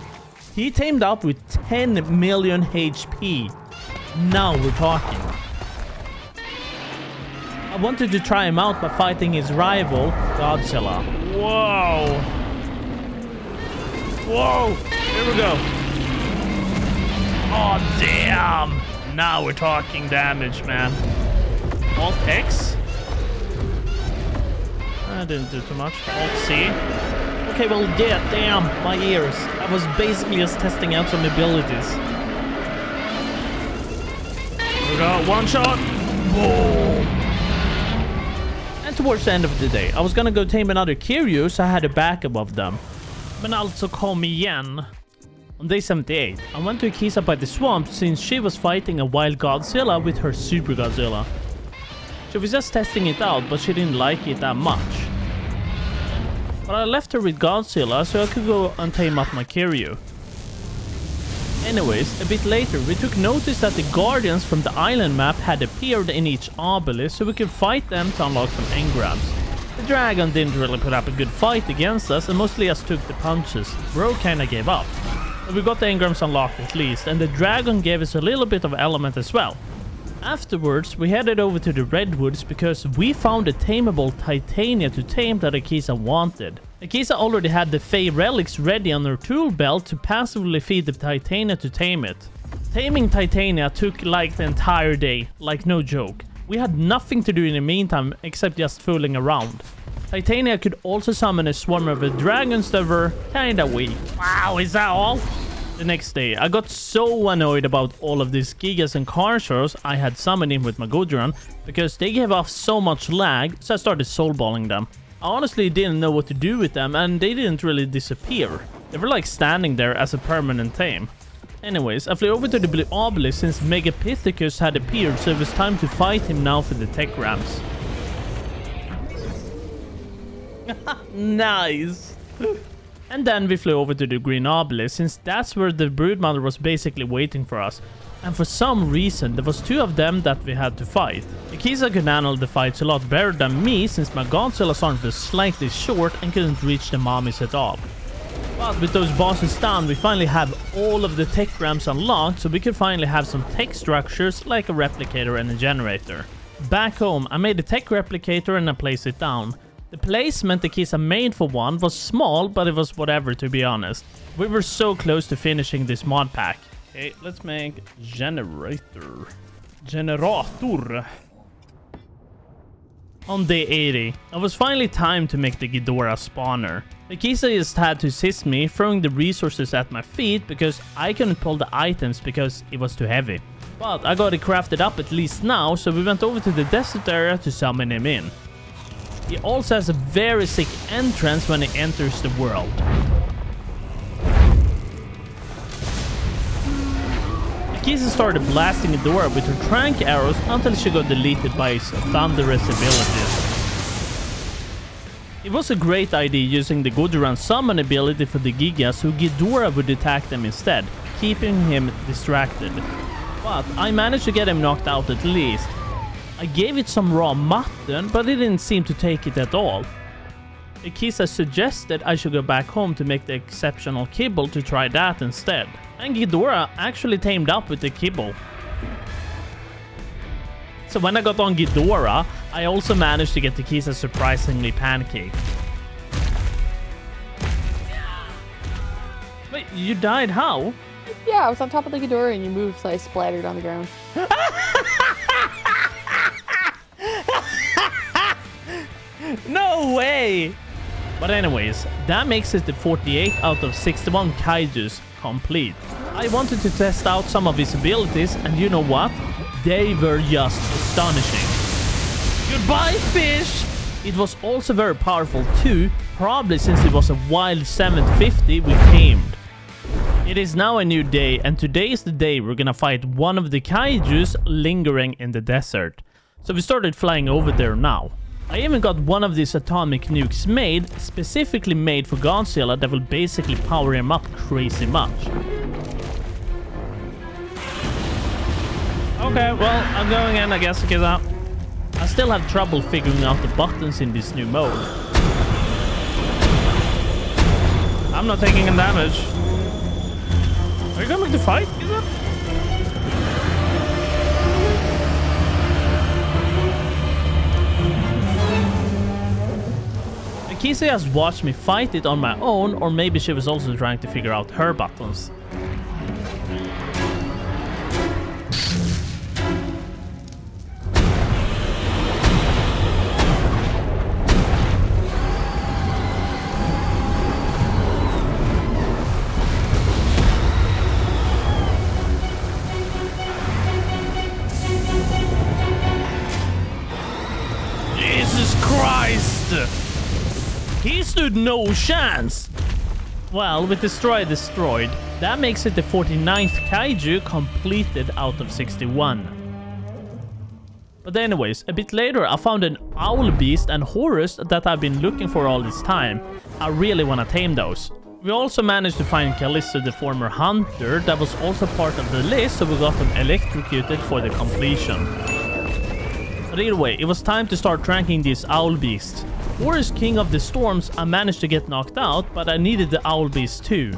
He tamed up with 10 million HP. Now we're talking. I wanted to try him out by fighting his rival, Godzilla. Whoa! Whoa! Here we go. Oh, damn! Now we're talking damage, man. Alt X. I didn't do too much. Alt C. Okay, well, yeah, damn, my ears. I was basically just testing out some abilities. Here we go, one shot. Boom. And towards the end of the day, I was gonna go tame another Kiryu, so I had a backup of them. Men alltså kom igen. On day 78, I went to Akisa by the swamp since she was fighting a wild Godzilla with her Super Godzilla. She was just testing it out, but she didn't like it that much. But I left her with Godzilla so I could go and tame up my Kiryu. Anyways, a bit later we took notice that the guardians from the island map had appeared in each obelisk so we could fight them to unlock some engrams. The dragon didn't really put up a good fight against us and mostly just took the punches. Bro kinda gave up. But we got the engrams unlocked at least, and the dragon gave us a little bit of element as well. Afterwards, we headed over to the redwoods because we found a tameable Titania to tame that Akisa wanted. Akisa already had the Fey relics ready on her tool belt to passively feed the Titania to tame it. Taming Titania took like the entire day, like no joke. We had nothing to do in the meantime except just fooling around. Titania could also summon a swarm of dragons that were kinda weak. Wow, is that all? The next day, I got so annoyed about all of these Gigas and Karshos I had summoned in with my Gudrun because they gave off so much lag, so I started soulballing them. I honestly didn't know what to do with them and they didn't really disappear. They were like standing there as a permanent tame. Anyways, I flew over to the blue obelisk since Megapithecus had appeared, so it was time to fight him now for the tech ramps. Nice! And then we flew over to the green obelisk since that's where the broodmother was basically waiting for us. And for some reason there was two of them that we had to fight. Akisa could handle the fights a lot better than me since my Godzilla's arms was slightly short and couldn't reach the mommies at all. But with those bosses down, we finally have all of the tech ramps unlocked, so we could finally have some tech structures like a replicator and a generator. Back home, I made a tech replicator and I placed it down. The placement Akisa made for one was small, but it was whatever, to be honest. We were so close to finishing this mod pack. Okay, let's make generator. On day 80, it was finally time to make the Ghidorah spawner. Akisa just had to assist me, throwing the resources at my feet because I couldn't pull the items because it was too heavy. But I got it crafted up at least now, so we went over to the desert area to summon him in. He also has a very sick entrance when he enters the world. Akisa started blasting Ghidorah with her trank arrows until she got deleted by his thunderous abilities. It was a great idea using the Gudrun summon ability for the Gigas, so Ghidorah would attack them instead, keeping him distracted. But I managed to get him knocked out at least. I gave it some raw mutton, but it didn't seem to take it at all. Akisa suggested I should go back home to make the exceptional kibble to try that instead. And Ghidorah actually tamed up with the kibble. So when I got on Ghidorah, I also managed to get Akisa surprisingly pancaked. Wait, you died how? Yeah, I was on top of the Ghidorah and you moved, so I splattered on the ground. No way! But anyways, that makes it the 48 out of 61 kaijus complete. I wanted to test out some of his abilities, and you know what? They were just astonishing. Goodbye, fish! It was also very powerful too, probably since it was a wild 750 we tamed. It is now a new day, and today is the day we're gonna fight one of the kaijus lingering in the desert. So we started flying over there now. I even got one of these atomic nukes made, specifically made for Godzilla, that will basically power him up crazy much. Okay, well, I'm going in, I guess, because I still have trouble figuring out the buttons in this new mode. I'm not taking any damage. Are you going to fight? Is it? Akisa has watched me fight it on my own, or maybe she was also trying to figure out her buttons. Jesus Christ! He stood no chance! Well, with destroyed, that makes it the 49th kaiju completed out of 61. But anyways, a bit later I found an owl beast and Horus that I've been looking for all this time. I really want to tame those. We also managed to find Callisto, the former hunter, that was also part of the list, so we got them electrocuted for the completion. But either way, it was time to start ranking these owl beasts. Horus, King of the Storms, I managed to get knocked out, but I needed the owl beast too.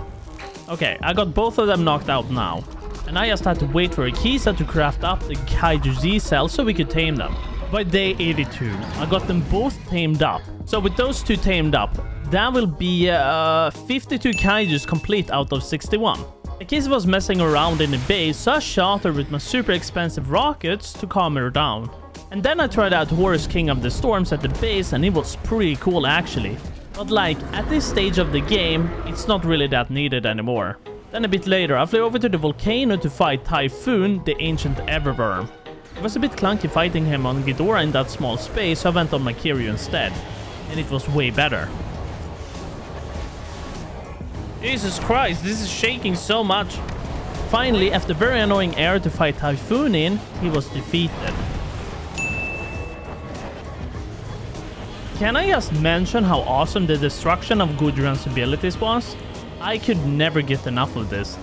Okay, I got both of them knocked out now. And I just had to wait for Akisa to craft up the Kaiju Z cells so we could tame them. By day 82, I got them both tamed up. So with those two tamed up, that will be 52 Kaijus complete out of 61. Akisa was messing around in the base, so I shot her with my super expensive rockets to calm her down. And then I tried out Horus, King of the Storms at the base, and it was pretty cool actually. But like, at this stage of the game, it's not really that needed anymore. Then a bit later, I flew over to the volcano to fight Typhoon, the ancient everworm. It was a bit clunky fighting him on Ghidorah in that small space, so I went on my Kiryu instead. And it was way better. Jesus Christ, this is shaking so much. Finally, after very annoying air to fight Typhoon in, he was defeated. Can I just mention how awesome the destruction of Gudrun's abilities was? I could never get enough of this.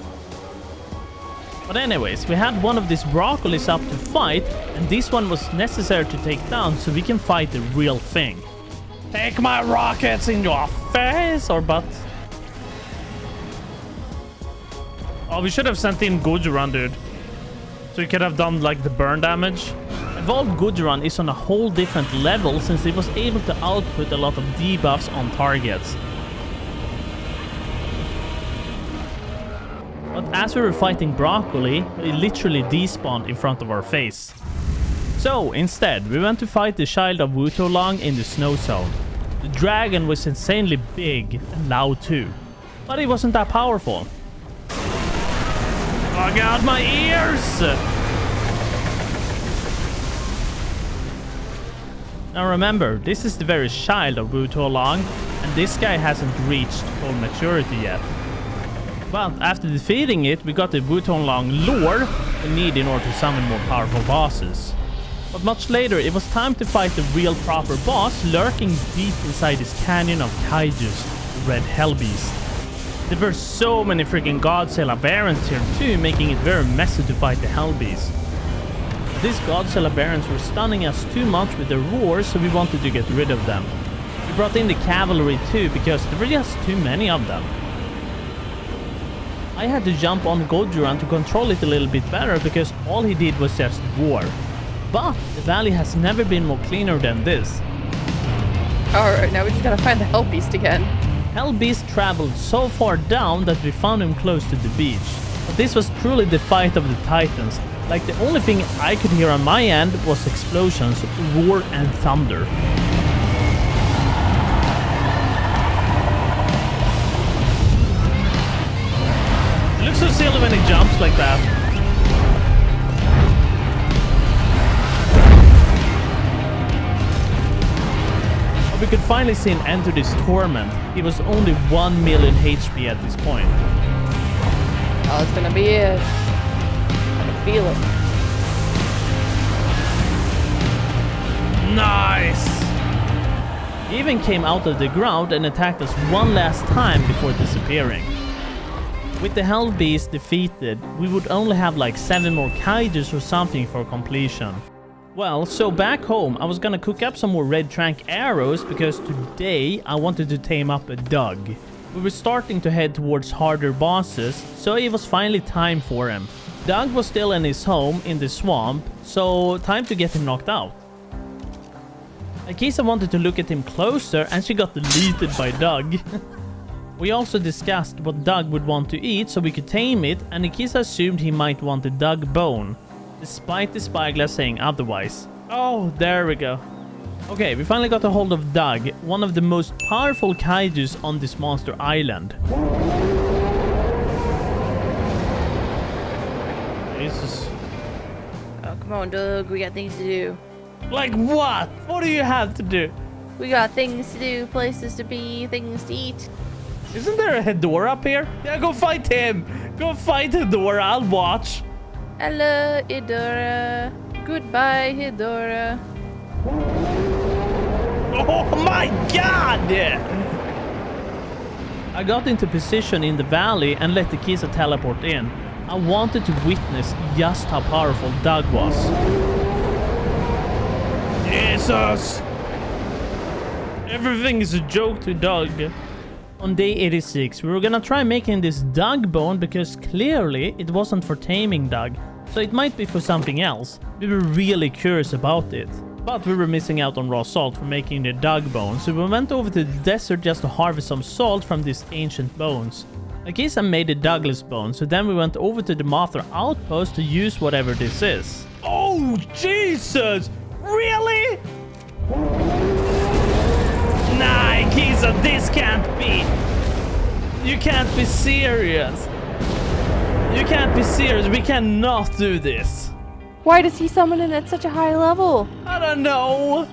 But anyways, we had one of these broccolis up to fight, and this one was necessary to take down so we can fight the real thing. Take my rockets in your face or butt. Oh, we should have sent in Gudrun, dude. So we could have done like the burn damage. Evolved Gudrun is on a whole different level since it was able to output a lot of debuffs on targets. But as we were fighting Broccoli, it literally despawned in front of our face. So instead, we went to fight the child of Wutolong in the snow zone. The dragon was insanely big and loud too, but it wasn't that powerful. Oh god, my ears! Now remember, this is the very child of Wutolong, and this guy hasn't reached full maturity yet. But after defeating it, we got the Wutolong lore we need in order to summon more powerful bosses. But much later, it was time to fight the real proper boss lurking deep inside this canyon of kaijus, the Red Hell Beast. There were so many freaking Godzilla variants here too, making it very messy to fight the Hell Beast. These Godzilla variants were stunning us too much with their roars, so we wanted to get rid of them. We brought in the cavalry too, because there were just too many of them. I had to jump on Gudrun to control it a little bit better, because all he did was just roar. But the valley has never been more cleaner than this. Alright, now we just gotta find the Hell Beast again. Hell Beast traveled so far down that we found him close to the beach. But this was truly the fight of the titans. Like, the only thing I could hear on my end was explosions, roar and thunder. It looks so silly when he jumps like that. But we could finally see him enter this torment. He was only 1 million HP at this point. Oh, it's gonna be it. I can feel it. Nice! He even came out of the ground and attacked us one last time before disappearing. With the Hell Beast defeated, we would only have like 7 more kaijus or something for completion. Well, so back home, I was gonna cook up some more red trank arrows because today I wanted to tame up a Doug. We were starting to head towards harder bosses, so it was finally time for him. Doug was still in his home in the swamp, so time to get him knocked out. Akisa wanted to look at him closer and she got deleted by Doug. We also discussed what Doug would want to eat so we could tame it, and Akisa assumed he might want the Doug bone, despite the spyglass saying otherwise. Oh, there we go. Okay, we finally got a hold of Doug, one of the most powerful kaijus on this monster island. Jesus. Oh, come on, Doug. We got things to do. Like what? What do you have to do? We got things to do, places to be, things to eat. Isn't there a Hedora up here? Yeah, go fight him. Go fight Hedora. I'll watch. Hello, Hedora. Goodbye, Hedora. Oh my god! I got into position in the valley and let the Kisa teleport in. I wanted to witness just how powerful Doug was. Jesus! Everything is a joke to Doug. On day 86, we were gonna try making this Doug bone because clearly it wasn't for taming Doug, so it might be for something else. We were really curious about it. But we were missing out on raw salt for making the Doug bone, so we went over to the desert just to harvest some salt from these ancient bones. Akisa made the Douglas bone, so then we went over to the Mothra outpost to use whatever this is. Oh, Jesus! Really? Nah, Akisa, this can't be. You can't be serious. You can't be serious. We cannot do this. Why does he summon it at such a high level? I don't know.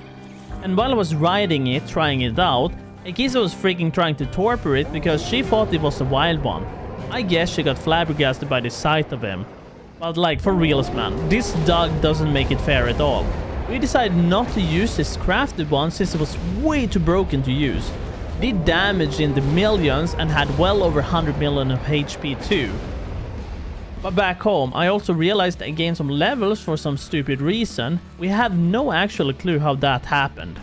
And while I was riding it, trying it out, Akisa was freaking trying to torpor it because she thought it was a wild one. I guess she got flabbergasted by the sight of him. But like, for reals man, this dog doesn't make it fair at all. We decided not to use this crafted one since it was way too broken to use. It did damage in the millions and had well over 100 million of HP too. But back home, I also realized I gained some levels for some stupid reason. We have no actual clue how that happened.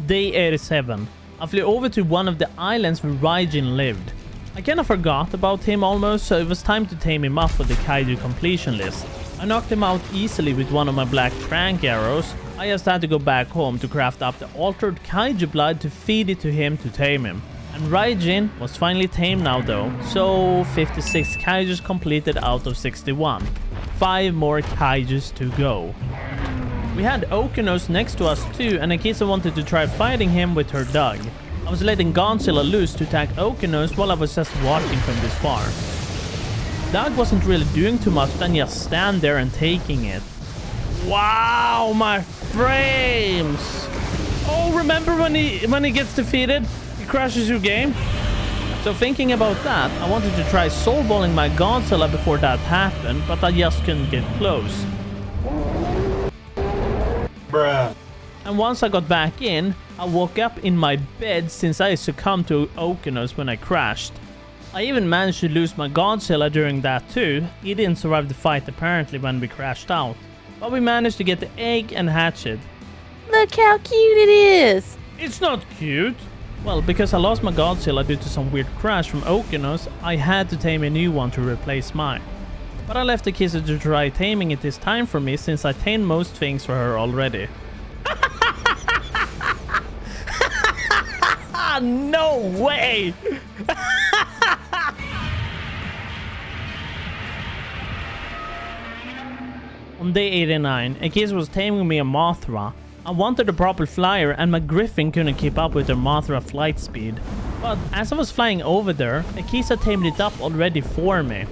Day 87. I flew over to one of the islands where Raijin lived. I kinda forgot about him almost, so it was time to tame him up for the Kaiju completion list. I knocked him out easily with one of my black trank arrows. I just had to go back home to craft up the altered Kaiju blood to feed it to him to tame him. And Raijin was finally tamed now though, so 56 Kaijus completed out of 61. 5 more Kaijus to go. We had Okinos next to us too, and Akisa wanted to try fighting him with her dog. I was letting Godzilla loose to attack Okinos while I was just watching from this far. Doug wasn't really doing too much than just stand there and taking it. Wow, my frames! Oh, remember when he gets defeated? He crashes your game? So thinking about that, I wanted to try soul balling my Godzilla before that happened, but I just couldn't get close. Bruh. And once I got back in, I woke up in my bed since I succumbed to Okinos when I crashed. I even managed to lose my Godzilla during that too. He didn't survive the fight apparently when we crashed out. But we managed to get the egg and hatch it. Look how cute it is! It's not cute! Well, because I lost my Godzilla due to some weird crash from Okinos, I had to tame a new one to replace mine. But I left Akisa to try taming it this time for me since I tamed most things for her already. No way! On day 89, Akisa was taming me a Mothra. I wanted a proper flyer and my Griffin couldn't keep up with her Mothra flight speed. But as I was flying over there, Akisa tamed it up already for me.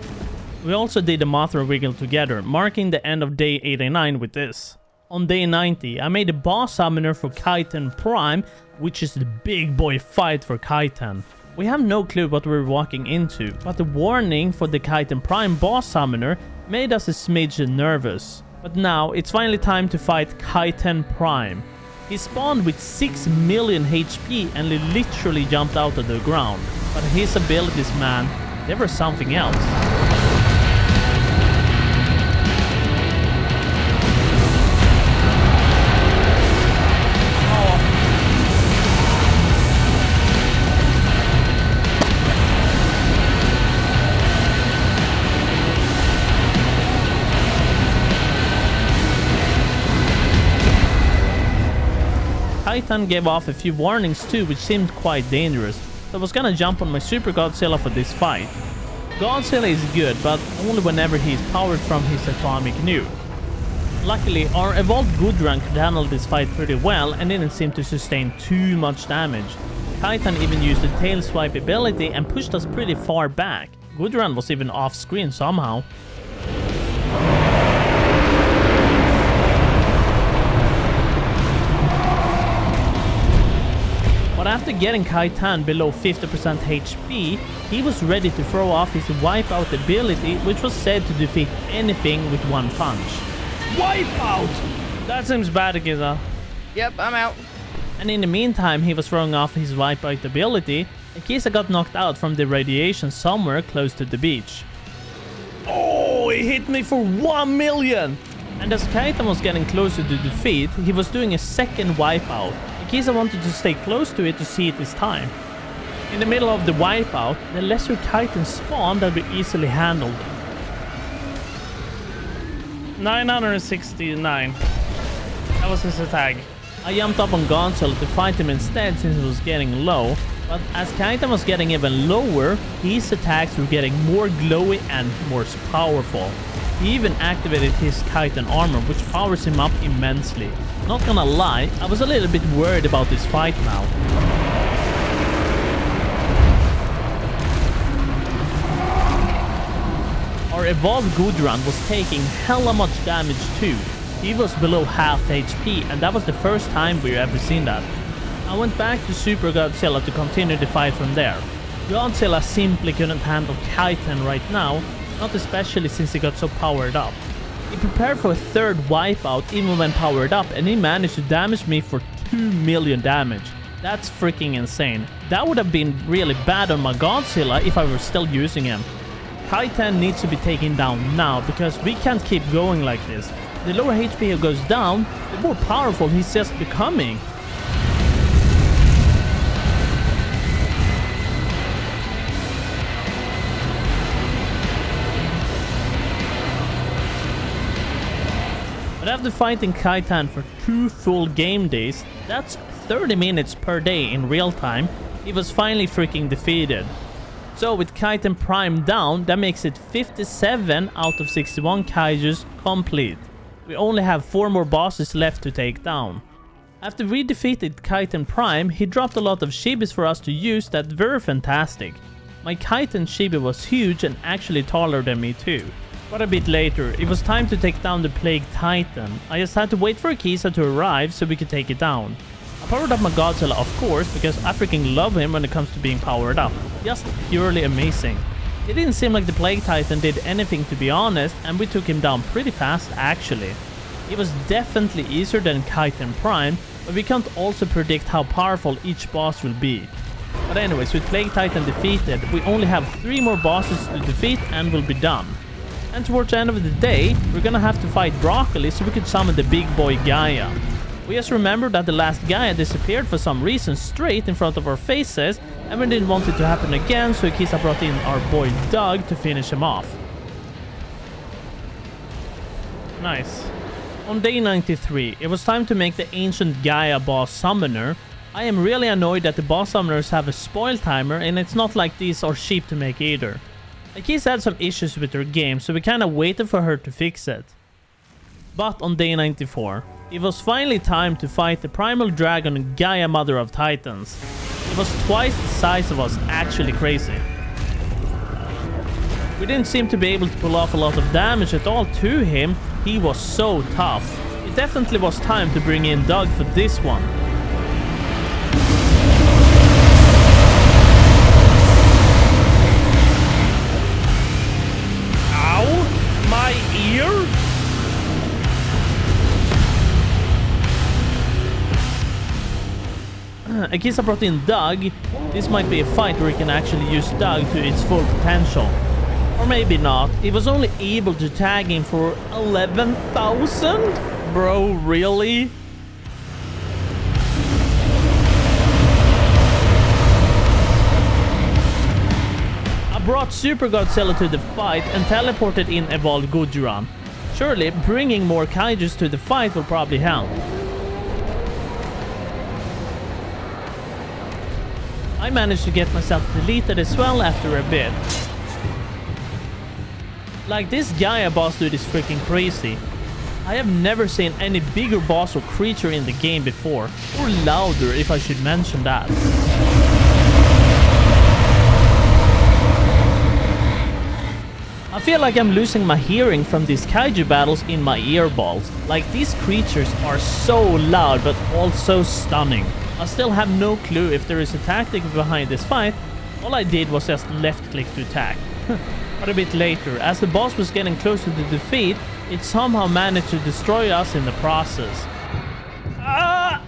We also did the Mothra wiggle together, marking the end of day 89 with this. On day 90, I made a boss summoner for Kaiten Prime, which is the big boy fight for Kaiten. We have no clue what we're walking into, but the warning for the Kaiten Prime boss summoner made us a smidge nervous. But now it's finally time to fight Kaiten Prime. He spawned with 6 million HP and literally jumped out of the ground. But his abilities, man, they were something else. Titan gave off a few warnings too, which seemed quite dangerous, so I was gonna jump on my Super Godzilla for this fight. Godzilla is good, but only whenever he is powered from his atomic nuke. Luckily, our evolved Gudrun could handle this fight pretty well and didn't seem to sustain too much damage. Titan even used the tail swipe ability and pushed us pretty far back. Gudrun was even off screen somehow. But After getting Kaitan below 50% HP, he was ready to throw off his wipeout ability, which was said to defeat anything with one punch. Wipeout! That seems bad, Akiza. Yep, I'm out. And in the meantime, he was throwing off his wipeout ability, and Kisa got knocked out from the radiation somewhere close to the beach. Oh, he hit me for 1 million! And as Kaitan was getting closer to defeat, he was doing a second wipeout. And Kisa wanted to stay close to it to see it this time. In the middle of the wipeout, the lesser Kaitan spawned that we easily handled. 969. That was his attack. I jumped up on Godzilla to fight him instead since he was getting low, but as Kaitan was getting even lower, his attacks were getting more glowy and more powerful. He even activated his Kaitan armor, which powers him up immensely. Not gonna lie, I was a little bit worried about this fight now. Our evolved Gudran was taking hella much damage too. He was below half HP, and that was the first time we've ever seen that. I went back to Super Godzilla to continue the fight from there. Godzilla simply couldn't handle Kaitan right now, not especially since he got so powered up. He prepared for a third wipeout even when powered up, and he managed to damage me for 2 million damage. That's freaking insane. That would have been really bad on my Godzilla if I were still using him. Kaitan needs to be taken down now because we can't keep going like this. The lower HP he goes down, the more powerful he's just becoming. But after fighting Kaitan for 2 full game days, that's 30 minutes per day in real time, he was finally freaking defeated. So with Kaitan Prime down, that makes it 57 out of 61 kaijus complete. We only have 4 more bosses left to take down. After we defeated Kaitan Prime, he dropped a lot of shibis for us to use that were fantastic. My Kaitan shibi was huge and actually taller than me too. But a bit later, it was time to take down the Plague Titan. I just had to wait for Kisa to arrive so we could take it down. I powered up my Godzilla, of course, because I freaking love him when it comes to being powered up. Just purely amazing. It didn't seem like the Plague Titan did anything, to be honest, and we took him down pretty fast actually. It was definitely easier than Kaitan Prime, but we can't also predict how powerful each boss will be. But anyways, with Plague Titan defeated, we only have 3 more bosses to defeat and we'll be done. And towards the end of the day, we're gonna have to fight Broccoli so we could summon the big boy Gaia. We just remembered that the last Gaia disappeared for some reason straight in front of our faces, and we didn't want it to happen again, so Kisa brought in our boy Doug to finish him off. Nice. On day 93, it was time to make the ancient Gaia boss summoner. I am really annoyed that the boss summoners have a spoil timer, and it's not like these are cheap to make either. Akisa had some issues with her game, so we kinda waited for her to fix it. But on day 94, it was finally time to fight the primal dragon Gaia Mother of Titans. It was twice the size of us, actually crazy. We didn't seem to be able to pull off a lot of damage at all to him, he was so tough. It definitely was time to bring in Doug for this one. My ear? Akisa brought in Doug. This might be a fight where he can actually use Doug to its full potential. Or maybe not. He was only able to tag him for 11,000? Bro, really? Brought Super Godzilla to the fight and teleported in Evolved Gudran. Surely, bringing more kaijus to the fight will probably help. I managed to get myself deleted as well after a bit. Like, this Gaia boss dude is freaking crazy. I have never seen any bigger boss or creature in the game before. Or louder, if I should mention that. I feel like I'm losing my hearing from these kaiju battles in my earballs. Like, these creatures are so loud but also stunning. I still have no clue if there is a tactic behind this fight. All I did was just left click to attack. But a bit later, as the boss was getting closer to defeat, it somehow managed to destroy us in the process. Ah!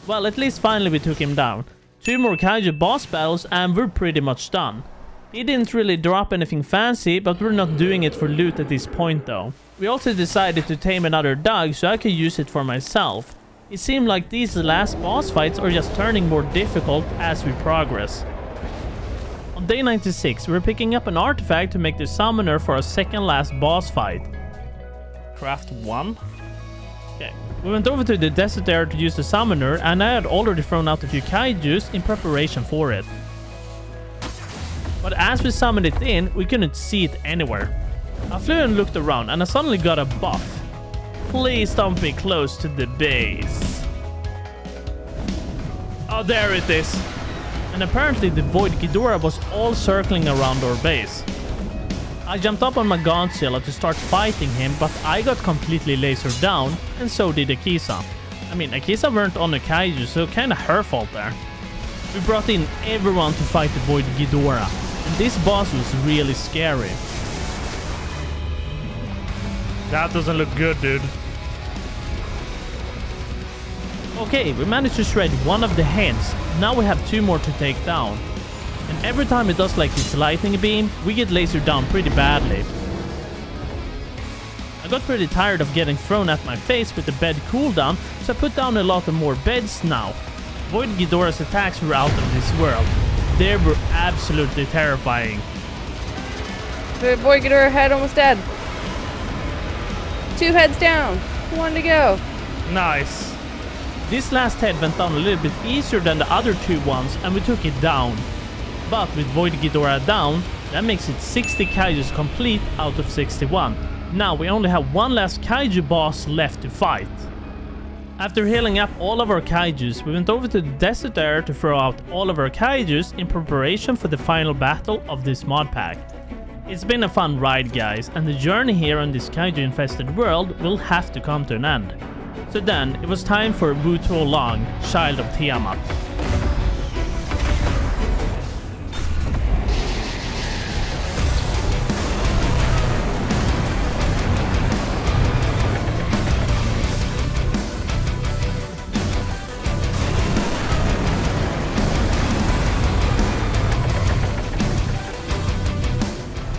Well, at least finally we took him down. 2 more Kaiju boss battles and we're pretty much done. He didn't really drop anything fancy, but we're not doing it for loot at this point though. We also decided to tame another dog so I could use it for myself. It seemed like these last boss fights are just turning more difficult as we progress. On day 96, we're picking up an artifact to make the summoner for our second last boss fight. Craft 1. Okay. We went over to the desert area to use the summoner, and I had already thrown out a few kaijus in preparation for it. But as we summoned it in, we couldn't see it anywhere. I flew and looked around, and I suddenly got a buff. Please don't be close to the base. Oh, there it is. And apparently the Void Ghidorah was all circling around our base. I jumped up on my Godzilla to start fighting him, but I got completely lasered down, and so did Akisa. I mean, Akisa weren't on a kaiju, so kinda her fault there. We brought in everyone to fight the Void Ghidorah, and this boss was really scary. That doesn't look good, dude. Okay, we managed to shred one of the heads. Now we have 2 more to take down. And every time it does like this lightning beam, we get lasered down pretty badly. I got pretty tired of getting thrown at my face with the bed cooldown, so I put down a lot of more beds now. Void Ghidorah's attacks were out of this world. They were absolutely terrifying. The Void Ghidorah head almost dead. 2 heads down. 1 to go. Nice. This last head went down a little bit easier than the other 2 ones, and we took it down. But with Void Ghidorah down, that makes it 60 kaijus complete out of 61. Now we only have 1 last kaiju boss left to fight. After healing up all of our kaijus, we went over to the desert area to throw out all of our kaijus in preparation for the final battle of this mod pack. It's been a fun ride, guys, and the journey here on this kaiju infested world will have to come to an end. So then, it was time for Wu Tuolong, Child of Tiamat.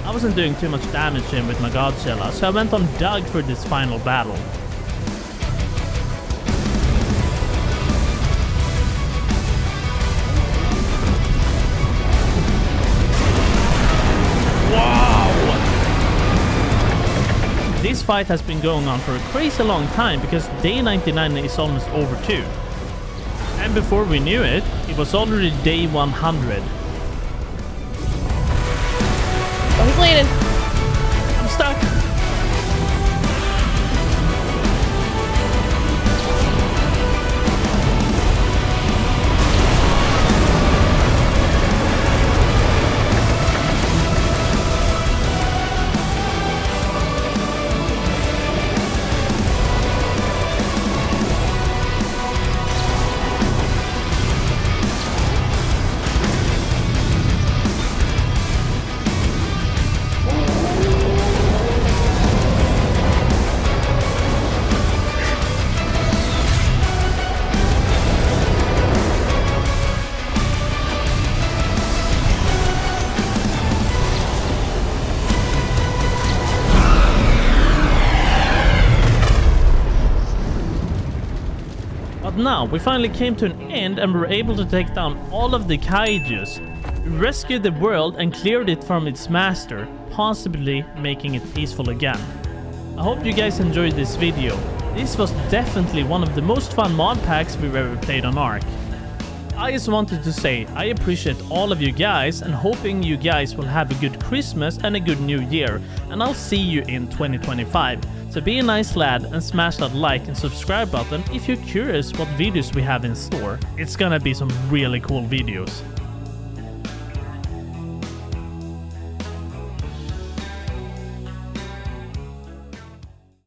I wasn't doing too much damage to him with my Godzilla, so I went on Doug for this final battle. This fight has been going on for a crazy long time because day 99 is almost over too. And before we knew it, it was already day 100. Oh, he's landing. I'm stuck. Now, we finally came to an end and were able to take down all of the kaijus. We rescued the world and cleared it from its master, possibly making it peaceful again. I hope you guys enjoyed this video. This was definitely one of the most fun mod packs we've ever played on ARK. I just wanted to say I appreciate all of you guys and hoping you guys will have a good Christmas and a good new year, and I'll see you in 2025. So be a nice lad and smash that like and subscribe button if you're curious what videos we have in store. It's gonna be some really cool videos.